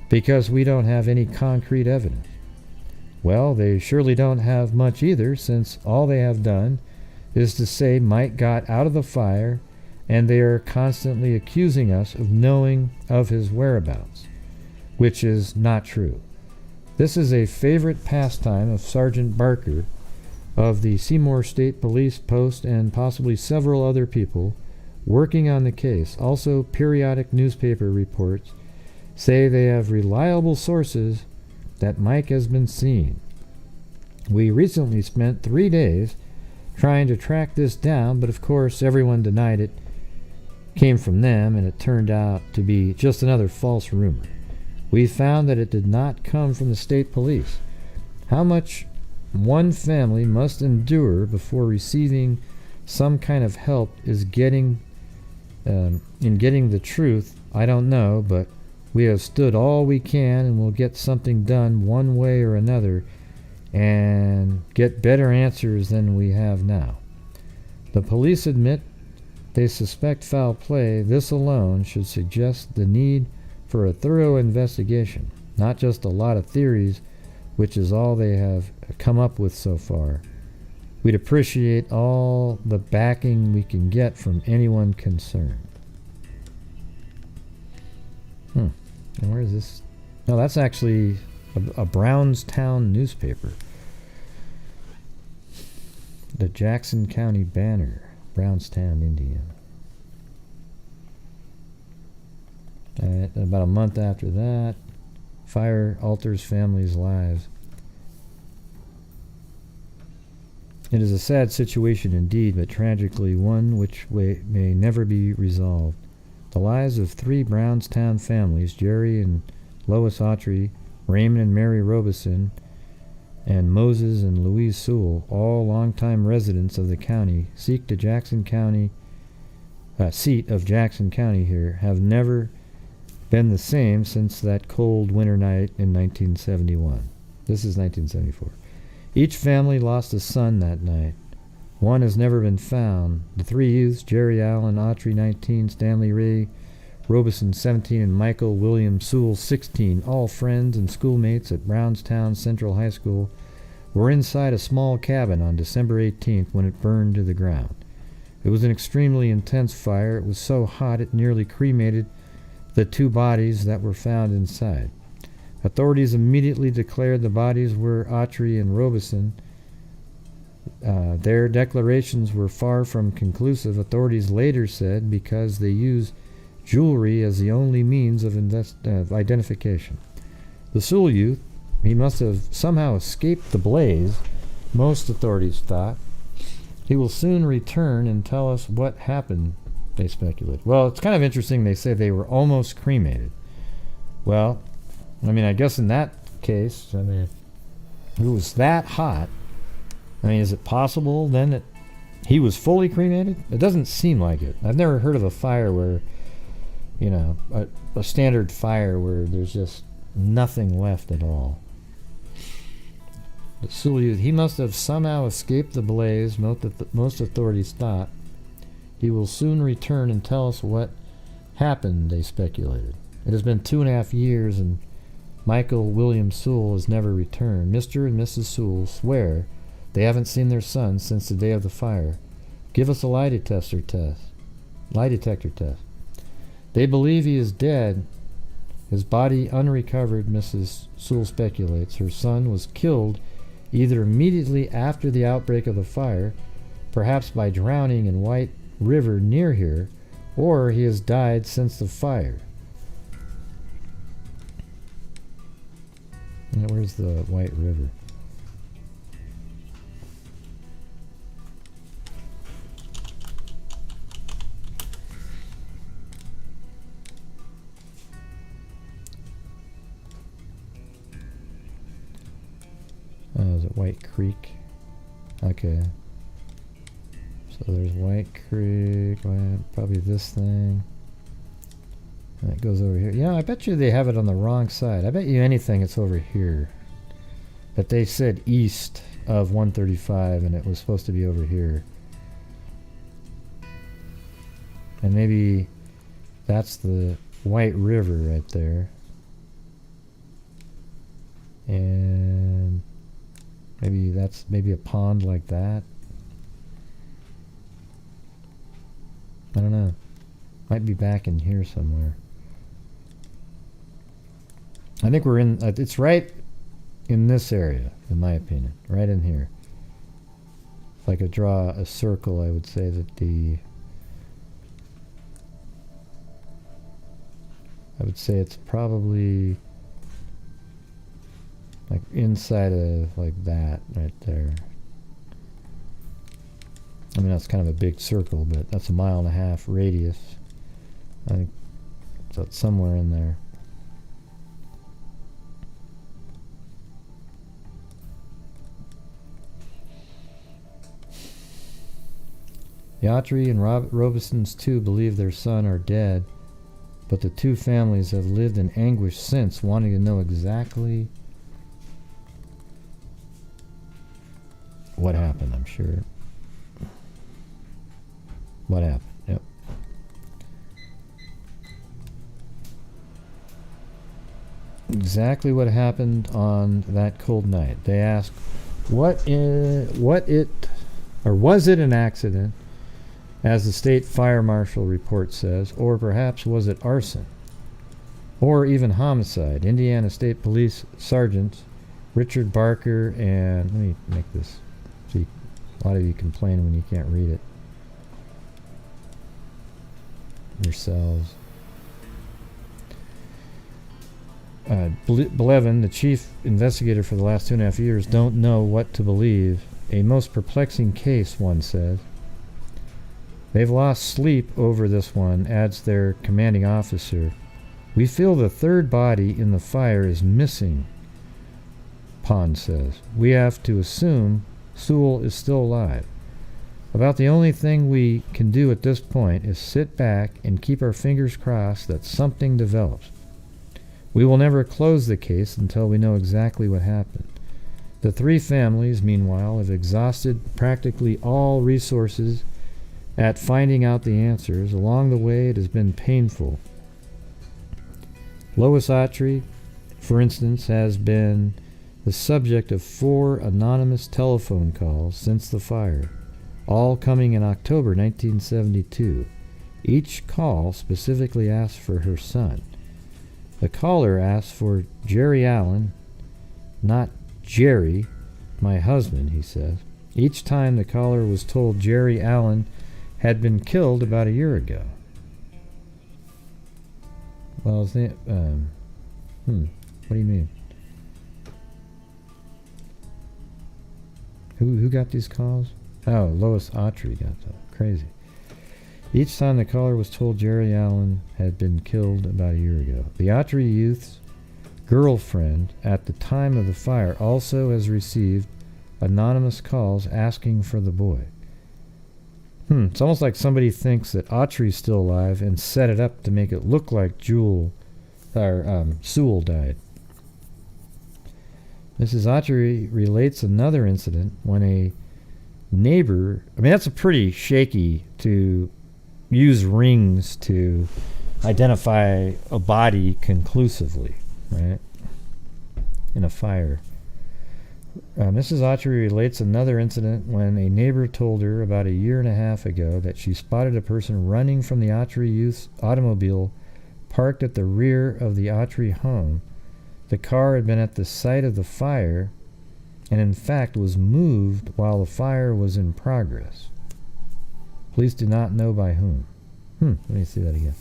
because we don't have any concrete evidence. Well, they surely don't have much either, since all they have done is to say Mike got out of the fire, and they are constantly accusing us of knowing of his whereabouts, which is not true. This is a favorite pastime of Sergeant Barker of the Seymour State Police Post and possibly several other people working on the case. Also, periodic newspaper reports say they have reliable sources that Mike has been seen. We recently spent 3 days trying to track this down, but of course everyone denied it came from them, and it turned out to be just another false rumor. We found that it did not come from the state police. How much one family must endure before receiving some kind of help in getting the truth, I don't know, but we have stood all we can and will get something done one way or another and get better answers than we have now. The police admit they suspect foul play. This alone should suggest the need for a thorough investigation, not just a lot of theories, which is all they have come up with so far. We'd appreciate all the backing we can get from anyone concerned. And where is this? No, that's actually a Brownstown newspaper. The Jackson County Banner, Brownstown, Indiana. And about a month after that, fire alters families' lives. It is a sad situation indeed, but tragically one which may never be resolved. The lives of 3 Brownstown families, Jerry and Lois Autry, Raymond and Mary Robeson, and Moses and Louise Sewell, all longtime residents of the county, seat of Jackson County here, have never been the same since that cold winter night in 1971. This is 1974. Each family lost a son that night. One has never been found. The 3 youths, Jerry Allen Autry, 19, Stanley Ray Robeson, 17, and Michael William Sewell, 16, all friends and schoolmates at Brownstown Central High School, were inside a small cabin on December 18th when it burned to the ground. It was an extremely intense fire. It was so hot it nearly cremated the 2 bodies that were found inside. Authorities immediately declared the bodies were Autry and Robeson. Their declarations were far from conclusive. Authorities later said because they used jewelry as the only means of identification. The Sewell youth, he must have somehow escaped the blaze, most authorities thought. He will soon return and tell us what happened, they speculated. Well, it's kind of interesting they say they were almost cremated. Well, I mean, I guess in that case, I mean, if it was that hot, I mean, is it possible then that he was fully cremated? It doesn't seem like it. I've never heard of a fire where, you know, a standard fire where there's just nothing left at all. The Sewell youth, he must have somehow escaped the blaze, most authorities thought. He will soon return and tell us what happened, they speculated. It has been 2.5 years and Michael William Sewell has never returned. Mr. and Mrs. Sewell swear they haven't seen their son since the day of the fire. Give us a lie detector test. They believe he is dead. His body unrecovered, Mrs. Sewell speculates. Her son was killed either immediately after the outbreak of the fire, perhaps by drowning in White River near here, or he has died since the fire. Now, where's the White River? Oh, is it White Creek? Okay. So there's White Creek, probably this thing. And it goes over here. Yeah, I bet you they have it on the wrong side. I bet you anything it's over here. But they said east of 135 and it was supposed to be over here. And maybe that's the White River right there. And maybe that's a pond like that. I don't know. Might be back in here somewhere. I think we're in, it's right in this area, in my opinion. Right in here. If I could draw a circle, I would say that I would say it's probably like inside of like that right there. I mean, that's kind of a big circle, but that's 1.5 mile radius. I think so, it's somewhere in there. The Autry and Robesons too believe their son are dead, but the 2 families have lived in anguish since, wanting to know exactly what happened, I'm sure. What happened? Yep. Exactly what happened on that cold night. They asked, was it an accident, as the state fire marshal report says, or perhaps was it arson, or even homicide? Indiana State Police Sergeants Richard Barker and, let me make this, see, a lot of you complain when you can't read it yourselves. Blevin, the chief investigator for the last 2.5 years, don't know what to believe. A most perplexing case, one says. They've lost sleep over this one, adds their commanding officer. We feel the third body in the fire is missing, Pond says. We have to assume Sewell is still alive. About the only thing we can do at this point is sit back and keep our fingers crossed that something develops. We will never close the case until we know exactly what happened. The three families, meanwhile, have exhausted practically all resources at finding out the answers. Along the way, it has been painful. Lois Autry, for instance, has been the subject of 4 anonymous telephone calls since the fire, all coming in October 1972. Each call specifically asked for her son. The caller asked for Jerry Allen, not Jerry, my husband, he says. Each time the caller was told Jerry Allen had been killed about a year ago. Well, his name, what do you mean? Who got these calls? Oh, Lois Autry got them. Crazy. Each time the caller was told Jerry Allen had been killed about a year ago. The Autry youth's girlfriend at the time of the fire also has received anonymous calls asking for the boy. It's almost like somebody thinks that Autry's still alive and set it up to make it look like Sewell died. Mrs. Autry relates another incident when a neighbor, I mean, that's a pretty shaky to use rings to identify a body conclusively, right? In a fire. Mrs. Autry relates another incident when a neighbor told her about a year and a half ago that she spotted a person running from the Autry youth's automobile parked at the rear of the Autry home. The car had been at the site of the fire and in fact was moved while the fire was in progress. Police do not know by whom. Let me see that again.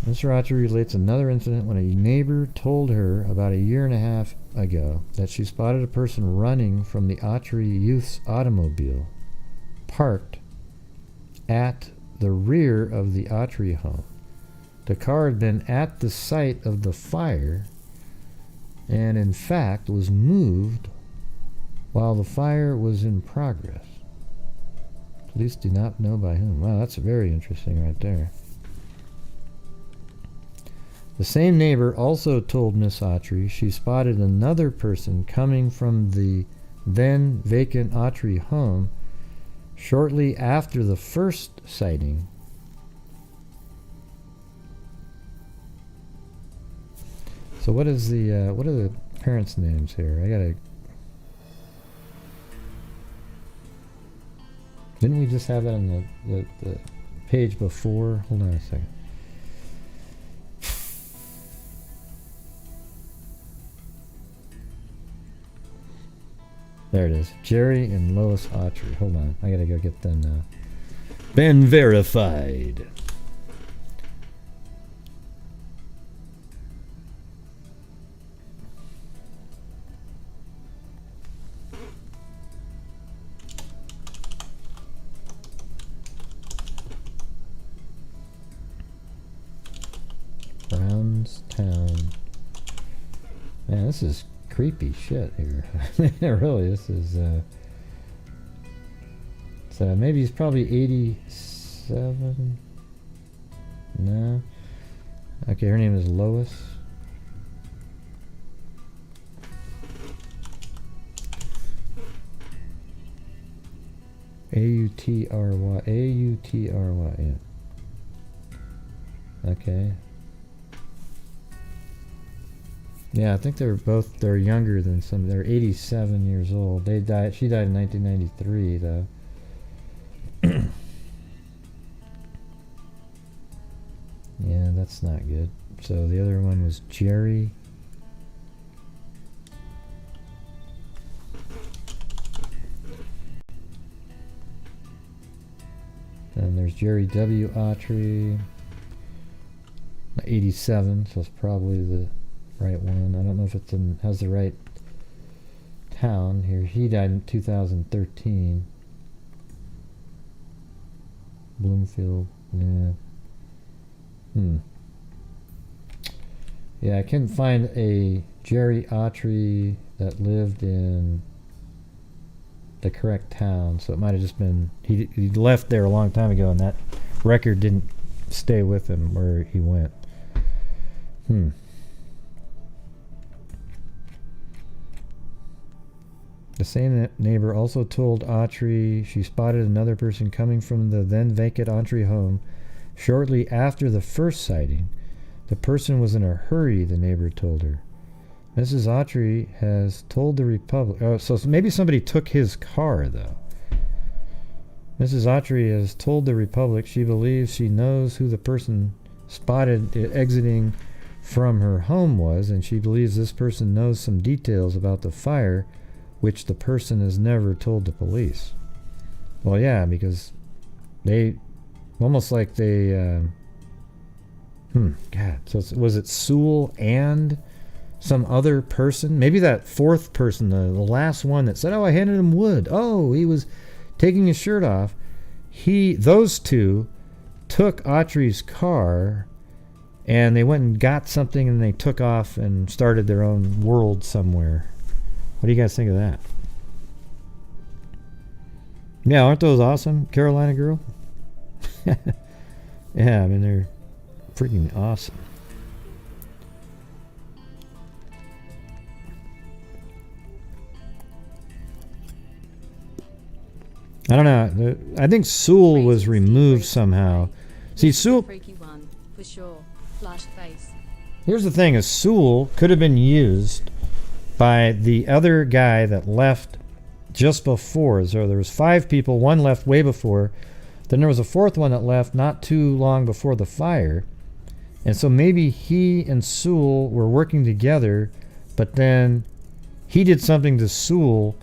Mr. Autry relates another incident when a neighbor told her about a year and a half ago that she spotted a person running from the Autry youth's automobile parked at the rear of the Autry home. The car had been at the site of the fire and in fact was moved while the fire was in progress. Police do not know by whom. Wow, that's very interesting right there. The same neighbor also told Miss Autry she spotted another person coming from the then vacant Autry home shortly after the first sighting. So what is the what are the parents' names here? Didn't we just have that on the page before? Hold on a second. There it is. Jerry and Lois Autry. Hold on. I gotta go get them now. Been verified. Brownstown. Man, this is creepy shit here. Really, this is so maybe he's probably 87. No. Okay, her name is Lois. A-U-T-R-Y. A-U-T-R-Y, yeah. Okay. Yeah, I think they're younger than some. They're 87 years old. She died in 1993, though. Yeah, that's not good. So the other one was Jerry. And there's Jerry W. Autry. 87, so it's probably the right one. I don't know if it has the right town here. He died in 2013. Bloomfield. Yeah. Yeah, I couldn't find a Jerry Autry that lived in the correct town, so it might have just been he left there a long time ago, and that record didn't stay with him where he went. The same neighbor also told Autry she spotted another person coming from the then vacant Autry home shortly after the first sighting. The person was in a hurry, the neighbor told her. Mrs. Autry has told the Republic... Oh, so maybe somebody took his car, though. Mrs. Autry has told the Republic she believes she knows who the person spotted exiting from her home was, and she believes this person knows some details about the fire which the person has never told the police. Well, yeah, because they... Almost like they... God. So was it Sewell and some other person? Maybe that fourth person, the last one that said, oh, I handed him wood. Oh, he was taking his shirt off. Those two took Autry's car and they went and got something and they took off and started their own world somewhere. What do you guys think of that? Yeah, aren't those awesome? Carolina Girl? Yeah, I mean, they're freaking awesome. I don't know. I think Sewell was removed somehow. See, Sewell... Freaky one, for sure. Flushed face. Here's the thing, is Sewell could have been used by the other guy that left just before. So there was 5 people, one left way before. Then there was a 4th one that left not too long before the fire. And so maybe he and Sewell were working together, but then he did something to Sewell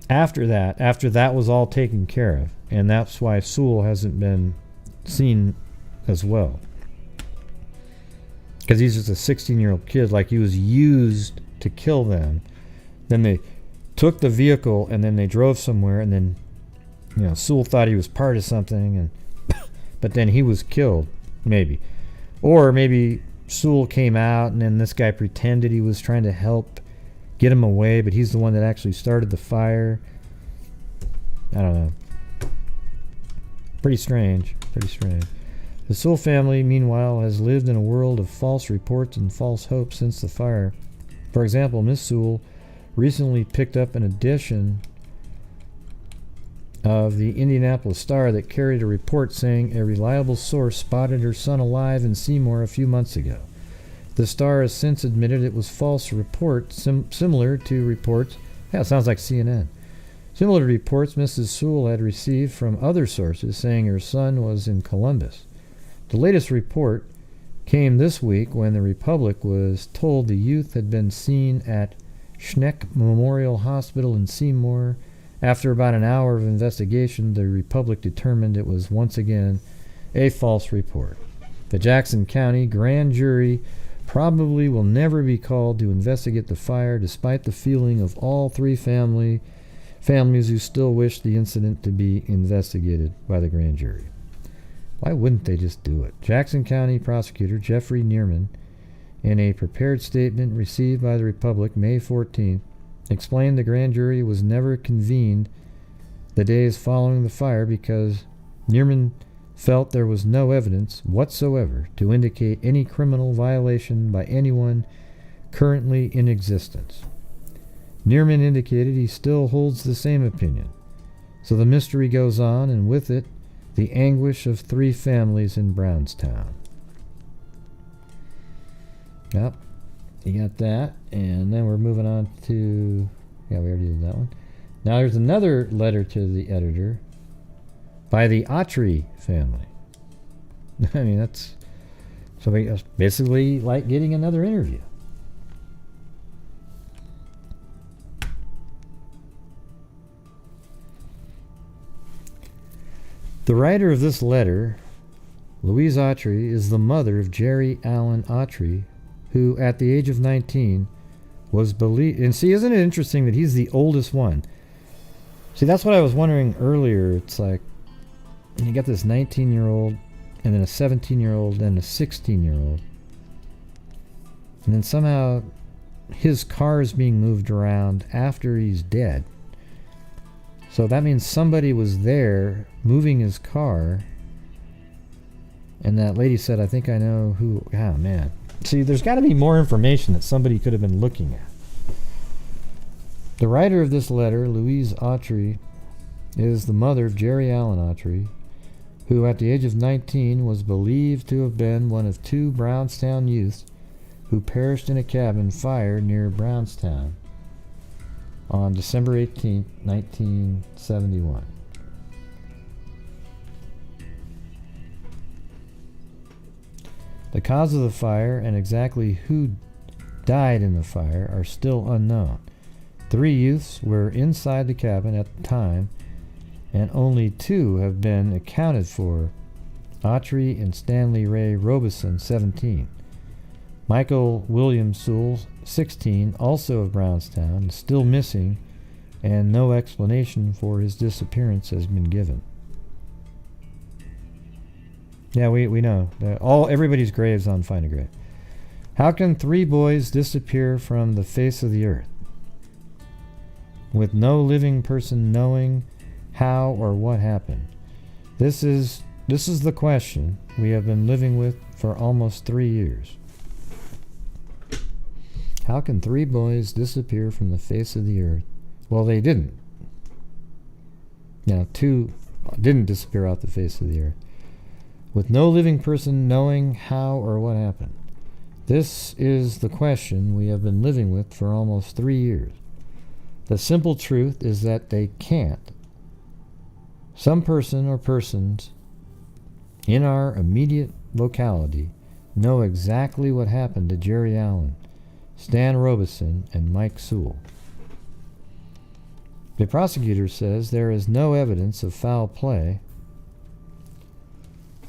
after that was all taken care of. And that's why Sewell hasn't been seen as well. Because he's just a 16-year-old kid, like he was used to kill them. Then they took the vehicle and then they drove somewhere, and then Sewell thought he was part of something, and but then he was killed, maybe. Or maybe Sewell came out and then this guy pretended he was trying to help get him away, but he's the one that actually started the fire. I don't know. Pretty strange. The Sewell family, meanwhile, has lived in a world of false reports and false hopes since the fire. For example, Miss Sewell recently picked up an edition of the Indianapolis Star that carried a report saying a reliable source spotted her son alive in Seymour a few months ago. The Star has since admitted it was false report, similar to reports... Yeah, it sounds like CNN. Similar to reports Mrs. Sewell had received from other sources saying her son was in Columbus. The latest report came this week when the Republic was told the youth had been seen at Schneck Memorial Hospital in Seymour. After about an hour of investigation, the Republic determined it was once again a false report. The Jackson County grand jury probably will never be called to investigate the fire, despite the feeling of all 3 families who still wish the incident to be investigated by the grand jury. Why wouldn't they just do it? Jackson County Prosecutor Jeffrey Neerman, in a prepared statement received by the Republic May 14th, explained the grand jury was never convened the days following the fire because Neerman felt there was no evidence whatsoever to indicate any criminal violation by anyone currently in existence. Neerman indicated he still holds the same opinion, So the mystery goes on, and with it, the anguish of 3 families in Brownstown. Yep, you got that. And then we're moving on to... Yeah, we already did that one. Now there's another letter to the editor by the Autry family. I mean, that's basically like getting another interview. The writer of this letter, Louise Autry, is the mother of Jerry Allen Autry, who at the age of 19 was believed... And see, isn't it interesting that he's the oldest one? See, that's what I was wondering earlier. It's like, you got this 19-year-old, and then a 17-year-old, and a 16-year-old. And then somehow his car is being moved around after he's dead. So that means somebody was there moving his car. And that lady said, I think I know who... Oh, man. See, there's got to be more information that somebody could have been looking at. The writer of this letter, Louise Autry, is the mother of Jerry Allen Autry, who at the age of 19 was believed to have been one of 2 Brownstown youths who perished in a cabin fire near Brownstown on December 18, 1971. The cause of the fire and exactly who died in the fire are still unknown. 3 youths were inside the cabin at the time, and only 2 have been accounted for: Autry and Stanley Ray Robeson, 17. Michael William Sewell, 16, also of Brownstown, is still missing, and no explanation for his disappearance has been given. Yeah, we know. Everybody's grave's on Find a Grave. How can 3 boys disappear from the face of the earth, with no living person knowing how or what happened? This is the question we have been living with for almost 3 years. How can 3 boys disappear from the face of the earth? Well, they didn't. 2 didn't disappear off the face of the earth, with no living person knowing how or what happened. This is the question we have been living with for almost 3 years. The simple truth is that they can't. Some person or persons in our immediate locality know exactly what happened to Jerry Allen, Stan Robeson, and Mike Sewell. The prosecutor says there is no evidence of foul play.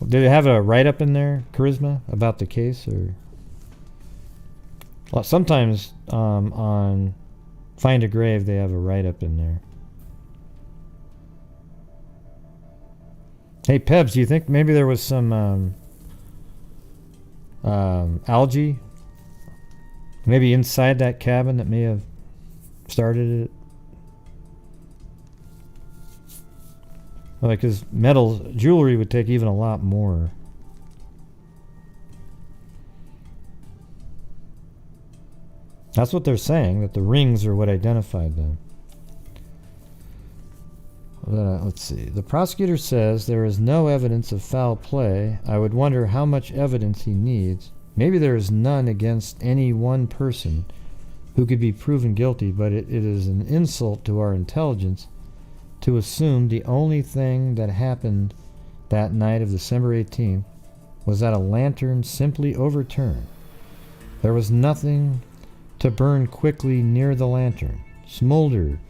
Did it have a write-up in there, Charisma, about the case? Or well, sometimes on Find a Grave they have a write-up in there. Hey, Pebs, do you think maybe there was some algae maybe inside that cabin that may have started it? Like, because jewelry would take even a lot more. That's what they're saying, that the rings are what identified them. Let's see. The prosecutor says there is no evidence of foul play. I would wonder how much evidence he needs. Maybe there is none against any one person who could be proven guilty, but it is an insult to our intelligence to assume the only thing that happened that night of December 18th was that a lantern simply overturned. There was nothing to burn quickly near the lantern. Smolder,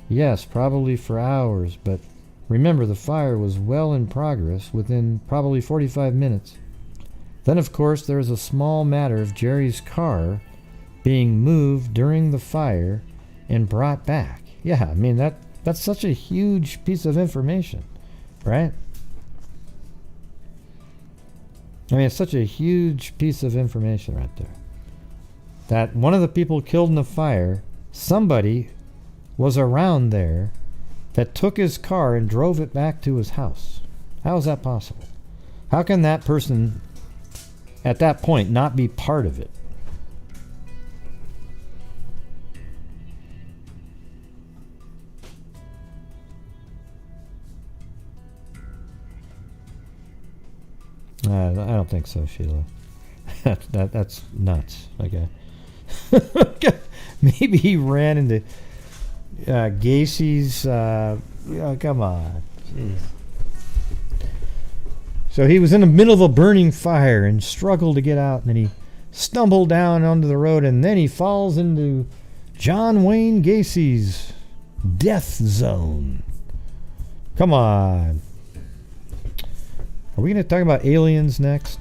yes, probably for hours, but remember the fire was well in progress within probably 45 minutes. Then, of course, there is a small matter of Jerry's car being moved during the fire and brought back. Yeah, I mean, that's such a huge piece of information, right? I mean, it's such a huge piece of information right there. That one of the people killed in the fire, somebody was around there that took his car and drove it back to his house. How is that possible? How can that person at that point not be part of it? I don't think so, Sheila. That's nuts. Okay. Maybe he ran into Gacy's. Come on. Jeez. So he was in the middle of a burning fire and struggled to get out, and then he stumbled down onto the road, and then he falls into John Wayne Gacy's death zone. Come on. Are we going to talk about aliens next?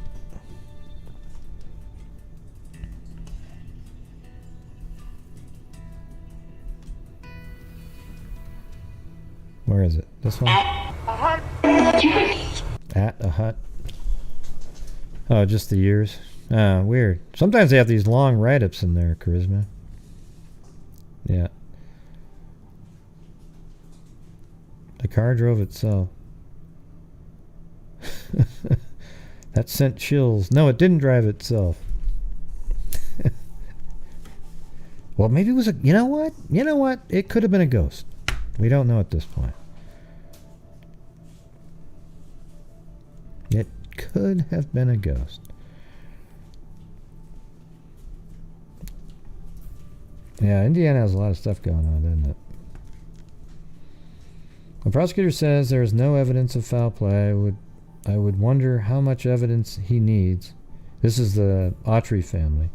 Where is it? This one? At a hut. Oh, just the years. Oh, weird. Sometimes they have these long write-ups in there, Charisma. Yeah. The car drove itself. That sent chills. No, it didn't drive itself. Well, maybe it was a... You know what? You know what? It could have been a ghost. We don't know at this point. It could have been a ghost. Yeah, Indiana has a lot of stuff going on, doesn't it? The prosecutor says there is no evidence of foul play. I would wonder how much evidence he needs. This is the Autry family.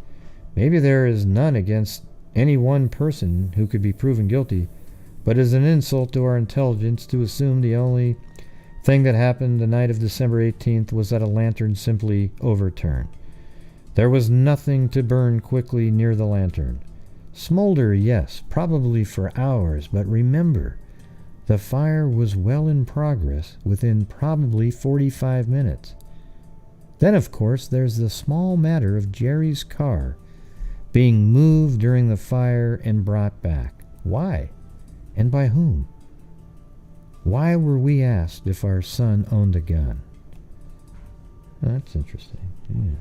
Maybe there is none against any one person who could be proven guilty, but it is an insult to our intelligence to assume the only thing that happened the night of December 18th was that a lantern simply overturned. There was nothing to burn quickly near the lantern. Smolder, yes, probably for hours, but remember, the fire was well in progress within probably 45 minutes. Then, of course, there's the small matter of Jerry's car being moved during the fire and brought back. Why? And by whom? Why were we asked if our son owned a gun? That's interesting. Yeah.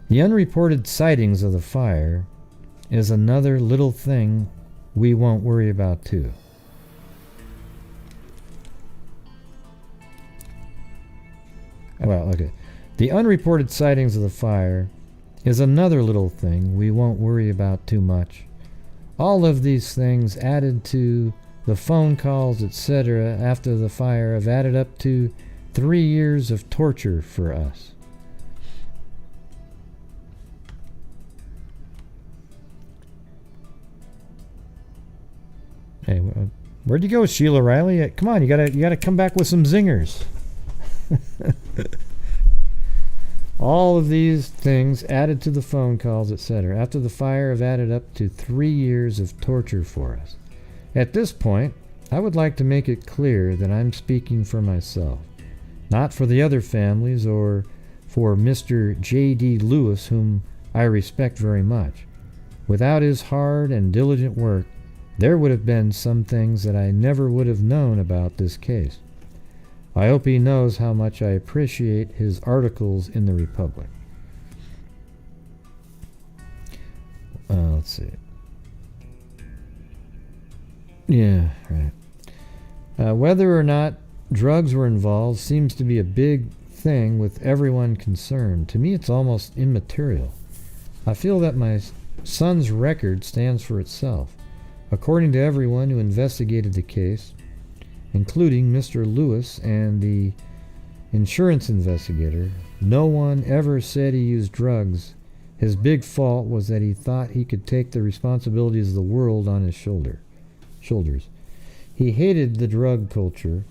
The unreported sightings of the fire is another little thing we won't worry about too. Well, okay. The unreported sightings of the fire is another little thing we won't worry about too much. All of these things added to the phone calls, etc. after the fire have added up to 3 years of torture for us. Hey, where'd you go, Sheila Riley? Come on, you gotta come back with some zingers. All of these things added to the phone calls, etc. after the fire have added up to 3 years of torture for us. At this point, I would like to make it clear that I'm speaking for myself, not for the other families or for Mr. J.D. Lewis, whom I respect very much. Without his hard and diligent work, there would have been some things that I never would have known about this case. I hope he knows how much I appreciate his articles in the Republic. Let's see. Yeah, right. Whether or not drugs were involved seems to be a big thing with everyone concerned. To me, it's almost immaterial. I feel that my son's record stands for itself. According to everyone who investigated the case, including Mr. Lewis and the insurance investigator, no one ever said he used drugs. His big fault was that he thought he could take the responsibilities of the world on his shoulders. He hated the drug culture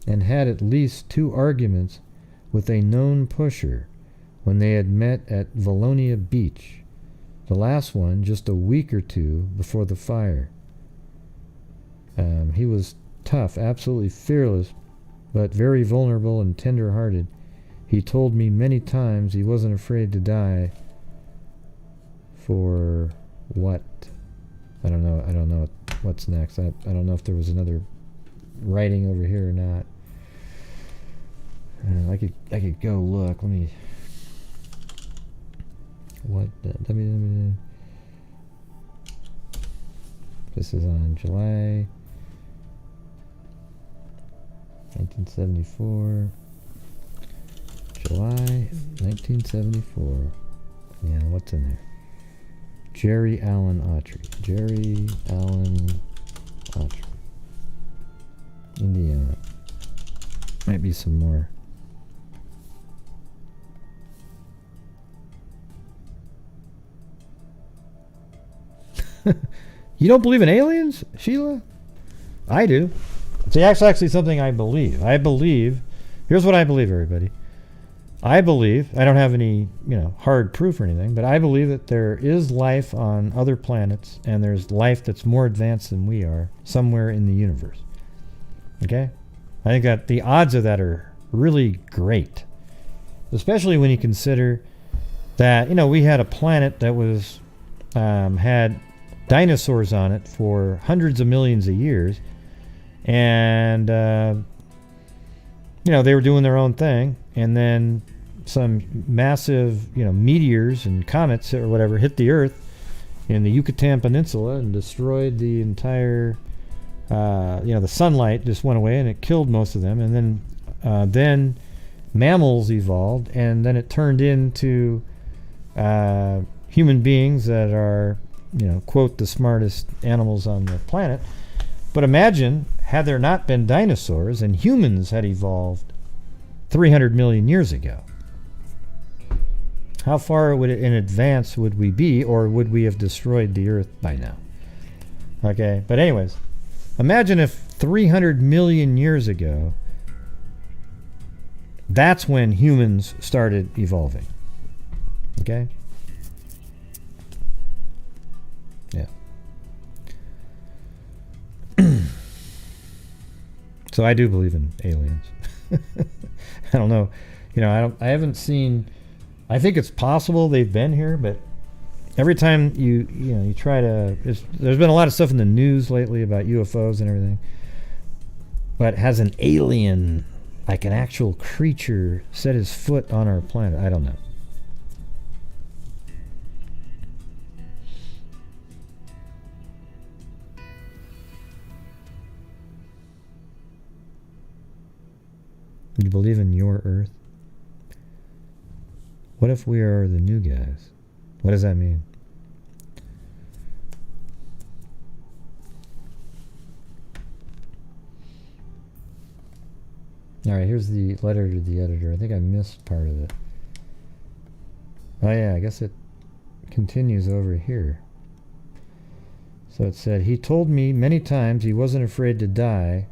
and had at least 2 arguments with a known pusher when they had met at Valonia Beach, the last one just a week or 2 before the fire. He was tough, absolutely fearless, but very vulnerable and tender-hearted. He told me many times he wasn't afraid to die for what? I don't know what's next. I don't know if there was another writing over here or not. I could go look. Let me. What? This is on July 1974. July 1974. Yeah, what's in there? Jerry Allen Autry. Jerry Allen Autry. Indiana. Might be some more. You don't believe in aliens, Sheila? I do. See, that's actually something I believe. Here's what I believe, everybody. I don't have any, hard proof or anything, but I believe that there is life on other planets, and there's life that's more advanced than we are somewhere in the universe. Okay? I think that the odds of that are really great. Especially when you consider that, we had a planet that was, had dinosaurs on it for hundreds of millions of years, and they were doing their own thing, and then some massive meteors and comets or whatever hit the Earth in the Yucatan Peninsula and destroyed the entire the sunlight just went away and it killed most of them, and then mammals evolved, and then it turned into human beings that are quote, the smartest animals on the planet. But imagine, had there not been dinosaurs and humans had evolved 300 million years ago. How far in advance would we be, or would we have destroyed the Earth by now? Okay, but anyways, imagine if 300 million years ago, that's when humans started evolving. Okay? Yeah. So I do believe in aliens. I don't know. I haven't seen. I think it's possible they've been here, but every time you try to, there's been a lot of stuff in the news lately about UFOs and everything. But has an alien, like an actual creature, set his foot on our planet? I don't know. You believe in your Earth? What if we are the new guys? What does that mean? Alright, here's the letter to the editor. I think I missed part of it. Oh yeah, I guess it continues over here. So it said, he told me many times he wasn't afraid to die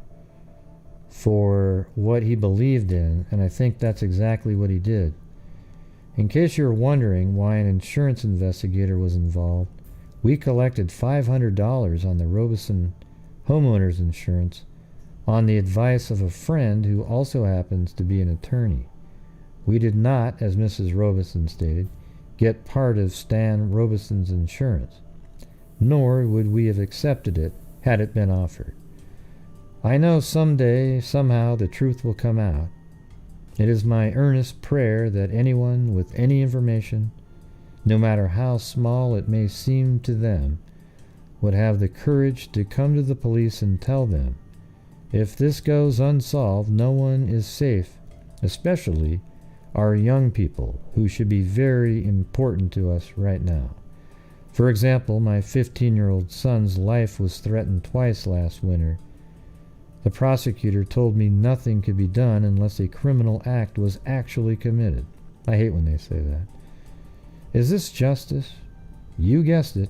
for what he believed in, and I think that's exactly what he did. In case you're wondering why an insurance investigator was involved, we collected $500 on the Robeson homeowner's insurance on the advice of a friend who also happens to be an attorney. We did not, as Mrs. Robeson stated, get part of Stan Robeson's insurance, nor would we have accepted it had it been offered. I know someday, somehow, the truth will come out. It is my earnest prayer that anyone with any information, no matter how small it may seem to them, would have the courage to come to the police and tell them. If this goes unsolved, no one is safe, especially our young people, who should be very important to us right now. For example, my 15-year-old son's life was threatened twice last winter. The prosecutor told me nothing could be done unless a criminal act was actually committed. I hate when they say that. Is this justice? You guessed it.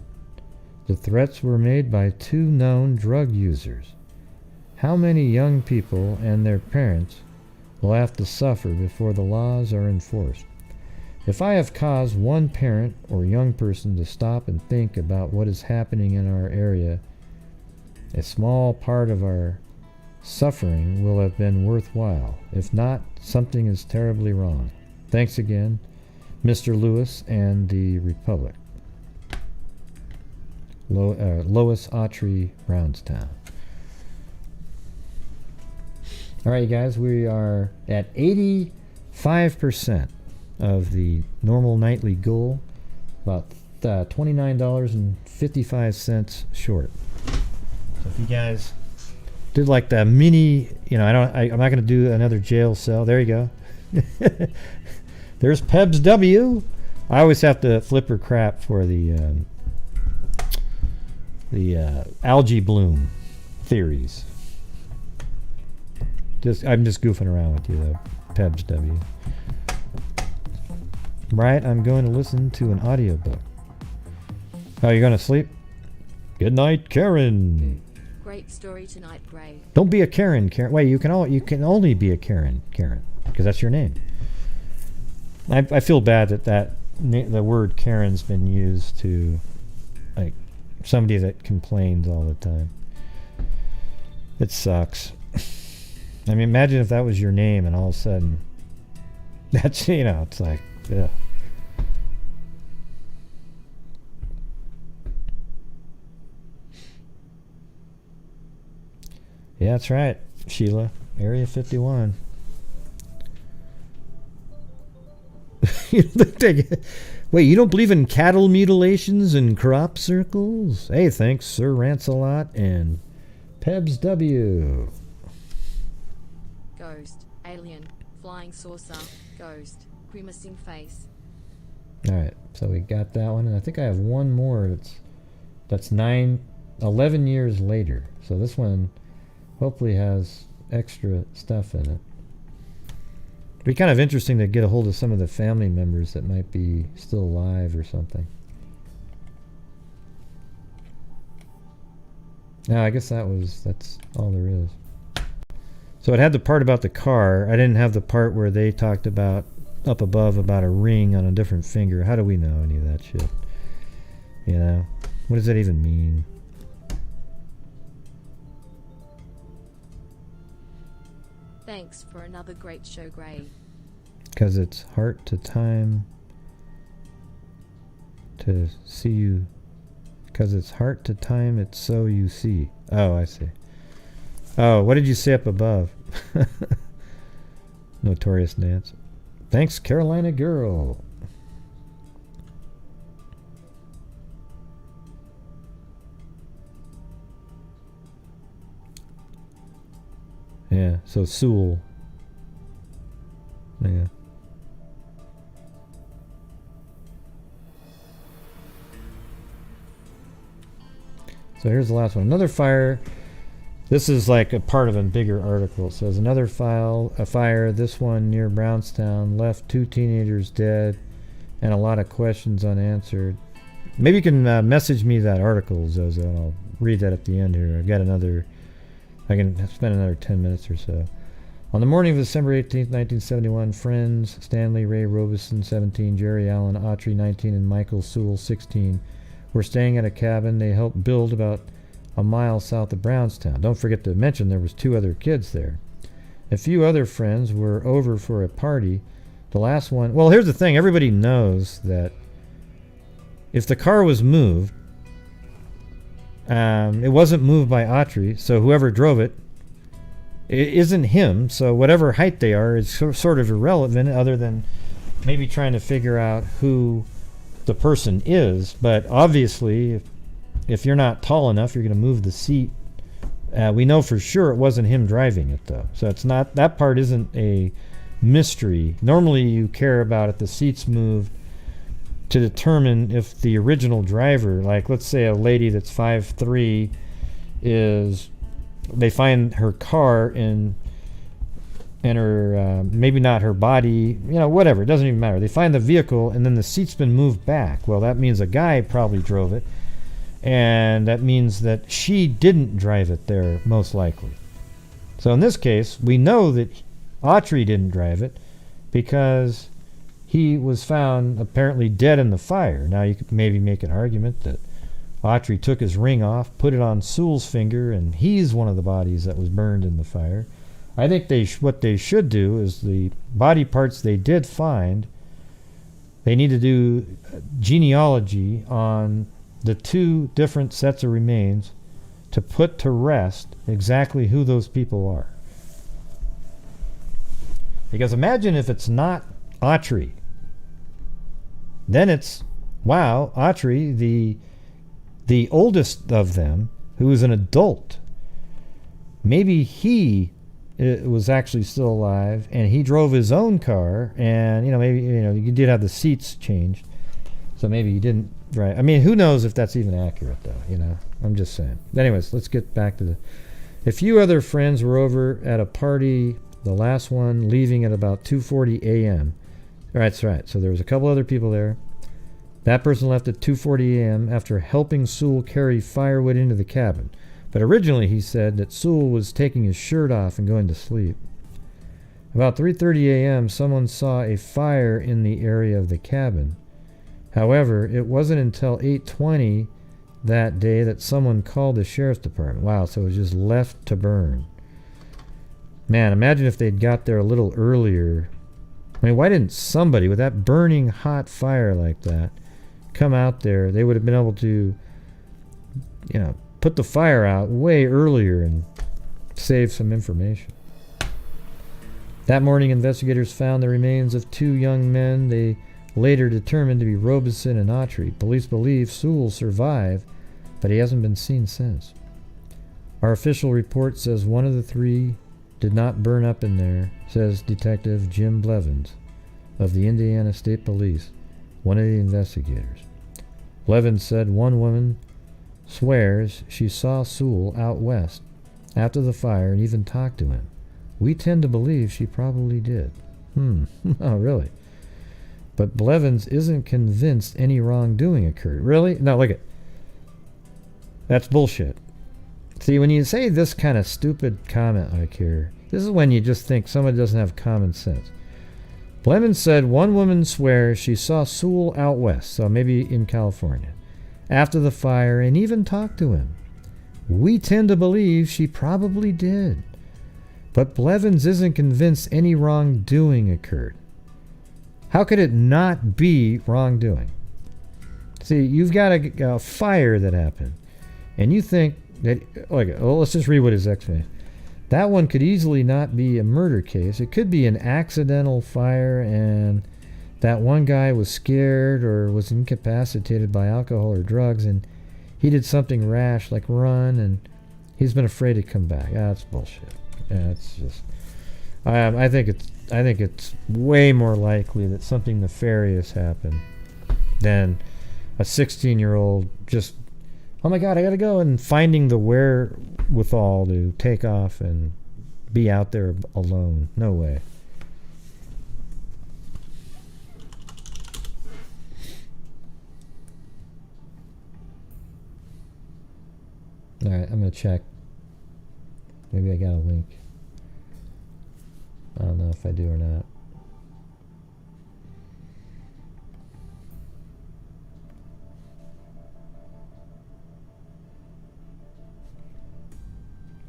The threats were made by 2 known drug users. How many young people and their parents will have to suffer before the laws are enforced? If I have caused one parent or young person to stop and think about what is happening in our area, a small part of our suffering will have been worthwhile. If not, something is terribly wrong. Thanks again, Mr. Lewis and the Republic. Lois Autry, Brownstown. Alright, you guys, we are at 85% of the normal nightly goal, about $29.55 short. So if you guys did like the mini, I'm not going to do another jail cell. There you go. There's Pebs W. I always have to flip her crap for the algae bloom theories. I'm just goofing around with you though, Pebs W. Right, I'm going to listen to an audiobook. Oh, you're going to sleep? Good night, Karen. Great story tonight, Gray. Don't be a Karen. Wait, you can only be a Karen, because that's your name. I feel bad that the word Karen's been used to like somebody that complains all the time. It sucks. I mean, imagine if that was your name and all of a sudden that's, it's like, ugh. Yeah, that's right, Sheila. Area 51. Wait, you don't believe in cattle mutilations and crop circles? Hey, thanks, Sir Rancelot and Pebs W. Ghost, alien, flying saucer, ghost, grimacing face. Alright, so we got that one, and I think I have one more that's 11 years later. So this one hopefully has extra stuff in it. It'd be kind of interesting to get a hold of some of the family members that might be still alive or something. No, I guess that's all there is. So it had the part about the car. I didn't have the part where they talked about up above about a ring on a different finger. How do we know any of that shit? What does that even mean? Thanks for another great show, Gray. Because it's heart to time to see you. Because it's heart to time, it's so you see. Oh, I see. Oh, what did you say up above? Notorious dance. Thanks, Carolina girl. Yeah, so Sewell. Yeah. So here's the last one. Another fire. This is like a part of a bigger article. It says another fire, this one near Brownstown, left 2 teenagers dead and a lot of questions unanswered. Maybe you can message me that article, Zozo, and I'll read that at the end here. I've got I can spend another 10 minutes or so. On the morning of December 18th, 1971, friends Stanley Ray Robeson, 17, Jerry Allen Autry, 19, and Michael Sewell, 16, were staying at a cabin they helped build about a mile south of Brownstown. Don't forget to mention there was 2 other kids there. A few other friends were over for a party. The last one... Well, here's the thing. Everybody knows that if the car was moved, it wasn't moved by Autry, so whoever drove it isn't him, so whatever height they are is sort of irrelevant other than maybe trying to figure out who the person is. But obviously, if you're not tall enough, you're going to move the seat. We know for sure it wasn't him driving it, though. So it's not, that part isn't a mystery. Normally you care about if the seat's moved to determine if the original driver, like let's say a lady that's 5'3", they find her car in her, maybe not her body, whatever, it doesn't even matter. They find the vehicle and then the seat's been moved back. Well, that means a guy probably drove it, and that means that she didn't drive it there, most likely. So in this case, we know that Autry didn't drive it because he was found apparently dead in the fire. Now you could maybe make an argument that Autry took his ring off, put it on Sewell's finger, and he's one of the bodies that was burned in the fire. I think what they should do is the body parts they did find, they need to do genealogy on the 2 different sets of remains to put to rest exactly who those people are. Because imagine if it's not Autry. Then it's, wow, Autry, the oldest of them, who is an adult, maybe he it was actually still alive, and he drove his own car, and maybe you did have the seats changed, so maybe he didn't drive. I mean, who knows if that's even accurate, though? I'm just saying. Anyways, let's get back to a few other friends were over at a party, the last one leaving at about 2:40 a.m. All right, that's right. So there was a couple other people there. That person left at 2:40 a.m. after helping Sewell carry firewood into the cabin. But originally he said that Sewell was taking his shirt off and going to sleep. About 3:30 a.m. someone saw a fire in the area of the cabin. However, it wasn't until 8:20 that day that someone called the sheriff's department. Wow, so it was just left to burn. Man, imagine if they'd got there a little earlier. I mean, why didn't somebody with that burning hot fire like that come out there? They would have been able to, put the fire out way earlier and save some information. That morning, investigators found the remains of 2 young men they later determined to be Robeson and Autry. Police believe Sewell survived, but he hasn't been seen since. Our official report says one of the 3 did not burn up in there, says Detective Jim Blevins of the Indiana State Police, one of the investigators. Blevins said one woman swears she saw Sewell out west after the fire and even talked to him. We tend to believe she probably did. Oh, really? But Blevins isn't convinced any wrongdoing occurred. Really? No, look at. That's bullshit. See, when you say this kind of stupid comment like here, this is when you just think somebody doesn't have common sense. Blevins said one woman swears she saw Sewell out west, so maybe in California, after the fire and even talked to him. We tend to believe she probably did. But Blevins isn't convinced any wrongdoing occurred. How could it not be wrongdoing? See, you've got a fire that happened, and you think that, let's just read what his explanation. That one could easily not be a murder case. It could be an accidental fire, and that one guy was scared or was incapacitated by alcohol or drugs, and he did something rash like run, and he's been afraid to come back. That's bullshit. Yeah, it's just. I think it's way more likely that something nefarious happened than a 16-year-old just, oh my God, I gotta go, and finding the wherewithal to take off and be out there alone. No way. Alright, I'm gonna check. Maybe I got a link. I don't know if I do or not.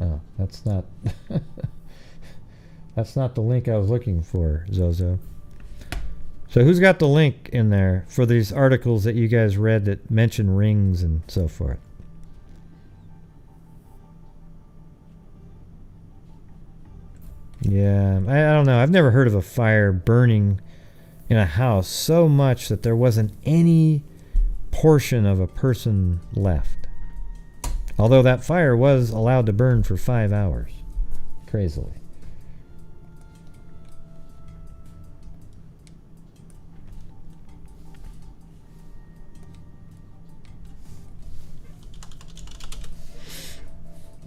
Oh, that's not that's not the link I was looking for, Zozo. So who's got the link in there for these articles that you guys read that mention rings and so forth? Yeah, I don't know. I've never heard of a fire burning in a house so much that there wasn't any portion of a person left. Although that fire was allowed to burn for 5 hours. Crazily.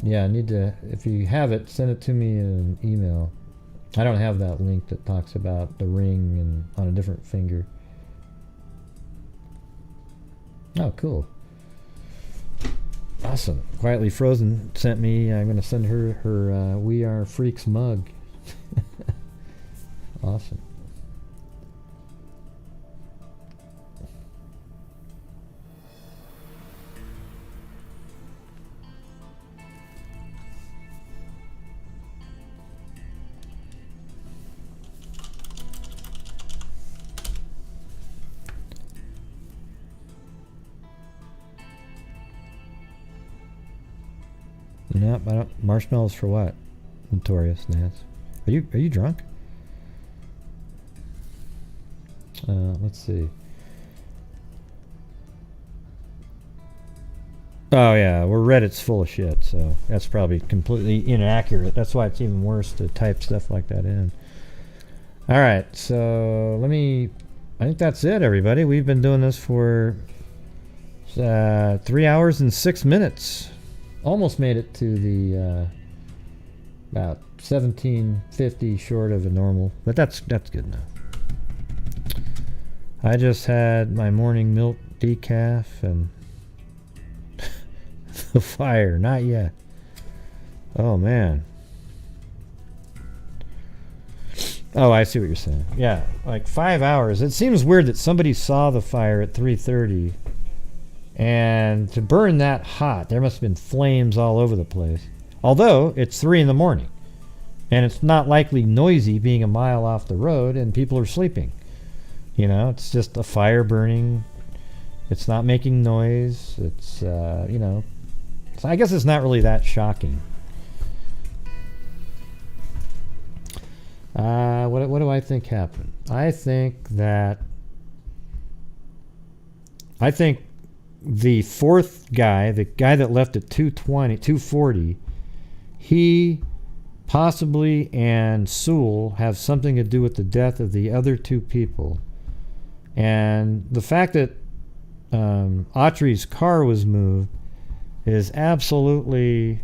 Yeah, I need to, if you have it, send it to me in an email. I don't have that link that talks about the ring and on a different finger. Oh, cool. Awesome. Quietly Frozen sent me, I'm going to send her We Are Freaks mug. Awesome. Nope, I don't. Marshmallows for what? Notorious Nance. Are you drunk? Let's see. Oh yeah, well Reddit's full of shit, so that's probably completely inaccurate. That's why it's even worse to type stuff like that in. Alright, so I think that's it, everybody. We've been doing this for 3 hours and 6 minutes. Almost made it to the about 1750 short of a normal, but that's good enough. I just had my morning milk decaf and the fire, not yet. Oh man. Oh, I see what you're saying. Yeah, like 5 hours. It seems weird that somebody saw the fire at 3:30, and to burn that hot, there must have been flames all over the place. Although it's 3 in the morning, and it's not likely noisy being a mile off the road and people are sleeping. You know, it's just a fire burning. It's not making noise. It's you know, so I guess it's not really that shocking. What do I think happened? I think the fourth guy, the guy that left at 2:40, he possibly and Sewell have something to do with the death of the other two people. And the fact that Autry's car was moved is absolutely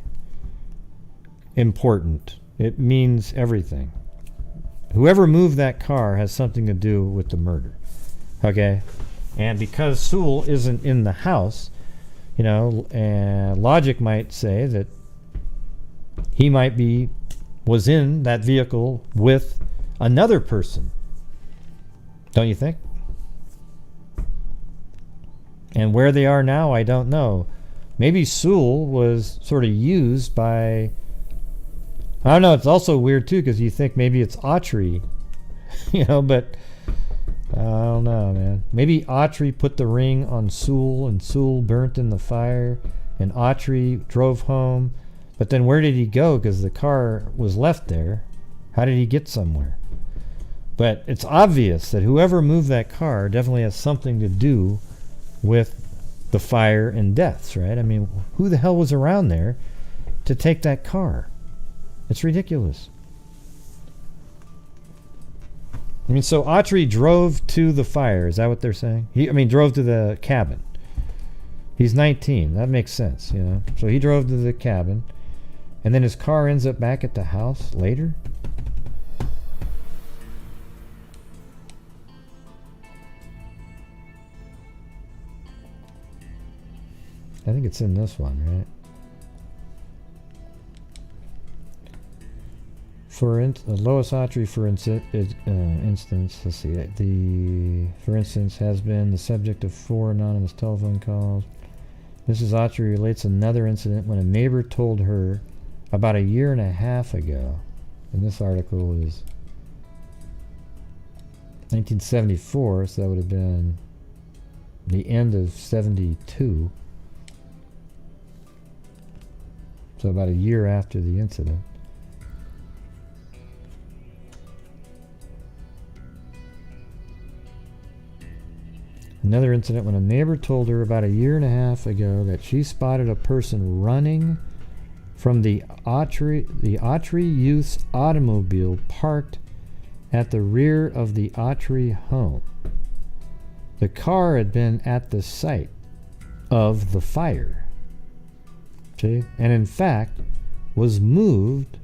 important. It means everything. Whoever moved that car has something to do with the murder. Okay? And because Sewell isn't in the house, you know, logic might say that he was in that vehicle with another person. Don't you think? And where they are now, I don't know. Maybe Sewell was sort of used by... I don't know, it's also weird too, because you think maybe it's Autry, you know, but I don't know, man. Maybe Autry put the ring on Sewell, and Sewell burnt in the fire, and Autry drove home. But then where did he go? Because the car was left there. How did he get somewhere? But it's obvious that whoever moved that car definitely has something to do with the fire and deaths, right? I mean, who the hell was around there to take that car? It's ridiculous. I mean, so Autry drove to the fire. Is that what they're saying? Drove to the cabin. He's 19. That makes sense, you know. So he drove to the cabin, and then his car ends up back at the house later. I think it's in this one, right? Lois Autry, for instance, let's see, for instance, has been the subject of 4 anonymous telephone calls. Mrs. Autry relates another incident when a neighbor told her about a year and a half ago, and this article is 1974, so that would have been the end of 72, so about a year after the incident. Another incident when a neighbor told her about a year and a half ago that she spotted a person running from the Autry youth's automobile parked at the rear of the Autry home. The car had been at the site of the fire. See? And in fact, was moved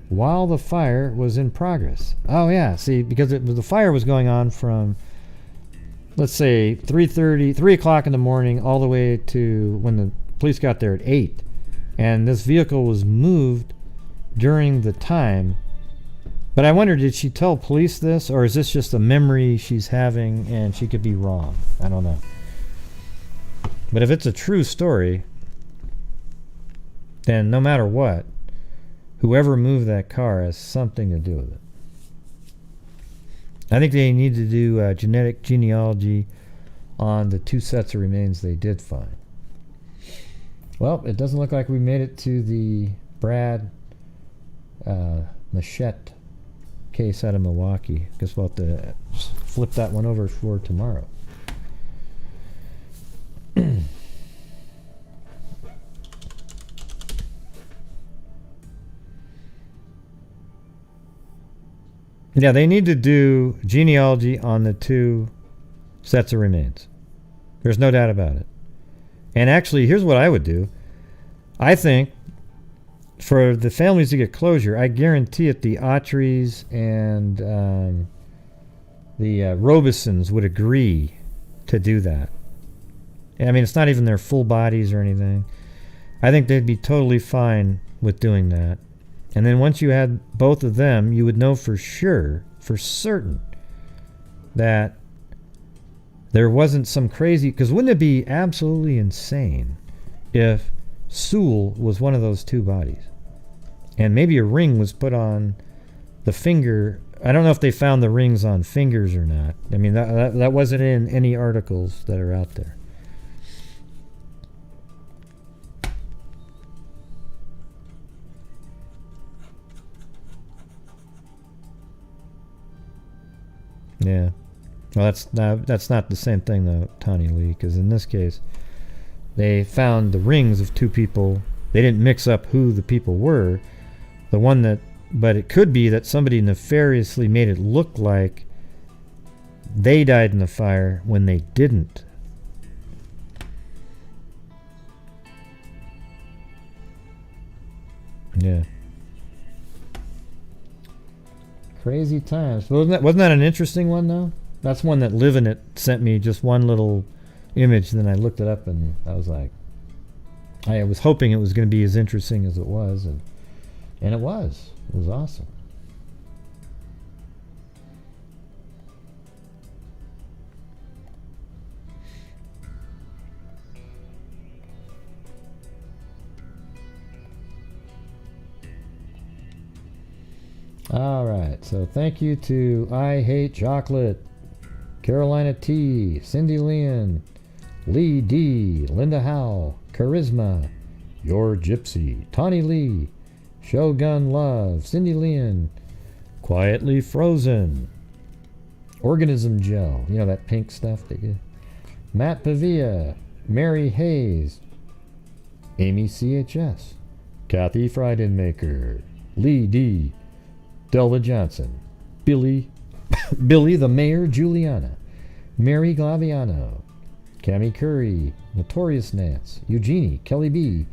while the fire was in progress. Oh yeah, see, because the fire was going on from, let's say, 3 o'clock in the morning all the way to when the police got there at 8. And this vehicle was moved during the time. But I wonder, did she tell police this, or is this just a memory she's having and she could be wrong? I don't know. But if it's a true story, then no matter what, whoever moved that car has something to do with it. I think they need to do genetic genealogy on the 2 sets of remains they did find. Well, it doesn't look like we made it to the Brad Machett case out of Milwaukee. Guess we'll have to flip that one over for tomorrow. Yeah, they need to do genealogy on the 2 sets of remains. There's no doubt about it. And actually, here's what I would do. I think for the families to get closure, I guarantee it the Autreys and the Robesons would agree to do that. I mean, it's not even their full bodies or anything. I think they'd be totally fine with doing that. And then once you had both of them, you would know for sure, for certain, that there wasn't some crazy... Because wouldn't it be absolutely insane if Sewell was one of those 2 bodies? And maybe a ring was put on the finger. I don't know if they found the rings on fingers or not. I mean, that wasn't in any articles that are out there. Yeah. Well, that's not the same thing, though, Tawny Lee, because in this case, they found the rings of 2 people. They didn't mix up who the people were. But it could be that somebody nefariously made it look like they died in the fire when they didn't. Yeah. Crazy times. Wasn't that an interesting one, though? That's one that Live in It sent me just one little image, and then I looked it up, and I was like, I was hoping it was going to be as interesting as it was, and it was. It was awesome. All right, so thank you to I Hate Chocolate, Carolina T, Cindy Leon, Lee D, Linda Howell, Charisma, Your Gypsy, Tawny Lee, Shogun Love, Cindy Leon, Quietly Frozen, Organism Gel, you know that pink stuff that you... Matt Pavia, Mary Hayes, Amy CHS, Kathy Frydenmaker, Lee D, Delva Johnson, Billy the Mayor Juliana, Mary Glaviano, Cami Curry, Notorious Nance, Eugenie, Kelly B,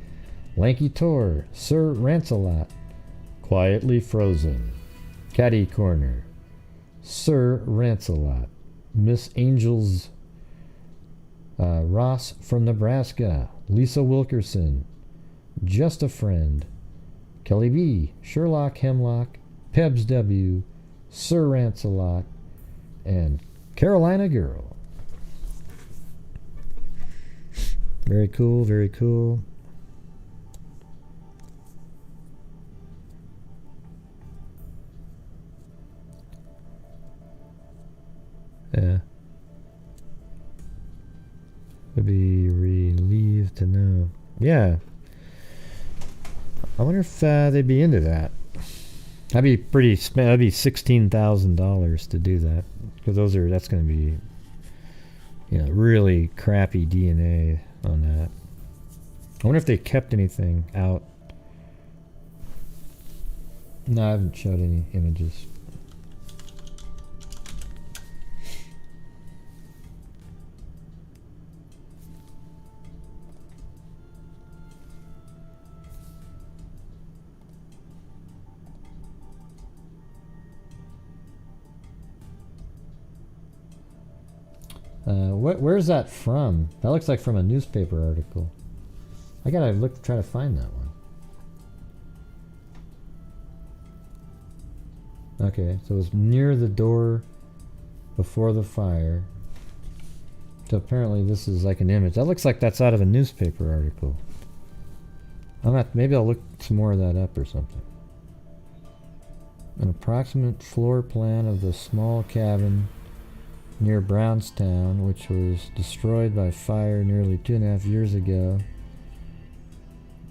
Lanky Tor, Sir Rancelot, Quietly Frozen, Caddy Corner, Sir Rancelot, Miss Angels, Ross from Nebraska, Lisa Wilkerson, Just a Friend, Kelly B, Sherlock Hemlock, Pebs W, Sir Rancelot, and Carolina Girl. Very cool, very cool. Yeah. Would be relieved to know. Yeah. I wonder if they'd be into that. That'd be pretty. That'd be $16,000 to do that, because that's going to be, really crappy DNA on that. I wonder if they kept anything out. No, I haven't showed any images. Where's that from? That looks like from a newspaper article. I gotta try to find that one. Okay, so it's near the door before the fire. So apparently this is like an image. That looks like that's out of a newspaper article. Maybe I'll look some more of that up or something. An approximate floor plan of the small cabin near Brownstown, which was destroyed by fire nearly 2.5 years ago.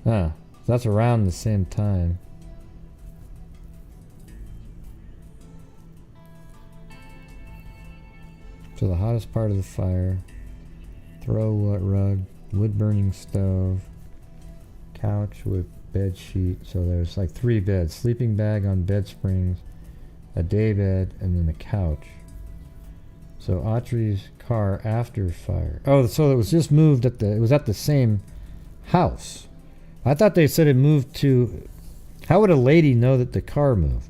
So that's around the same time. So the hottest part of the fire, throw rug, wood burning stove, couch with bed sheet. So there's like 3 beds, sleeping bag on bed springs, a daybed, and then a couch. So Audrey's car after fire. Oh, so it was just moved at it was at the same house. I thought they said it moved to, how would a lady know that the car moved?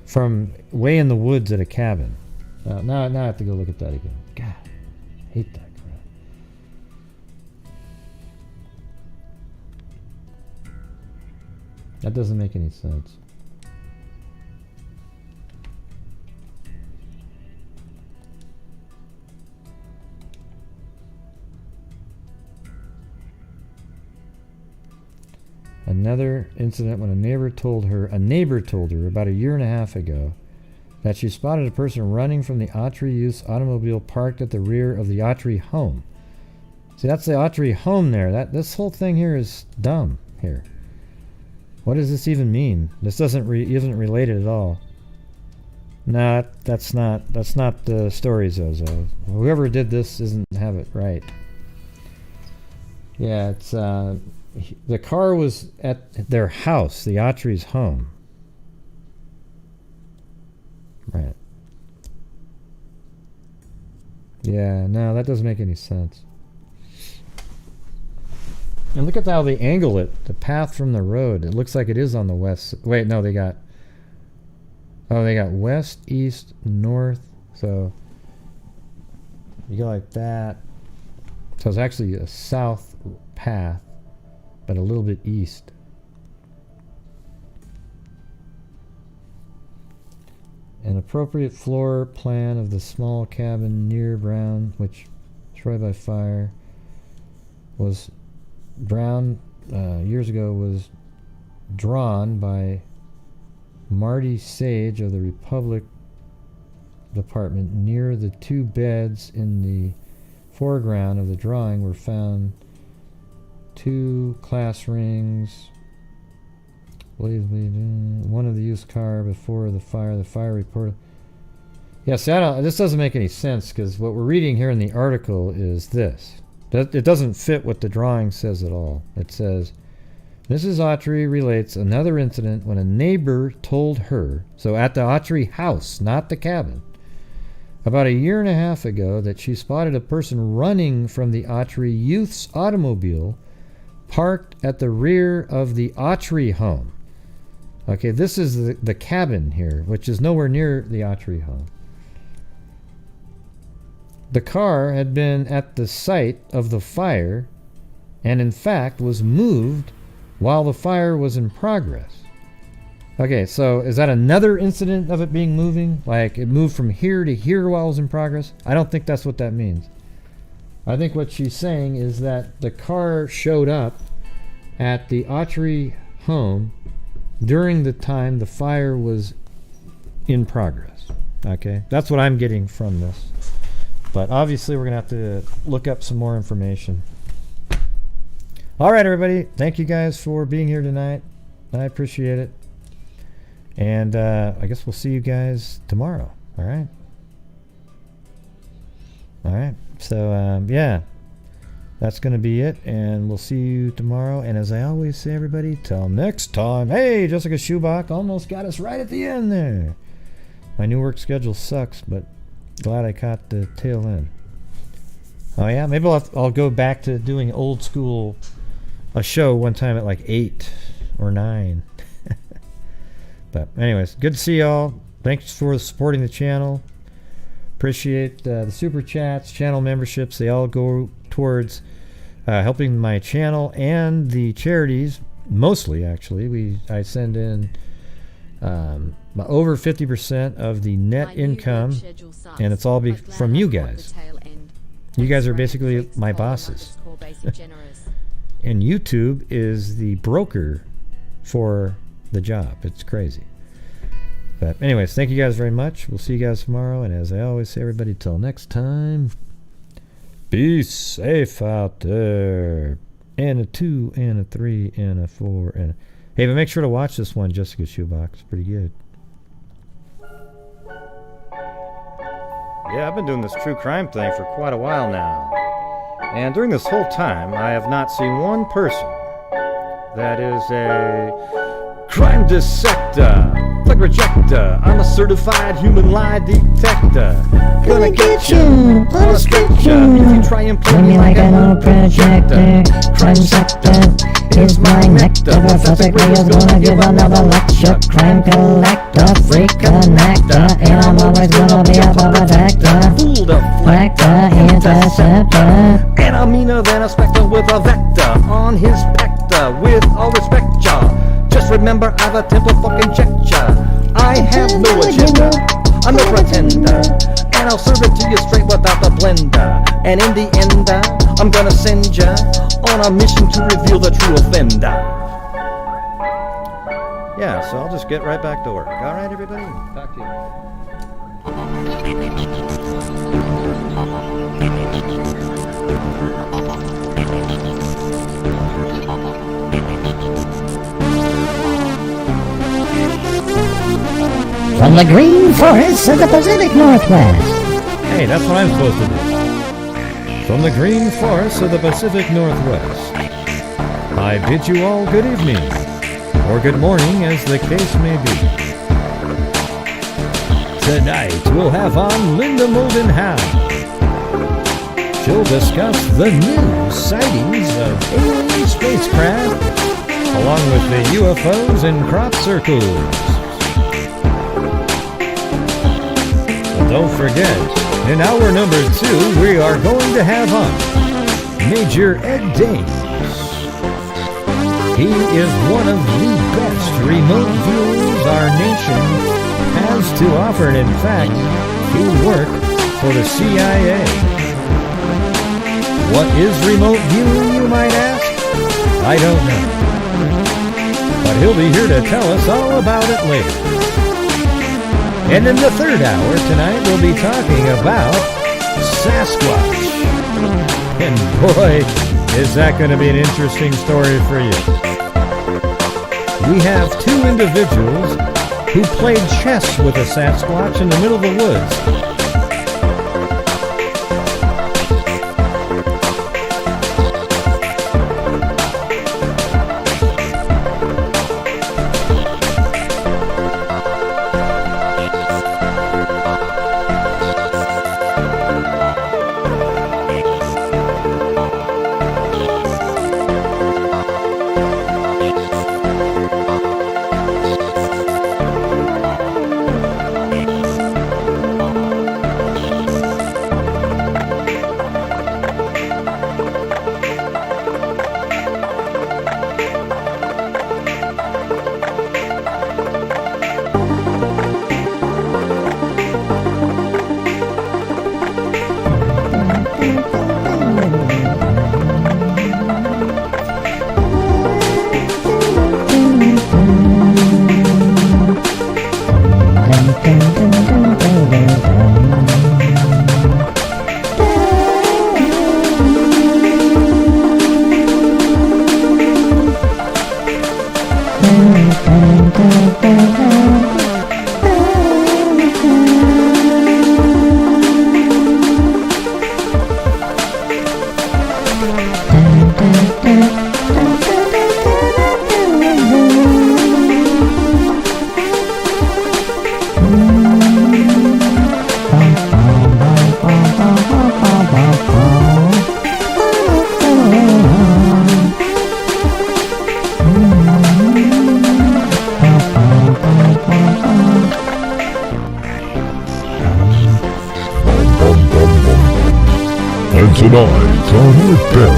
From way in the woods at a cabin. Now I have to go look at that again. God, I hate that crap. That doesn't make any sense. Another incident when a neighbor told her about a year and a half ago that she spotted a person running from the Autry youth's automobile parked at the rear of the Autry home. See, that's the Autry home there. This whole thing here is dumb here. What does this even mean? This isn't related at all. Nah, that's not the story, Zozo. Whoever did this doesn't have it right. Yeah, it's the car was at their house, the Autry's home. Right. Yeah, no, that doesn't make any sense. And look at how they angle it, the path from the road. It looks like it is on the west. Wait, no, they got west, east, north. So you go like that. So it's actually a south path, but a little bit east. An appropriate floor plan of the small cabin near Brown, which destroyed by fire, was years ago was drawn by Marty Sage of the Republic Department. Near the two beds in the foreground of the drawing were found 2 class rings. One of the used car before the fire. The fire report. Yeah, see, this doesn't make any sense because what we're reading here in the article is this. It doesn't fit what the drawing says at all. It says, Mrs. Autry relates another incident when a neighbor told her, so at the Autry house, not the cabin, about a year and a half ago that she spotted a person running from the Autry youth's automobile parked at the rear of the Autry home. Okay, this is the cabin here, which is nowhere near the Autry home. The car had been at the site of the fire and in fact was moved while the fire was in progress. Okay, so is that another incident of it being moving? Like it moved from here to here while it was in progress? I don't think that's what that means. I think what she's saying is that the car showed up at the Autry home during the time the fire was in progress. Okay, that's what I'm getting from this. But obviously we're going to have to look up some more information. All right, everybody. Thank you guys for being here tonight. I appreciate it. And I guess we'll see you guys tomorrow. All right. All right. So, yeah. That's going to be it. And we'll see you tomorrow. And as I always say, everybody, till next time. Hey, Jessica Schubach almost got us right at the end there. My new work schedule sucks, but glad I caught the tail end. Oh yeah, maybe I'll go back to doing old school, a show one time at like 8 or 9. But anyways, good to see y'all. Thanks for supporting the channel. Appreciate the super chats, channel memberships. They all go towards helping my channel and the charities. Mostly, actually, I send in over 50% of the net income, and it's all from you guys. You guys are basically my bosses. And YouTube is the broker for the job. It's crazy. But anyways, thank you guys very much. We'll see you guys tomorrow. And as I always say, everybody, till next time, be safe out there. And a 2, and a 3, and a 4, and a... Hey, but make sure to watch this one, Jessica Schubach. It's pretty good. Yeah, I've been doing this true crime thing for quite a while now. And during this whole time, I have not seen one person that is a crime dissector. rejector. I'm a certified human lie detector. Gonna get you on a stretcher. If you try and play Me like an old projector. Crime sector is my nectar. Professor Gray's gonna give another lecture. Crime collector, freak connector, and I'm always gonna be a protector. Fool Deflector, interceptor. And I'm meaner than a spectre with a vector on his pector. With all respect, ya. Just remember I've a temper fucking check ya. I have no agenda, I'm no pretender, and I'll serve it to you straight without the blender. And in the end, I'm gonna send ya on a mission to reveal the true offender. Yeah, so I'll just get right back to work. All right, everybody? Talk to you. From the green forests of the Pacific Northwest. Hey, that's what I'm supposed to do. From the green forests of the Pacific Northwest, I bid you all good evening, or good morning, as the case may be. Tonight, we'll have on Linda Moldenhau. She'll discuss the new sightings of alien spacecraft, along with the UFOs in crop circles. Don't forget, in hour number 2, we are going to have on Major Ed Dames. He is one of the best remote viewers our nation has to offer, and in fact, he worked for the CIA. What is remote viewing, you might ask? I don't know. But he'll be here to tell us all about it later. And in the third hour tonight, we'll be talking about Sasquatch. And boy, is that going to be an interesting story for you. We have two individuals who played chess with a Sasquatch in the middle of the woods. And tonight on Earth Bell.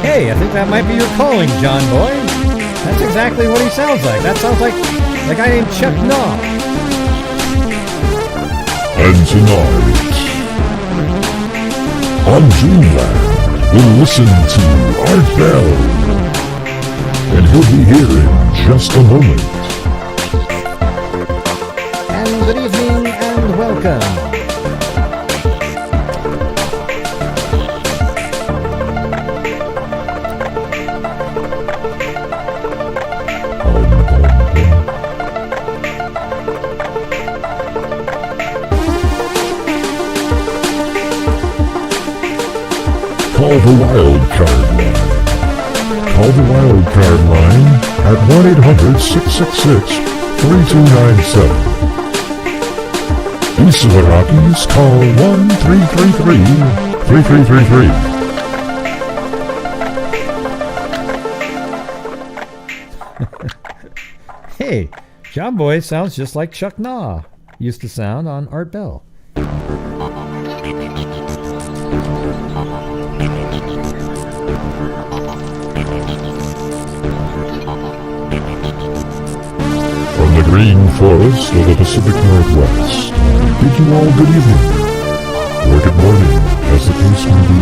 Hey, I think that might be your calling, John Boy. That's exactly what he sounds like. That sounds like a guy named Chuck Norris. And tonight on Dreamland, we'll listen to Art Bell. And he'll be here in just a moment. Good evening and welcome. Call the wild card line. call the wildcard line at 1-800-666-3297. East of the Rockies, call 1-333-3333. Hey, John Boy sounds just like Chuck Nah used to sound on Art Bell. From the green forest of the Pacific Northwest, bid you all good evening, or good morning, as the case may be.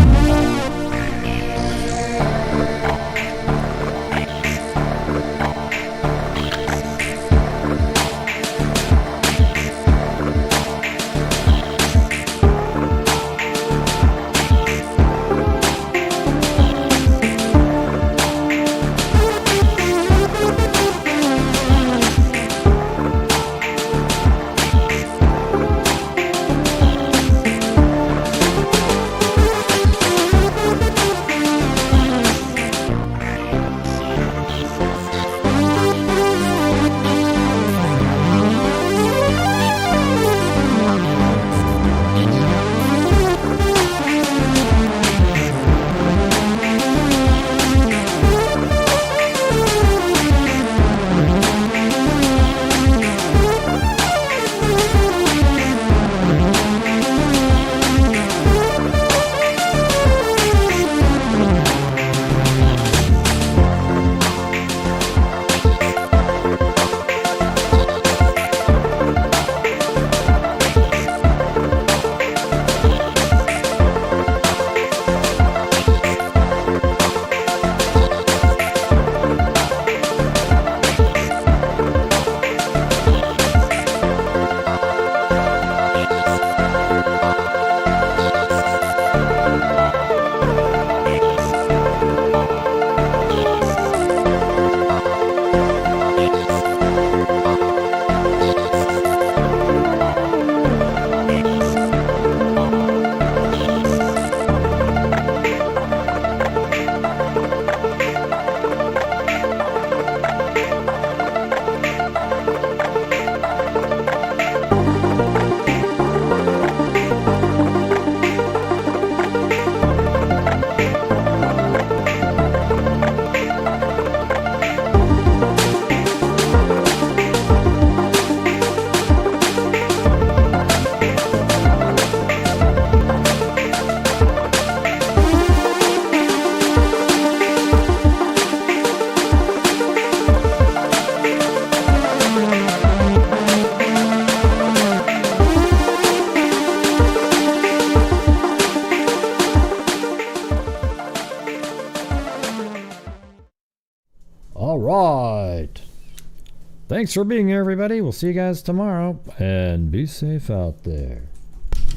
Thanks for being here, everybody. We'll see you guys tomorrow. And be safe out there.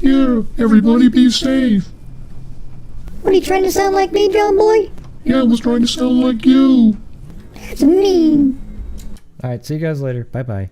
Yeah, everybody be safe. What are you trying to sound like me, John Boy? Yeah, I was trying to sound like you. That's mean. All right, see you guys later. Bye-bye.